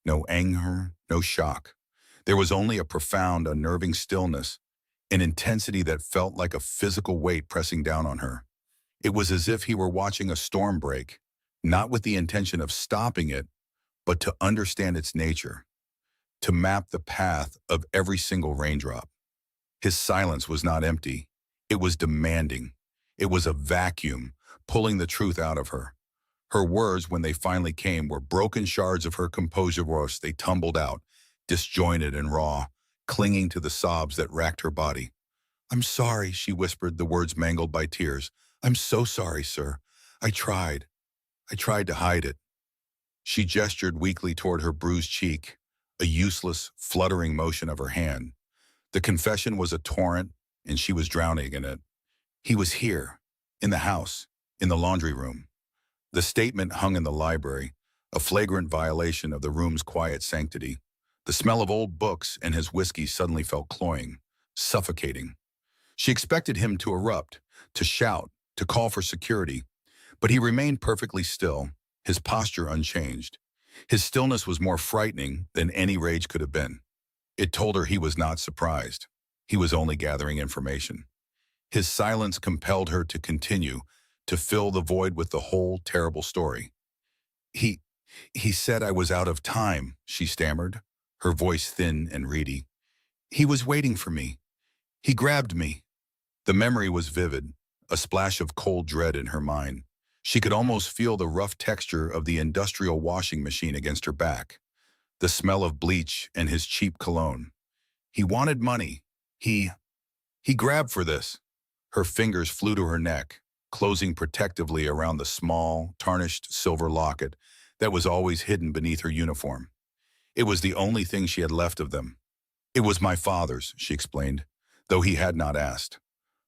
no anger, no shock. There was only a profound, unnerving stillness, an intensity that felt like a physical weight pressing down on her. It was as if he were watching a storm break, not with the intention of stopping it, but to understand its nature, to map the path of every single raindrop. His silence was not empty. It was demanding. It was a vacuum, pulling the truth out of her. Her words, when they finally came, were broken shards of her composure voice. They tumbled out, disjointed and raw, clinging to the sobs that racked her body. "I'm sorry," she whispered, the words mangled by tears. "I'm so sorry, sir. I tried. I tried to hide it. She gestured weakly toward her bruised cheek, a useless, fluttering motion of her hand. The confession was a torrent, and she was drowning in it. He was here, in the house, in the laundry room. The statement hung in the library, a flagrant violation of the room's quiet sanctity. The smell of old books and his whiskey suddenly felt cloying, suffocating. She expected him to erupt, to shout, to call for security, but he remained perfectly still, his posture unchanged. His stillness was more frightening than any rage could have been. It told her he was not surprised. He was only gathering information. His silence compelled her to continue, to fill the void with the whole terrible story. He, he said I was out of time, she stammered, her voice thin and reedy. He was waiting for me. He grabbed me. The memory was vivid, a splash of cold dread in her mind. She could almost feel the rough texture of the industrial washing machine against her back, the smell of bleach and his cheap cologne. He wanted money. He grabbed for this. Her fingers flew to her neck, closing protectively around the small, tarnished silver locket that was always hidden beneath her uniform. It was the only thing she had left of them. It was my father's, she explained, though he had not asked.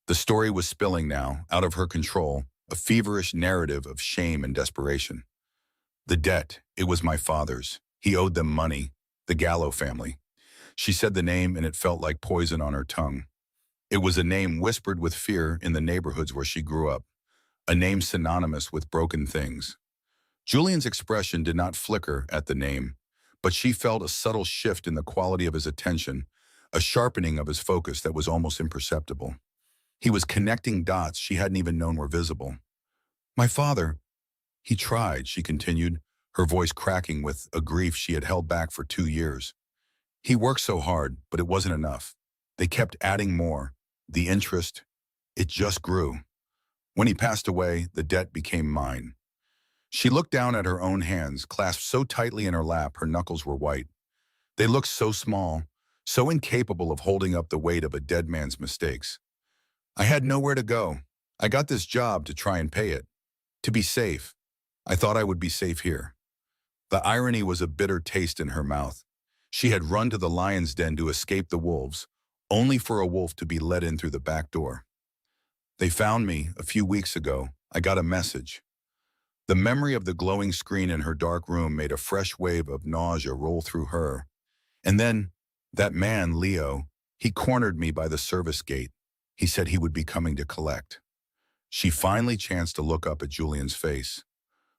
The story was spilling now, out of her control, a feverish narrative of shame and desperation. The debt, it was my father's. He owed them money, the Gallo family. She said the name and it felt like poison on her tongue. It was a name whispered with fear in the neighborhoods where she grew up, a name synonymous with broken things. Julian's expression did not flicker at the name, but she felt a subtle shift in the quality of his attention, a sharpening of his focus that was almost imperceptible. He was connecting dots she hadn't even known were visible. My father, he tried, she continued, her voice cracking with a grief she had held back for 2 years. He worked so hard, but it wasn't enough. They kept adding more. The interest, it just grew. When he passed away, the debt became mine. She looked down at her own hands, clasped so tightly in her lap her knuckles were white. They looked so small, so incapable of holding up the weight of a dead man's mistakes. I had nowhere to go. I got this job to try and pay it. To be safe. I thought I would be safe here. The irony was a bitter taste in her mouth. She had run to the lion's den to escape the wolves, only for a wolf to be let in through the back door. They found me a few weeks ago. I got a message. The memory of the glowing screen in her dark room made a fresh wave of nausea roll through her. And then, that man, Leo, he cornered me by the service gate. He said he would be coming to collect. She finally chanced to look up at Julian's face,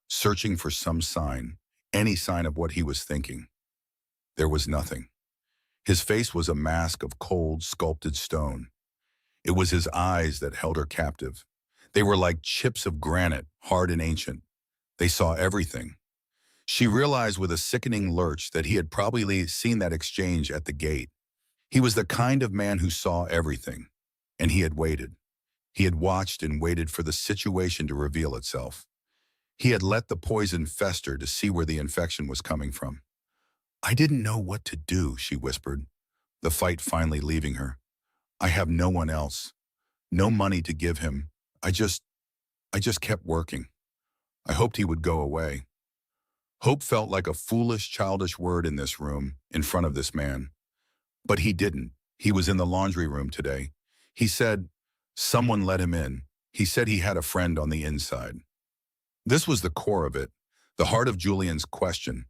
searching for some sign, any sign of what he was thinking. There was nothing. His face was a mask of cold, sculpted stone. It was his eyes that held her captive. They were like chips of granite, hard and ancient. They saw everything. She realized with a sickening lurch that he had probably seen that exchange at the gate. He was the kind of man who saw everything, and he had waited. He had watched and waited for the situation to reveal itself. He had let the poison fester to see where the infection was coming from. I didn't know what to do, she whispered, the fight finally leaving her. I have no one else, no money to give him. I just kept working. I hoped he would go away. Hope felt like a foolish, childish word in this room, in front of this man. But he didn't. He was in the laundry room today. He said, someone let him in. He said he had a friend on the inside. This was the core of it, the heart of Julian's question.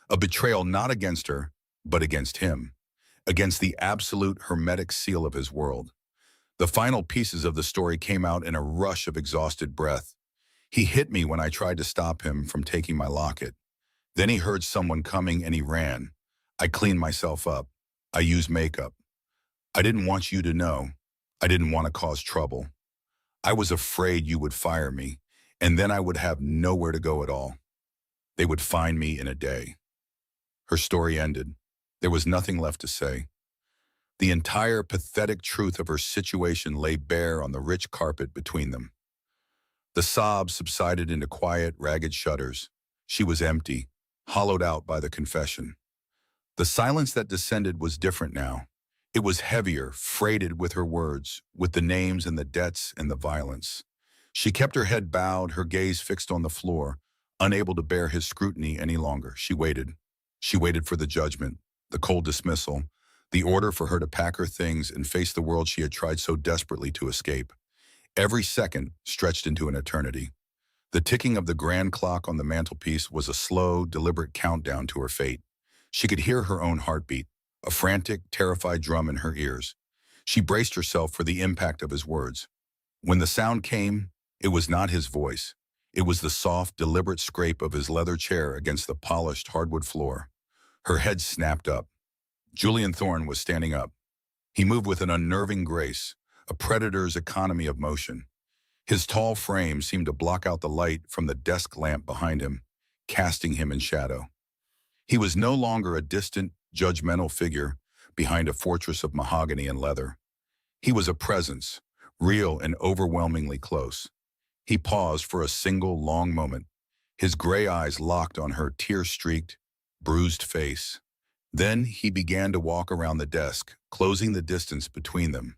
A betrayal not against her, but against him, against the absolute hermetic seal of his world. The final pieces of the story came out in a rush of exhausted breath. He hit me when I tried to stop him from taking my locket. Then he heard someone coming and he ran. I cleaned myself up. I used makeup. I didn't want you to know. I didn't want to cause trouble. I was afraid you would fire me, and then I would have nowhere to go at all. They would find me in a day. Her story ended. There was nothing left to say. The entire pathetic truth of her situation lay bare on the rich carpet between them. The sobs subsided into quiet, ragged shudders. She was empty, hollowed out by the confession. The silence that descended was different now. It was heavier, freighted with her words, with the names and the debts and the violence. She kept her head bowed, her gaze fixed on the floor, Unable to bear his scrutiny any longer, she waited. She waited for the judgment, the cold dismissal, the order for her to pack her things and face the world she had tried so desperately to escape. Every second stretched into an eternity. The ticking of the grand clock on the mantelpiece was a slow, deliberate countdown to her fate. She could hear her own heartbeat, a frantic, terrified drum in her ears. She braced herself for the impact of his words. When the sound came, it was not his voice. It was the soft, deliberate scrape of his leather chair against the polished hardwood floor. Her head snapped up. Julian Thorne was standing up. He moved with an unnerving grace, a predator's economy of motion. His tall frame seemed to block out the light from the desk lamp behind him, casting him in shadow. He was no longer a distant, judgmental figure behind a fortress of mahogany and leather. He was a presence, real and overwhelmingly close. He paused for a single long moment, his gray eyes locked on her tear-streaked, bruised face. Then he began to walk around the desk, closing the distance between them.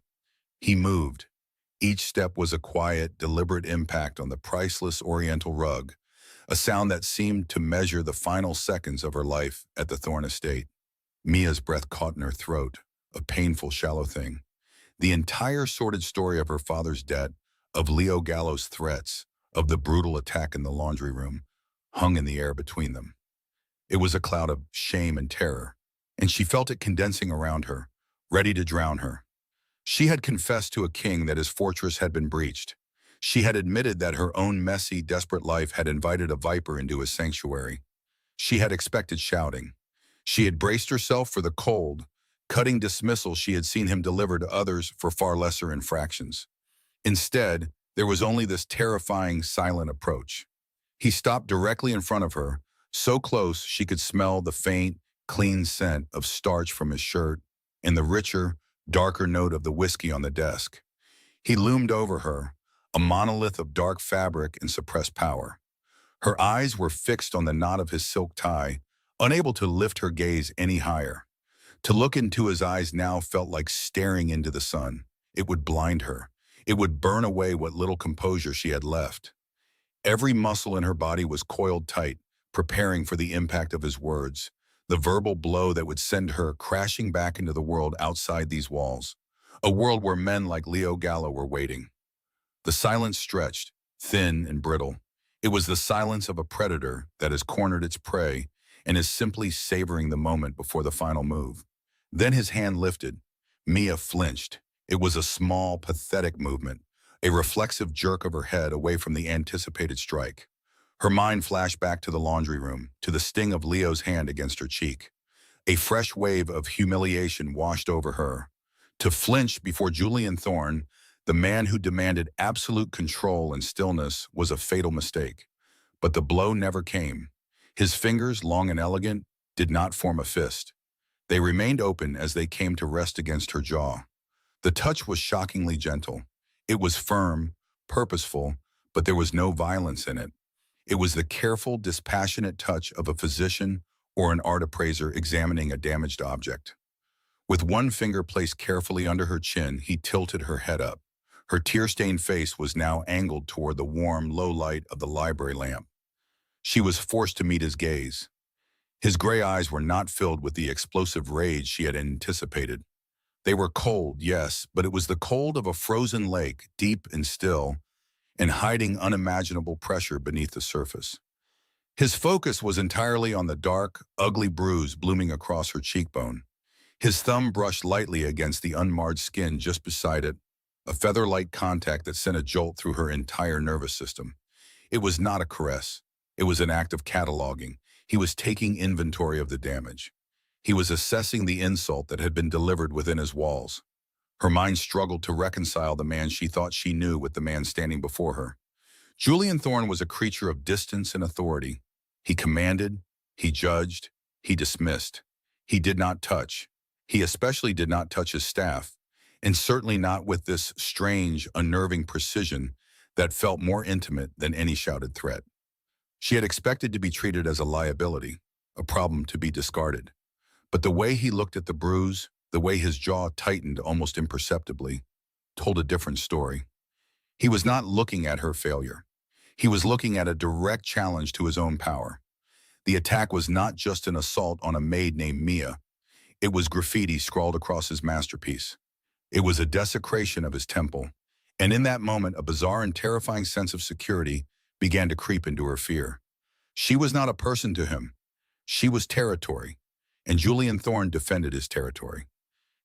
He moved. Each step was a quiet, deliberate impact on the priceless oriental rug, a sound that seemed to measure the final seconds of her life at the Thorne estate. Mia's breath caught in her throat, a painful, shallow thing. The entire sordid story of her father's debt, of Leo Gallo's threats, of the brutal attack in the laundry room, hung in the air between them. It was a cloud of shame and terror, and she felt it condensing around her, ready to drown her. She had confessed to a king that his fortress had been breached. She had admitted that her own messy, desperate life had invited a viper into his sanctuary. She had expected shouting. She had braced herself for the cold, cutting dismissal she had seen him deliver to others for far lesser infractions. Instead, there was only this terrifying, silent approach. He stopped directly in front of her, so close she could smell the faint, clean scent of starch from his shirt and the richer, darker note of the whiskey on the desk. He loomed over her, a monolith of dark fabric and suppressed power. Her eyes were fixed on the knot of his silk tie, unable to lift her gaze any higher. To look into his eyes now felt like staring into the sun. It would blind her. It would burn away what little composure she had left. Every muscle in her body was coiled tight, preparing for the impact of his words, the verbal blow that would send her crashing back into the world outside these walls, a world where men like Leo Gallo were waiting. The silence stretched, thin and brittle. It was the silence of a predator that has cornered its prey and is simply savoring the moment before the final move. Then his hand lifted. Mia flinched. It was a small, pathetic movement, a reflexive jerk of her head away from the anticipated strike. Her mind flashed back to the laundry room, to the sting of Leo's hand against her cheek. A fresh wave of humiliation washed over her. To flinch before Julian Thorne, the man who demanded absolute control and stillness, was a fatal mistake. But the blow never came. His fingers, long and elegant, did not form a fist. They remained open as they came to rest against her jaw. The touch was shockingly gentle. It was firm, purposeful, but there was no violence in it. It was the careful, dispassionate touch of a physician or an art appraiser examining a damaged object. With one finger placed carefully under her chin, he tilted her head up. Her tear-stained face was now angled toward the warm, low light of the library lamp. She was forced to meet his gaze. His gray eyes were not filled with the explosive rage she had anticipated. They were cold, yes, but it was the cold of a frozen lake, deep and still, and hiding unimaginable pressure beneath the surface. His focus was entirely on the dark, ugly bruise blooming across her cheekbone. His thumb brushed lightly against the unmarred skin just beside it, a feather-light contact that sent a jolt through her entire nervous system. It was not a caress. It was an act of cataloging. He was taking inventory of the damage. He was assessing the insult that had been delivered within his walls. Her mind struggled to reconcile the man she thought she knew with the man standing before her. Julian Thorne was a creature of distance and authority. He commanded, he judged, he dismissed. He did not touch. He especially did not touch his staff, and certainly not with this strange, unnerving precision that felt more intimate than any shouted threat. She had expected to be treated as a liability, a problem to be discarded. But the way he looked at the bruise, the way his jaw tightened almost imperceptibly, told a different story. He was not looking at her failure. He was looking at a direct challenge to his own power. The attack was not just an assault on a maid named Mia. It was graffiti scrawled across his masterpiece. It was a desecration of his temple. And in that moment, a bizarre and terrifying sense of security began to creep into her fear. She was not a person to him. She was territory. And Julian Thorne defended his territory.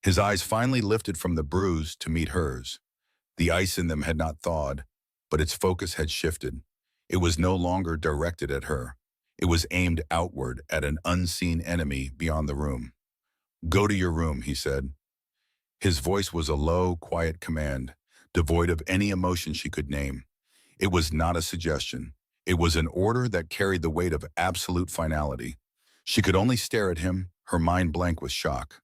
His eyes finally lifted from the bruise to meet hers. The ice in them had not thawed, but its focus had shifted. It was no longer directed at her. It was aimed outward at an unseen enemy beyond the room. "Go to your room," he said. His voice was a low, quiet command, devoid of any emotion she could name. It was not a suggestion. It was an order that carried the weight of absolute finality. She could only stare at him, her mind blank with shock.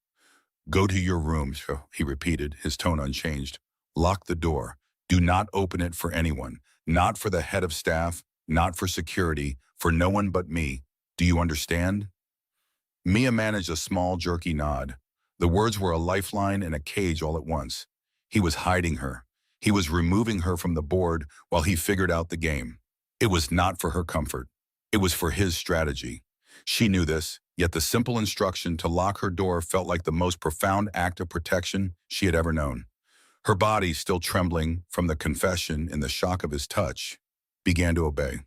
"Go to your room," he repeated, his tone unchanged. "Lock the door. Do not open it for anyone. Not for the head of staff, not for security, for no one but me. Do you understand?" Mia managed a small, jerky nod. The words were a lifeline and a cage all at once. He was hiding her. He was removing her from the board while he figured out the game. It was not for her comfort. It was for his strategy. She knew this, yet the simple instruction to lock her door felt like the most profound act of protection she had ever known. Her body, still trembling from the confession and the shock of his touch, began to obey.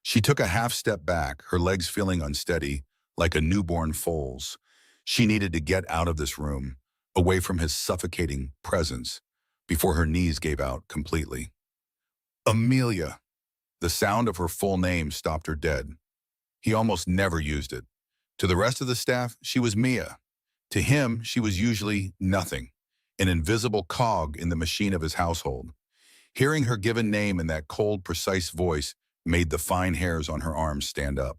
She took a half step back, her legs feeling unsteady, like a newborn foal's. She needed to get out of this room, away from his suffocating presence, before her knees gave out completely. Amelia. The sound of her full name stopped her dead. He almost never used it. To the rest of the staff, she was Mia. To him, she was usually nothing, an invisible cog in the machine of his household. Hearing her given name in that cold, precise voice made the fine hairs on her arms stand up.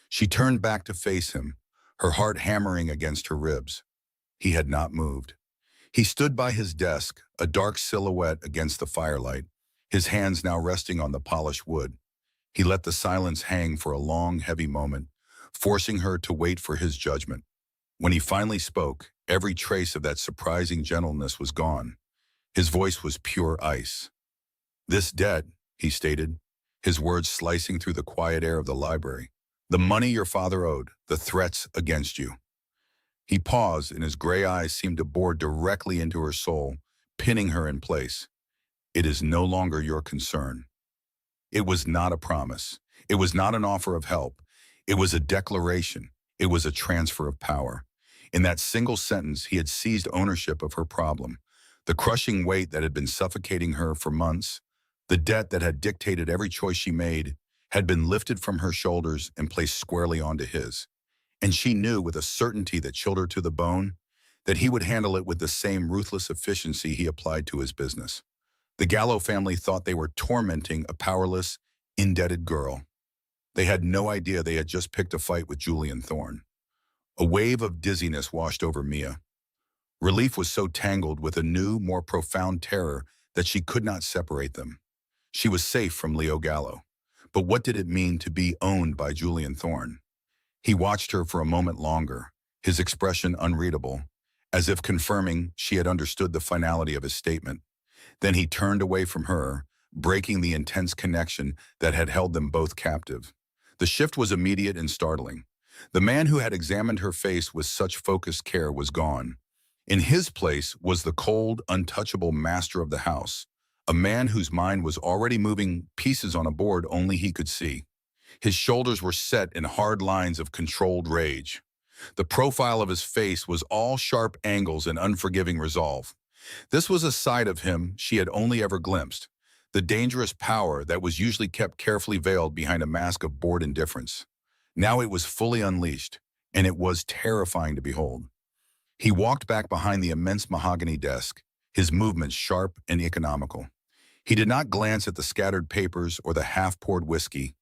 She turned back to face him, her heart hammering against her ribs. He had not moved. He stood by his desk, a dark silhouette against the firelight, his hands now resting on the polished wood. He let the silence hang for a long, heavy moment, forcing her to wait for his judgment. When he finally spoke, every trace of that surprising gentleness was gone. His voice was pure ice. "This debt," he stated, his words slicing through the quiet air of the library. "The money your father owed, the threats against you." He paused, and his gray eyes seemed to bore directly into her soul, pinning her in place. "It is no longer your concern." It was not a promise. It was not an offer of help. It was a declaration. It was a transfer of power. In that single sentence, he had seized ownership of her problem, the crushing weight that had been suffocating her for months, the debt that had dictated every choice she made, had been lifted from her shoulders and placed squarely onto his. And she knew with a certainty that chilled her to the bone that he would handle it with the same ruthless efficiency he applied to his business. The Gallo family thought they were tormenting a powerless, indebted girl. They had no idea they had just picked a fight with Julian Thorne. A wave of dizziness washed over Mia. Relief was so tangled with a new, more profound terror that she could not separate them. She was safe from Leo Gallo. But what did it mean to be owned by Julian Thorne? He watched her for a moment longer, his expression unreadable, as if confirming she had understood the finality of his statement. Then he turned away from her, breaking the intense connection that had held them both captive. The shift was immediate and startling. The man who had examined her face with such focused care was gone. In his place was the cold, untouchable master of the house, a man whose mind was already moving pieces on a board only he could see. His shoulders were set in hard lines of controlled rage. The profile of his face was all sharp angles and unforgiving resolve. This was a side of him she had only ever glimpsed, the dangerous power that was usually kept carefully veiled behind a mask of bored indifference. Now it was fully unleashed, and it was terrifying to behold. He walked back behind the immense mahogany desk, his movements sharp and economical. He did not glance at the scattered papers or the half-poured whiskey.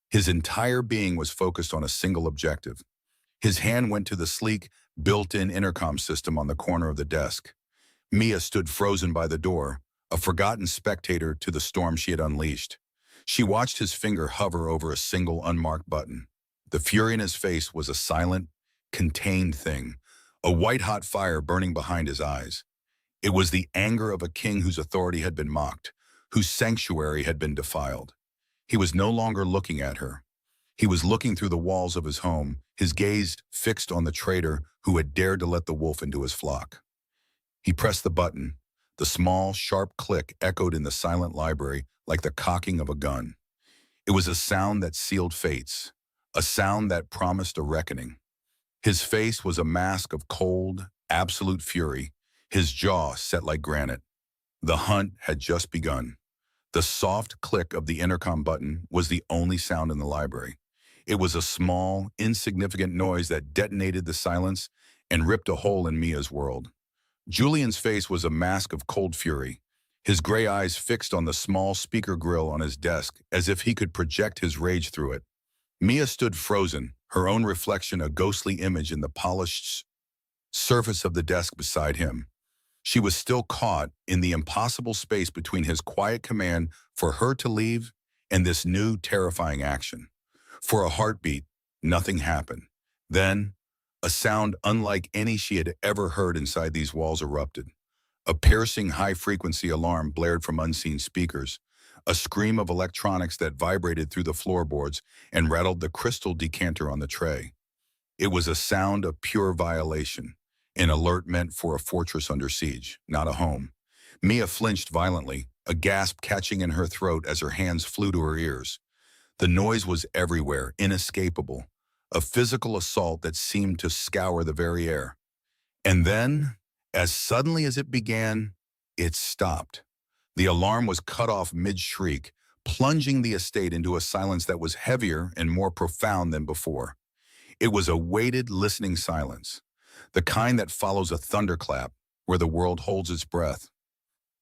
His entire being was focused on a single objective. His hand went to the sleek, built-in intercom system on the corner of the desk. Mia stood frozen by the door, a forgotten spectator to the storm she had unleashed. She watched his finger hover over a single unmarked button. The fury in his face was a silent, contained thing, a white-hot fire burning behind his eyes. It was the anger of a king whose authority had been mocked, whose sanctuary had been defiled. He was no longer looking at her. He was looking through the walls of his home, his gaze fixed on the traitor who had dared to let the wolf into his flock. He pressed the button. The small, sharp click echoed in the silent library like the cocking of a gun. It was a sound that sealed fates, a sound that promised a reckoning. His face was a mask of cold, absolute fury, his jaw set like granite. The hunt had just begun. The soft click of the intercom button was the only sound in the library. It was a small, insignificant noise that detonated the silence and ripped a hole in Mia's world. Julian's face was a mask of cold fury, his gray eyes fixed on the small speaker grill on his desk as if he could project his rage through it. Mia stood frozen, her own reflection a ghostly image in the polished surface of the desk beside him. She was still caught in the impossible space between his quiet command for her to leave and this new terrifying action. For a heartbeat, nothing happened. Then, a sound unlike any she had ever heard inside these walls erupted. A piercing high-frequency alarm blared from unseen speakers, a scream of electronics that vibrated through the floorboards and rattled the crystal decanter on the tray. It was a sound of pure violation, an alert meant for a fortress under siege, not a home. Mia flinched violently, a gasp catching in her throat as her hands flew to her ears. The noise was everywhere, inescapable, a physical assault that seemed to scour the very air. And then, as suddenly as it began, it stopped. The alarm was cut off mid-shriek, plunging the estate into a silence that was heavier and more profound than before. It was a weighted, listening silence, the kind that follows a thunderclap, where the world holds its breath.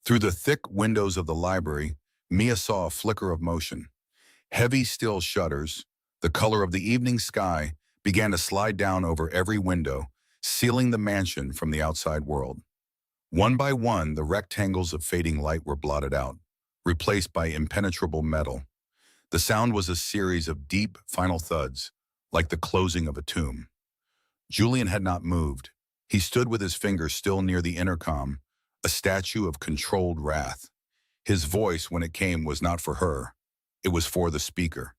Through the thick windows of the library, Mia saw a flicker of motion. Heavy steel shutters, the color of the evening sky, began to slide down over every window, sealing the mansion from the outside world. One by one, the rectangles of fading light were blotted out, replaced by impenetrable metal. The sound was a series of deep, final thuds, like the closing of a tomb. Julian had not moved. He stood with his finger still near the intercom, a statue of controlled wrath. His voice, when it came, was not for her. It was for the speaker.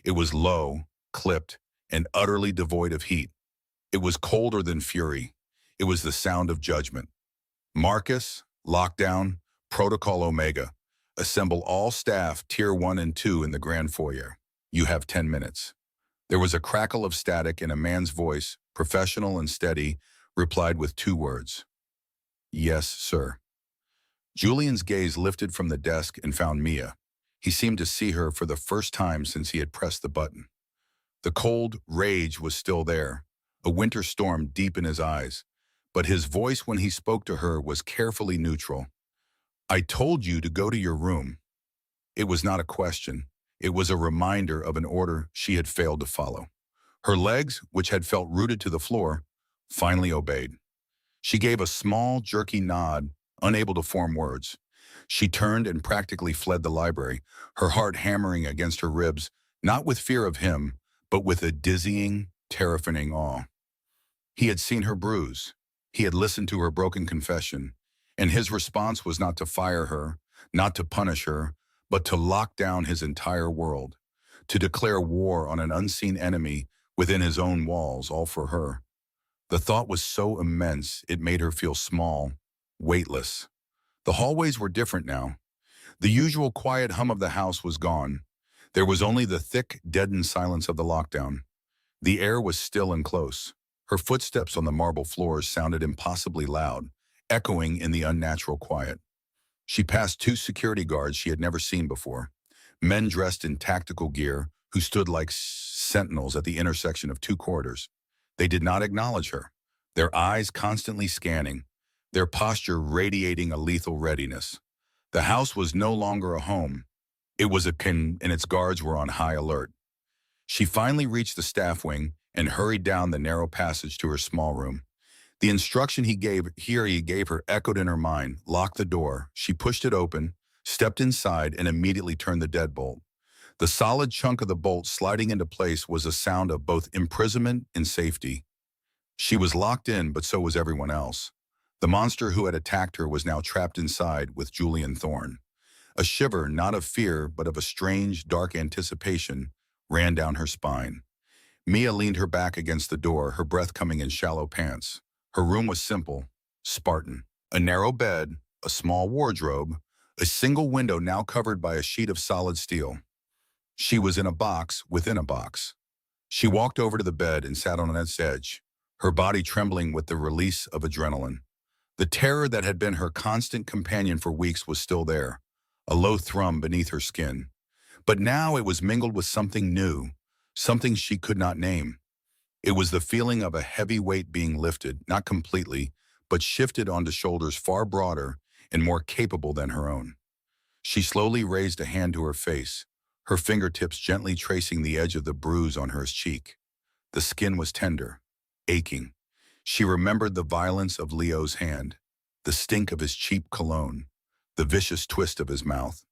It was low, clipped, and utterly devoid of heat. It was colder than fury. It was the sound of judgment. Marcus, Lockdown, Protocol Omega. Assemble all staff, Tier 1 and 2 in the grand foyer. You have 10 minutes. There was a crackle of static and a man's voice, professional and steady, replied with 2 words. Yes, sir. Julian's gaze lifted from the desk and found Mia. He seemed to see her for the first time since he had pressed the button. The cold rage was still there, a winter storm deep in his eyes, but his voice when he spoke to her was carefully neutral. I told you to go to your room. It was not a question. It was a reminder of an order she had failed to follow. Her legs, which had felt rooted to the floor, finally obeyed. She gave a small, jerky nod, unable to form words. She turned and practically fled the library, her heart hammering against her ribs, not with fear of him, but with a dizzying, terrifying awe. He had seen her bruise. He had listened to her broken confession, and his response was not to fire her, not to punish her, but to lock down his entire world, to declare war on an unseen enemy within his own walls, all for her. The thought was so immense it made her feel small, weightless. The hallways were different now. The usual quiet hum of the house was gone. There was only the thick, deadened silence of the lockdown. The air was still and close. Her footsteps on the marble floors sounded impossibly loud, echoing in the unnatural quiet. She passed 2 security guards she had never seen before, men dressed in tactical gear who stood like sentinels at the intersection of 2 corridors. They did not acknowledge her, their eyes constantly scanning, their posture radiating a lethal readiness. The house was no longer a home. It was a kin, and its guards were on high alert. She finally reached the staff wing and hurried down the narrow passage to her small room. The instruction he gave her echoed in her mind. Lock the door. She pushed it open, stepped inside, and immediately turned the deadbolt. The solid chunk of the bolt sliding into place was a sound of both imprisonment and safety. She was locked in, but so was everyone else. The monster who had attacked her was now trapped inside with Julian Thorne. A shiver, not of fear, but of a strange, dark anticipation, ran down her spine. Mia leaned her back against the door, her breath coming in shallow pants. Her room was simple, Spartan. A narrow bed, a small wardrobe, a single window now covered by a sheet of solid steel. She was in a box within a box. She walked over to the bed and sat on its edge, her body trembling with the release of adrenaline. The terror that had been her constant companion for weeks was still there, a low thrum beneath her skin. But now it was mingled with something new, something she could not name. It was the feeling of a heavy weight being lifted, not completely, but shifted onto shoulders far broader and more capable than her own. She slowly raised a hand to her face, her fingertips gently tracing the edge of the bruise on her cheek. The skin was tender, aching. She remembered the violence of Leo's hand, the stink of his cheap cologne, the vicious twist of his mouth.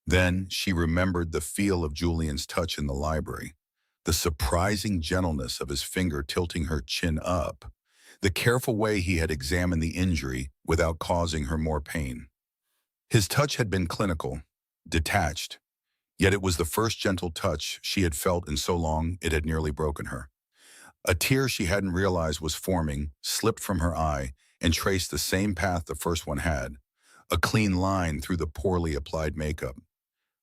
Then she remembered the feel of Julian's touch in the library, the surprising gentleness of his finger tilting her chin up, the careful way he had examined the injury without causing her more pain. His touch had been clinical, detached, yet it was the first gentle touch she had felt in so long it had nearly broken her. A tear she hadn't realized was forming slipped from her eye and traced the same path the first one had, a clean line through the poorly applied makeup.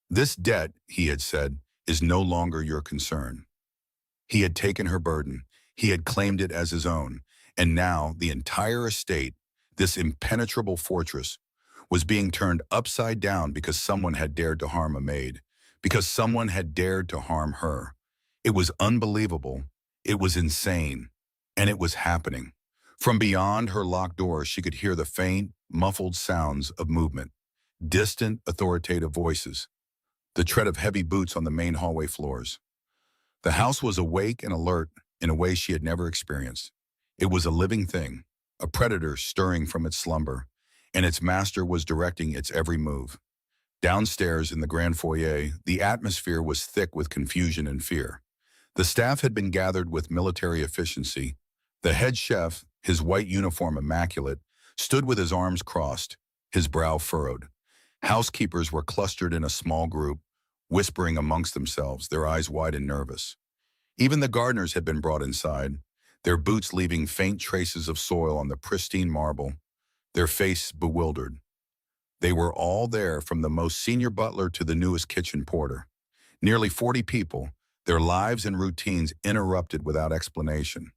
"This debt," he had said, "is no longer your concern." He had taken her burden, he had claimed it as his own, and now the entire estate, this impenetrable fortress, was being turned upside down because someone had dared to harm a maid, because someone had dared to harm her. It was unbelievable, it was insane, and it was happening. From beyond her locked door, she could hear the faint, muffled sounds of movement, distant, authoritative voices, the tread of heavy boots on the main hallway floors. The house was awake and alert in a way she had never experienced. It was a living thing, a predator stirring from its slumber, and its master was directing its every move. Downstairs in the grand foyer, the atmosphere was thick with confusion and fear. The staff had been gathered with military efficiency. The head chef, his white uniform immaculate, stood with his arms crossed, his brow furrowed. Housekeepers were clustered in a small group, whispering amongst themselves, their eyes wide and nervous. Even the gardeners had been brought inside, their boots leaving faint traces of soil on the pristine marble, their faces bewildered. They were all there, from the most senior butler to the newest kitchen porter. Nearly 40 people, their lives and routines interrupted without explanation.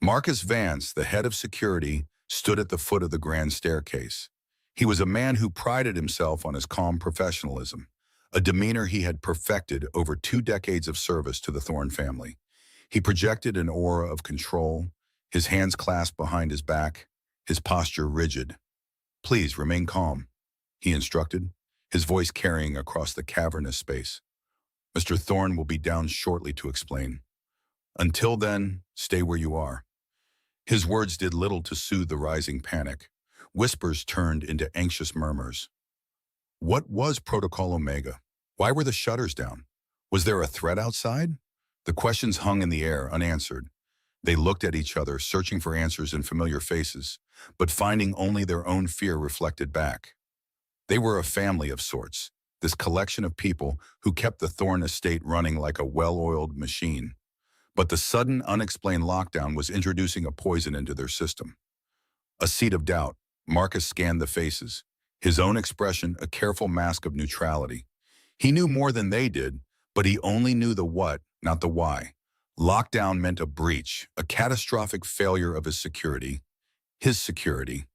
Marcus Vance, the head of security, stood at the foot of the grand staircase. He was a man who prided himself on his calm professionalism, a demeanor he had perfected over 2 decades of service to the Thorne family. He projected an aura of control, his hands clasped behind his back, his posture rigid. "Please remain calm," he instructed, his voice carrying across the cavernous space. "Mr. Thorne will be down shortly to explain. Until then, stay where you are." His words did little to soothe the rising panic. Whispers turned into anxious murmurs. What was Protocol Omega? Why were the shutters down? Was there a threat outside? The questions hung in the air, unanswered. They looked at each other, searching for answers in familiar faces, but finding only their own fear reflected back. They were a family of sorts, this collection of people who kept the Thorne estate running like a well-oiled machine. But the sudden, unexplained lockdown was introducing a poison into their system. A seed of doubt, Marcus scanned the faces, his own expression a careful mask of neutrality. He knew more than they did, but he only knew the what, not the why. Lockdown meant a breach, a catastrophic failure of his security. His security.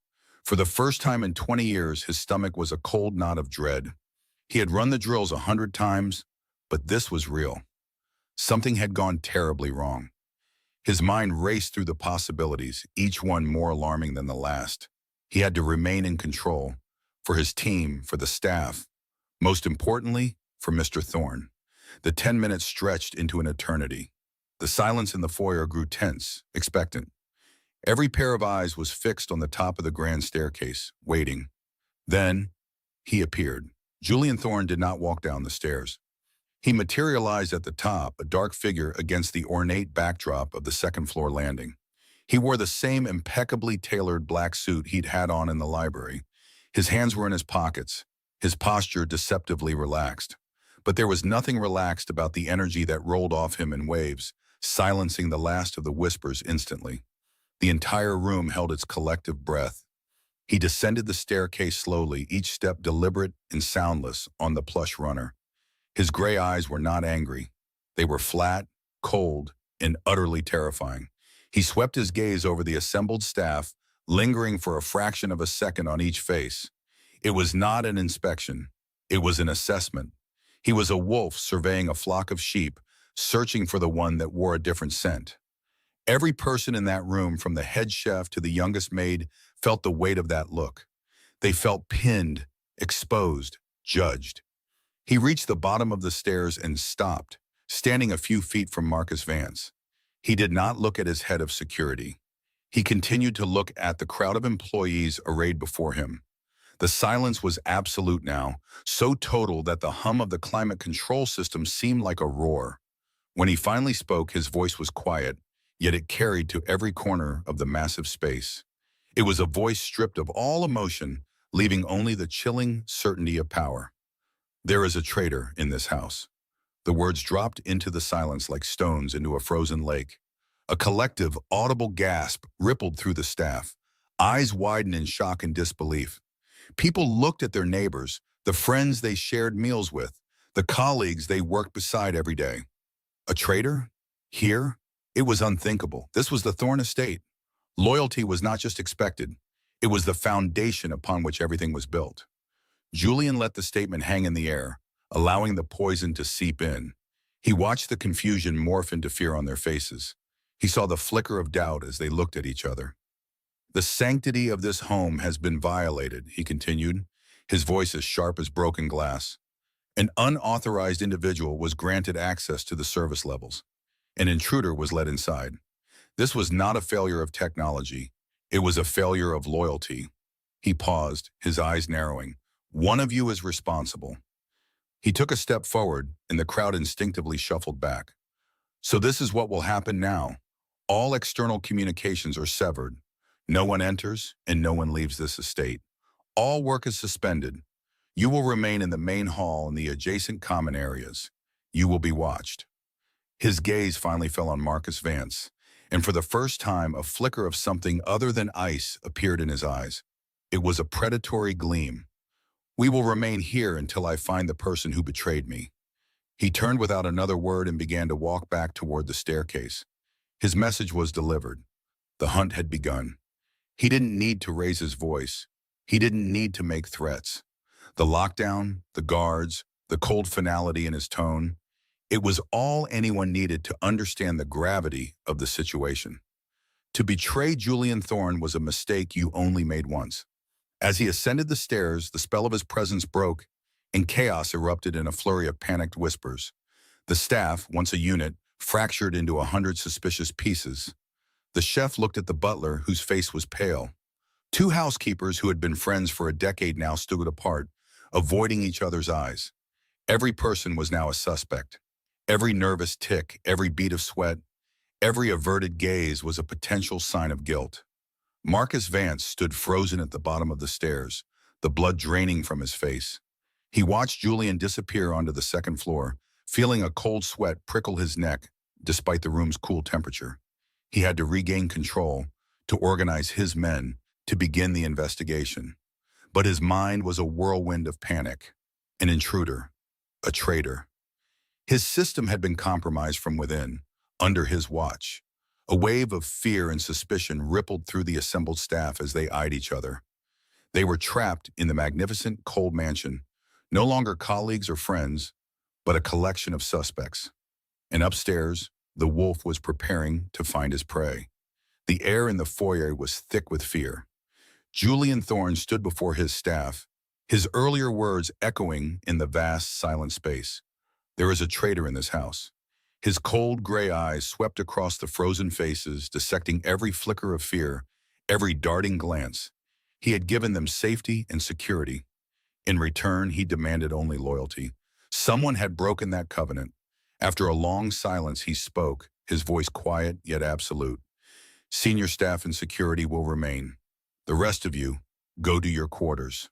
For the first time in 20 years, his stomach was a cold knot of dread. He had run the drills 100 times, but this was real. Something had gone terribly wrong. His mind raced through the possibilities, each one more alarming than the last. He had to remain in control, for his team, for the staff, most importantly, for Mr. Thorne. The 10 minutes stretched into an eternity. The silence in the foyer grew tense, expectant. Every pair of eyes was fixed on the top of the grand staircase, waiting. Then, he appeared. Julian Thorne did not walk down the stairs. He materialized at the top, a dark figure against the ornate backdrop of the second-floor landing. He wore the same impeccably tailored black suit he'd had on in the library. His hands were in his pockets, his posture deceptively relaxed. But there was nothing relaxed about the energy that rolled off him in waves, silencing the last of the whispers instantly. The entire room held its collective breath. He descended the staircase slowly, each step deliberate and soundless on the plush runner. His gray eyes were not angry. They were flat, cold, and utterly terrifying. He swept his gaze over the assembled staff, lingering for a fraction of a second on each face. It was not an inspection. It was an assessment. He was a wolf surveying a flock of sheep, searching for the one that wore a different scent. Every person in that room, from the head chef to the youngest maid, felt the weight of that look. They felt pinned, exposed, judged. He reached the bottom of the stairs and stopped, standing a few feet from Marcus Vance. He did not look at his head of security. He continued to look at the crowd of employees arrayed before him. The silence was absolute now, so total that the hum of the climate control system seemed like a roar. When he finally spoke, his voice was quiet, yet it carried to every corner of the massive space. It was a voice stripped of all emotion, leaving only the chilling certainty of power. There is a traitor in this house. The words dropped into the silence like stones into a frozen lake. A collective, audible gasp rippled through the staff. Eyes widened in shock and disbelief. People looked at their neighbors, the friends they shared meals with, the colleagues they worked beside every day. A traitor? Here? It was unthinkable. This was the Thorne estate. Loyalty was not just expected. It was the foundation upon which everything was built. Julian let the statement hang in the air, allowing the poison to seep in. He watched the confusion morph into fear on their faces. He saw the flicker of doubt as they looked at each other. The sanctity of this home has been violated, he continued, his voice as sharp as broken glass. An unauthorized individual was granted access to the service levels. An intruder was let inside. This was not a failure of technology. It was a failure of loyalty. He paused, his eyes narrowing. One of you is responsible. He took a step forward, and the crowd instinctively shuffled back. So this is what will happen now. All external communications are severed. No one enters, and no one leaves this estate. All work is suspended. You will remain in the main hall and the adjacent common areas. You will be watched. His gaze finally fell on Marcus Vance, and for the first time, a flicker of something other than ice appeared in his eyes. It was a predatory gleam. We will remain here until I find the person who betrayed me. He turned without another word and began to walk back toward the staircase. His message was delivered. The hunt had begun. He didn't need to raise his voice. He didn't need to make threats. The lockdown, the guards, the cold finality in his tone, it was all anyone needed to understand the gravity of the situation. To betray Julian Thorne was a mistake you only made once. As he ascended the stairs, the spell of his presence broke, and chaos erupted in a flurry of panicked whispers. The staff, once a unit, fractured into 100 suspicious pieces. The chef looked at the butler, whose face was pale. Two housekeepers who had been friends for a decade now stood apart, avoiding each other's eyes. Every person was now a suspect. Every nervous tick, every bead of sweat, every averted gaze was a potential sign of guilt. Marcus Vance stood frozen at the bottom of the stairs, the blood draining from his face. He watched Julian disappear onto the second floor, feeling a cold sweat prickle his neck despite the room's cool temperature. He had to regain control, to organize his men, to begin the investigation. But his mind was a whirlwind of panic, an intruder, a traitor. His system had been compromised from within, under his watch. A wave of fear and suspicion rippled through the assembled staff as they eyed each other. They were trapped in the magnificent, cold mansion, no longer colleagues or friends, but a collection of suspects. And upstairs, the wolf was preparing to find his prey. The air in the foyer was thick with fear. Julian Thorne stood before his staff, his earlier words echoing in the vast, silent space. There is a traitor in this house. His cold gray eyes swept across the frozen faces, dissecting every flicker of fear, every darting glance. He had given them safety and security. In return, he demanded only loyalty. Someone had broken that covenant. After a long silence, he spoke, his voice quiet yet absolute. Senior staff and security will remain. The rest of you, go to your quarters.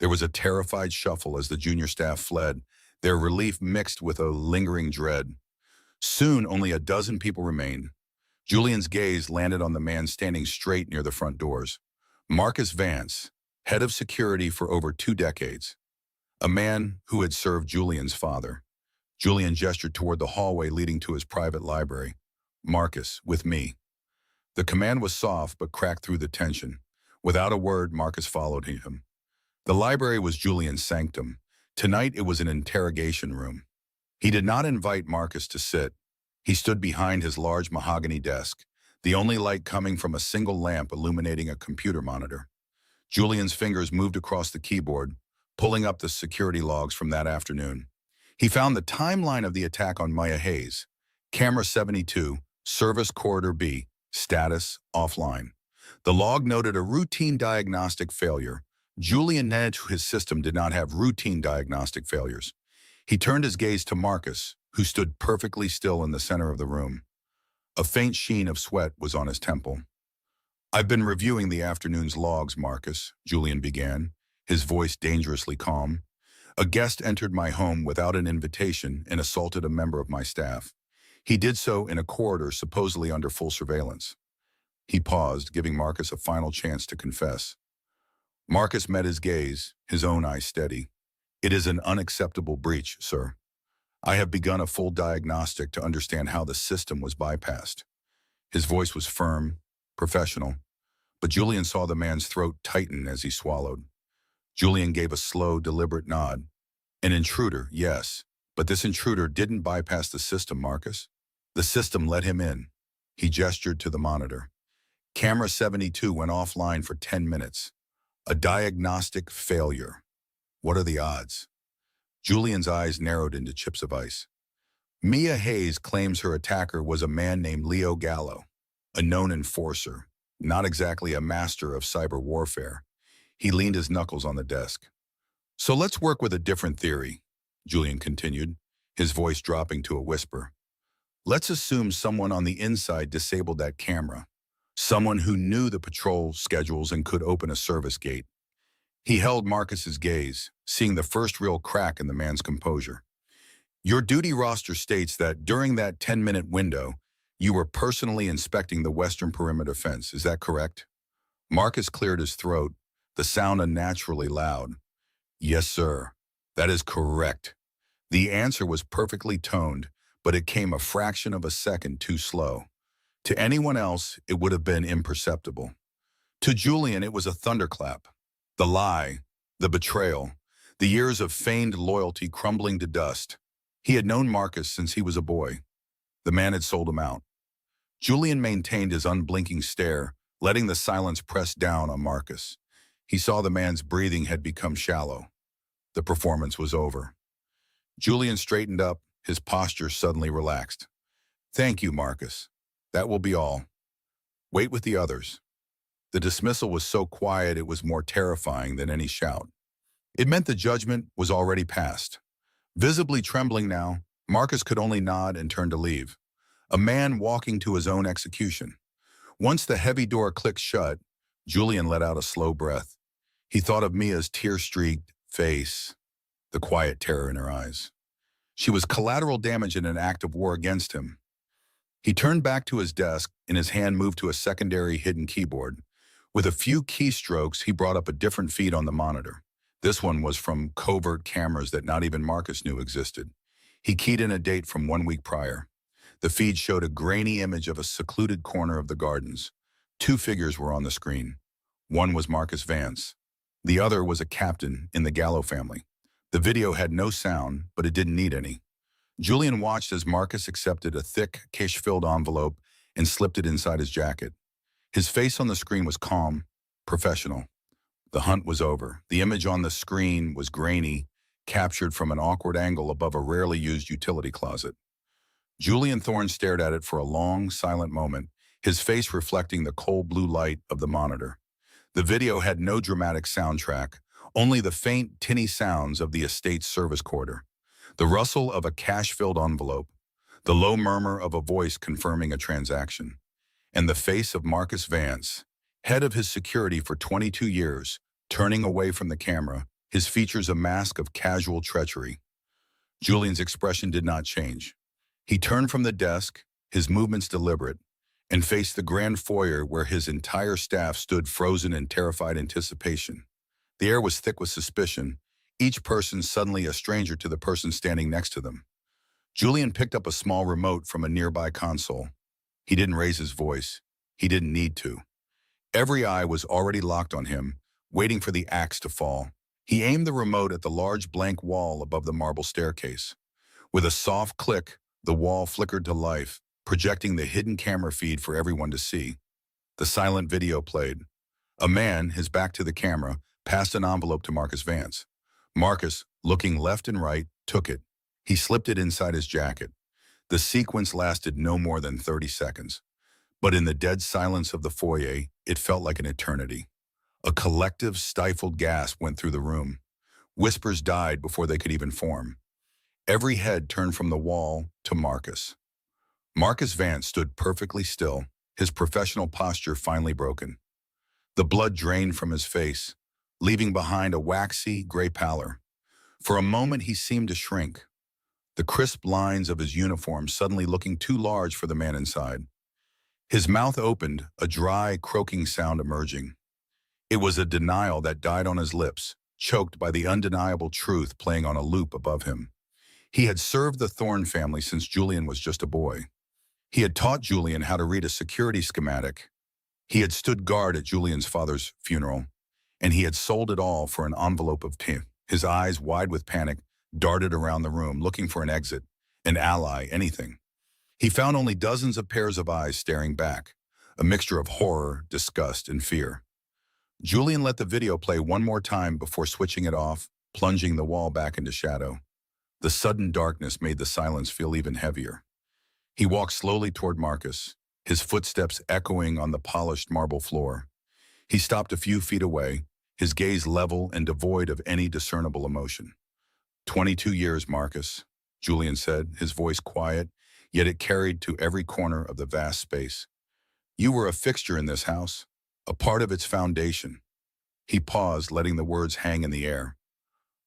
There was a terrified shuffle as the junior staff fled, their relief mixed with a lingering dread. Soon, only a dozen people remained. Julian's gaze landed on the man standing straight near the front doors. Marcus Vance, head of security for over 2 decades. A man who had served Julian's father. Julian gestured toward the hallway leading to his private library. Marcus, with me. The command was soft but cracked through the tension. Without a word, Marcus followed him. The library was Julian's sanctum. Tonight it was an interrogation room. He did not invite Marcus to sit. He stood behind his large mahogany desk, the only light coming from a single lamp illuminating a computer monitor. Julian's fingers moved across the keyboard, pulling up the security logs from that afternoon. He found the timeline of the attack on Maya Hayes. Camera 72, Service Corridor B, status offline. The log noted a routine diagnostic failure. Julian knew his system did not have routine diagnostic failures. He turned his gaze to Marcus, who stood perfectly still in the center of the room. A faint sheen of sweat was on his temple. "I've been reviewing the afternoon's logs, Marcus," Julian began, his voice dangerously calm. "A guest entered my home without an invitation and assaulted a member of my staff. He did so in a corridor supposedly under full surveillance." He paused, giving Marcus a final chance to confess. Marcus met his gaze, his own eyes steady. "It is an unacceptable breach, sir. I have begun a full diagnostic to understand how the system was bypassed." His voice was firm, professional, but Julian saw the man's throat tighten as he swallowed. Julian gave a slow, deliberate nod. "An intruder, yes, but this intruder didn't bypass the system, Marcus. The system let him in." He gestured to the monitor. Camera 72 went offline for 10 minutes. A diagnostic failure. What are the odds? Julian's eyes narrowed into chips of ice. Mia Hayes claims her attacker was a man named Leo Gallo, a known enforcer, not exactly a master of cyber warfare. He leaned his knuckles on the desk. "So let's work with a different theory," Julian continued, his voice dropping to a whisper. "Let's assume someone on the inside disabled that camera. Someone who knew the patrol schedules and could open a service gate." He held Marcus's gaze, seeing the first real crack in the man's composure. "Your duty roster states that during that 10-minute window, you were personally inspecting the western perimeter fence. Is that correct?" Marcus cleared his throat, the sound unnaturally loud. "Yes, sir. That is correct." The answer was perfectly toned, but it came a fraction of a second too slow. To anyone else, it would have been imperceptible. To Julian, it was a thunderclap. The lie, the betrayal, the years of feigned loyalty crumbling to dust. He had known Marcus since he was a boy. The man had sold him out. Julian maintained his unblinking stare, letting the silence press down on Marcus. He saw the man's breathing had become shallow. The performance was over. Julian straightened up, his posture suddenly relaxed. "Thank you, Marcus. That will be all. Wait with the others." The dismissal was so quiet it was more terrifying than any shout. It meant the judgment was already passed. Visibly trembling now, Marcus could only nod and turn to leave. A man walking to his own execution. Once the heavy door clicked shut, Julian let out a slow breath. He thought of Mia's tear-streaked face, the quiet terror in her eyes. She was collateral damage in an act of war against him. He turned back to his desk, and his hand moved to a secondary hidden keyboard. With a few keystrokes, he brought up a different feed on the monitor. This one was from covert cameras that not even Marcus knew existed. He keyed in a date from 1 week prior. The feed showed a grainy image of a secluded corner of the gardens. 2 figures were on the screen. One was Marcus Vance. The other was a captain in the Gallo family. The video had no sound, but it didn't need any. Julian watched as Marcus accepted a thick, cash-filled envelope and slipped it inside his jacket. His face on the screen was calm, professional. The hunt was over. The image on the screen was grainy, captured from an awkward angle above a rarely used utility closet. Julian Thorne stared at it for a long, silent moment, his face reflecting the cold blue light of the monitor. The video had no dramatic soundtrack, only the faint, tinny sounds of the estate's service corridor. The rustle of a cash-filled envelope, the low murmur of a voice confirming a transaction, and the face of Marcus Vance, head of his security for 22 years, turning away from the camera, his features a mask of casual treachery. Julian's expression did not change. He turned from the desk, his movements deliberate, and faced the grand foyer where his entire staff stood frozen in terrified anticipation. The air was thick with suspicion, each person suddenly a stranger to the person standing next to them. Julian picked up a small remote from a nearby console. He didn't raise his voice. He didn't need to. Every eye was already locked on him, waiting for the axe to fall. He aimed the remote at the large blank wall above the marble staircase. With a soft click, the wall flickered to life, projecting the hidden camera feed for everyone to see. The silent video played. A man, his back to the camera, passed an envelope to Marcus Vance. Marcus, looking left and right, took it. He slipped it inside his jacket. The sequence lasted no more than 30 seconds. But in the dead silence of the foyer, it felt like an eternity. A collective, stifled gasp went through the room. Whispers died before they could even form. Every head turned from the wall to Marcus. Marcus Vance stood perfectly still, his professional posture finally broken. The blood drained from his face, leaving behind a waxy, gray pallor. For a moment he seemed to shrink, the crisp lines of his uniform suddenly looking too large for the man inside. His mouth opened, a dry, croaking sound emerging. It was a denial that died on his lips, choked by the undeniable truth playing on a loop above him. He had served the Thorne family since Julian was just a boy. He had taught Julian how to read a security schematic. He had stood guard at Julian's father's funeral, and he had sold it all for an envelope of tin. His eyes, wide with panic, darted around the room, looking for an exit, an ally, anything. He found only dozens of pairs of eyes staring back, a mixture of horror, disgust, and fear. Julian let the video play one more time before switching it off, plunging the wall back into shadow. The sudden darkness made the silence feel even heavier. He walked slowly toward Marcus, his footsteps echoing on the polished marble floor. He stopped a few feet away, his gaze level and devoid of any discernible emotion. 22 years, Marcus, Julian said, his voice quiet, yet it carried to every corner of the vast space. You were a fixture in this house, a part of its foundation. He paused, letting the words hang in the air.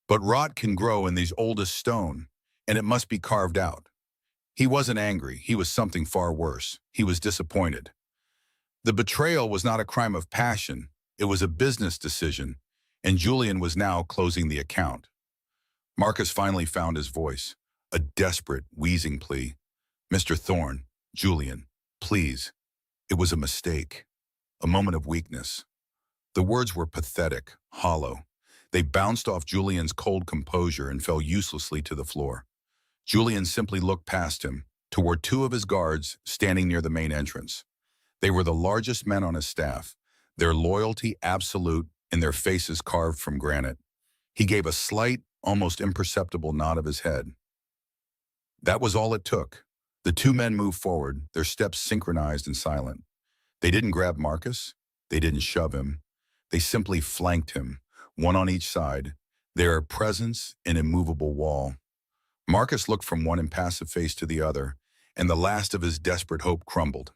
But rot can grow in these oldest stone, and it must be carved out. He wasn't angry, he was something far worse. He was disappointed. The betrayal was not a crime of passion, it was a business decision, and Julian was now closing the account. Marcus finally found his voice, a desperate, wheezing plea. Mr. Thorne, Julian, please. It was a mistake, a moment of weakness. The words were pathetic, hollow. They bounced off Julian's cold composure and fell uselessly to the floor. Julian simply looked past him, toward two of his guards standing near the main entrance. They were the largest men on his staff, their loyalty absolute and their faces carved from granite. He gave a slight, almost imperceptible nod of his head. That was all it took. The two men moved forward, their steps synchronized and silent. They didn't grab Marcus. They didn't shove him. They simply flanked him, one on each side, their presence an immovable wall. Marcus looked from one impassive face to the other, and the last of his desperate hope crumbled.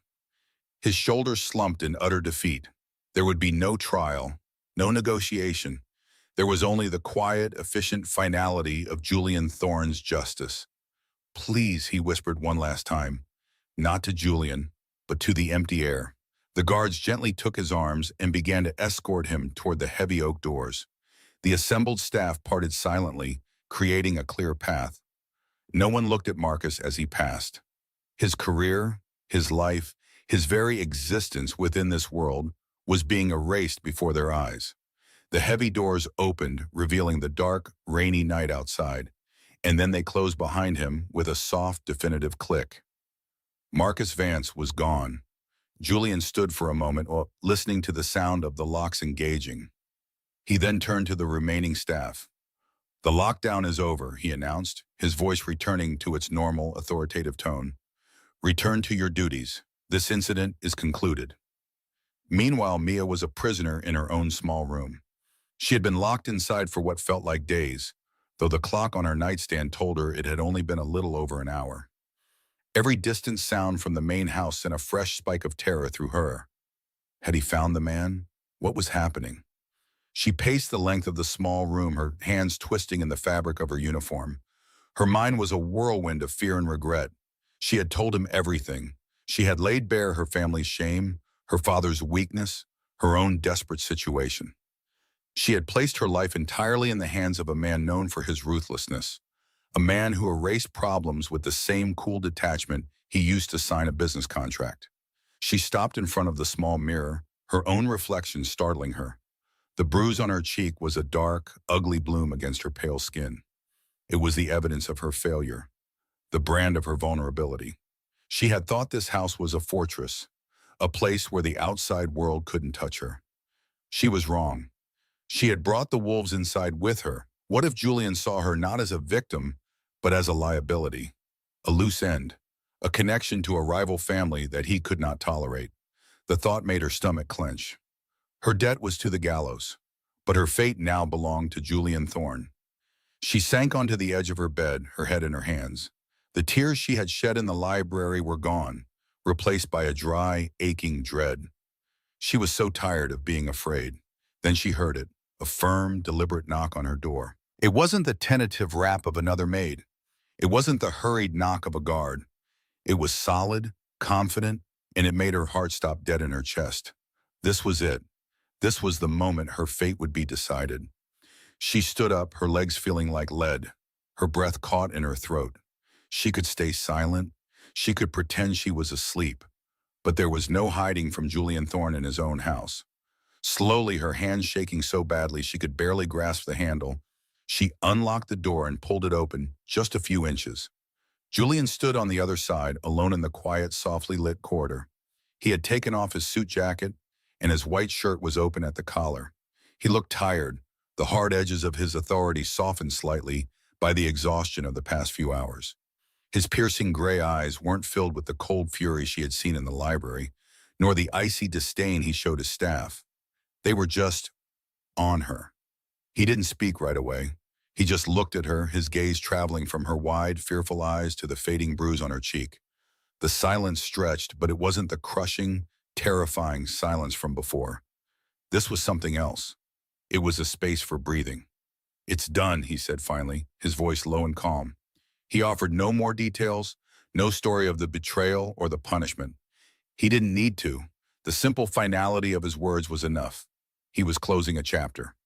His shoulders slumped in utter defeat. There would be no trial, no negotiation. There was only the quiet, efficient finality of Julian Thorne's justice. Please, he whispered one last time, not to Julian, but to the empty air. The guards gently took his arms and began to escort him toward the heavy oak doors. The assembled staff parted silently, creating a clear path. No one looked at Marcus as he passed. His career, his life, his very existence within this world was being erased before their eyes. The heavy doors opened, revealing the dark, rainy night outside, and then they closed behind him with a soft, definitive click. Marcus Vance was gone. Julian stood for a moment, listening to the sound of the locks engaging. He then turned to the remaining staff. The lockdown is over, he announced, his voice returning to its normal, authoritative tone. Return to your duties. This incident is concluded. Meanwhile, Mia was a prisoner in her own small room. She had been locked inside for what felt like days, though the clock on her nightstand told her it had only been a little over an hour. Every distant sound from the main house sent a fresh spike of terror through her. Had he found the man? What was happening? She paced the length of the small room, her hands twisting in the fabric of her uniform. Her mind was a whirlwind of fear and regret. She had told him everything. She had laid bare her family's shame, her father's weakness, her own desperate situation. She had placed her life entirely in the hands of a man known for his ruthlessness, a man who erased problems with the same cool detachment he used to sign a business contract. She stopped in front of the small mirror, her own reflection startling her. The bruise on her cheek was a dark, ugly bloom against her pale skin. It was the evidence of her failure, the brand of her vulnerability. She had thought this house was a fortress, a place where the outside world couldn't touch her. She was wrong. She had brought the wolves inside with her. What if Julian saw her not as a victim, but as a liability, a loose end, a connection to a rival family that he could not tolerate? The thought made her stomach clench. Her debt was to the gallows, but her fate now belonged to Julian Thorne. She sank onto the edge of her bed, her head in her hands. The tears she had shed in the library were gone, replaced by a dry, aching dread. She was so tired of being afraid. Then she heard it, a firm, deliberate knock on her door. It wasn't the tentative rap of another maid. It wasn't the hurried knock of a guard. It was solid, confident, and it made her heart stop dead in her chest. This was it. This was the moment her fate would be decided. She stood up, her legs feeling like lead, her breath caught in her throat. She could stay silent. She could pretend she was asleep. But there was no hiding from Julian Thorne in his own house. Slowly, her hands shaking so badly she could barely grasp the handle, she unlocked the door and pulled it open just a few inches. Julian stood on the other side, alone in the quiet, softly lit corridor. He had taken off his suit jacket, and his white shirt was open at the collar. He looked tired, the hard edges of his authority softened slightly by the exhaustion of the past few hours. His piercing gray eyes weren't filled with the cold fury she had seen in the library, nor the icy disdain he showed his staff. They were just on her. He didn't speak right away. He just looked at her, his gaze traveling from her wide, fearful eyes to the fading bruise on her cheek. The silence stretched, but it wasn't the crushing, terrifying silence from before. This was something else. It was a space for breathing. "It's done," he said finally, his voice low and calm. He offered no more details, no story of the betrayal or the punishment. He didn't need to. The simple finality of his words was enough. He was closing a chapter.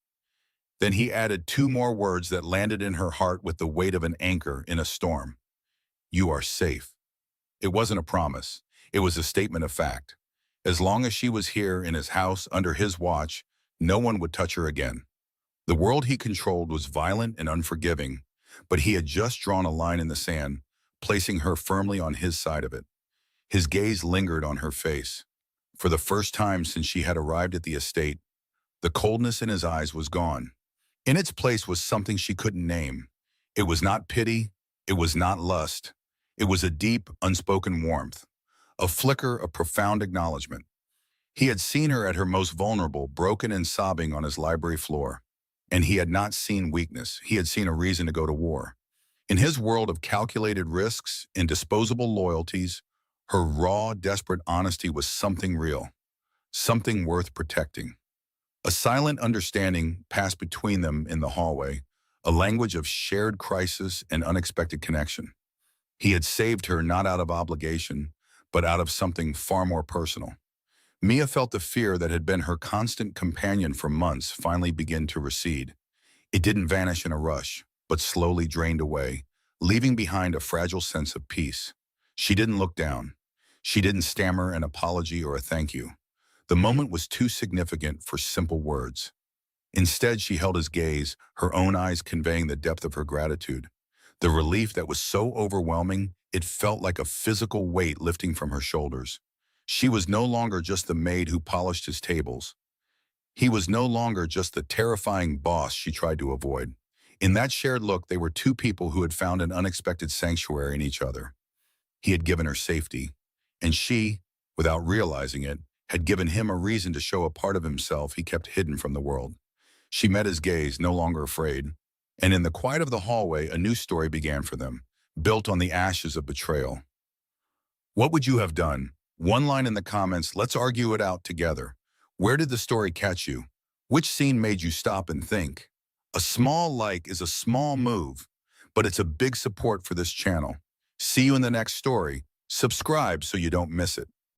Then he added two more words that landed in her heart with the weight of an anchor in a storm. "You are safe." It wasn't a promise. It was a statement of fact. As long as she was here in his house under his watch, no one would touch her again. The world he controlled was violent and unforgiving, but he had just drawn a line in the sand, placing her firmly on his side of it. His gaze lingered on her face. For the first time since she had arrived at the estate, the coldness in his eyes was gone. In its place was something she couldn't name. It was not pity. It was not lust. It was a deep, unspoken warmth, a flicker of profound acknowledgement. He had seen her at her most vulnerable, broken and sobbing on his library floor. And he had not seen weakness. He had seen a reason to go to war. In his world of calculated risks and disposable loyalties, her raw, desperate honesty was something real, something worth protecting. A silent understanding passed between them in the hallway, a language of shared crisis and unexpected connection. He had saved her not out of obligation, but out of something far more personal. Mia felt the fear that had been her constant companion for months finally begin to recede. It didn't vanish in a rush, but slowly drained away, leaving behind a fragile sense of peace. She didn't look down. She didn't stammer an apology or a thank you. The moment was too significant for simple words. Instead, she held his gaze, her own eyes conveying the depth of her gratitude. The relief that was so overwhelming, it felt like a physical weight lifting from her shoulders. She was no longer just the maid who polished his tables. He was no longer just the terrifying boss she tried to avoid. In that shared look, they were two people who had found an unexpected sanctuary in each other. He had given her safety, and she, without realizing it, had given him a reason to show a part of himself he kept hidden from the world. She met his gaze, no longer afraid, and in the quiet of the hallway, a new story began for them, built on the ashes of betrayal. What would you have done? One line in the comments, let's argue it out together. Where did the story catch you? Which scene made you stop and think? A small like is a small move, but it's a big support for this channel. See you in the next story. Subscribe so you don't miss it.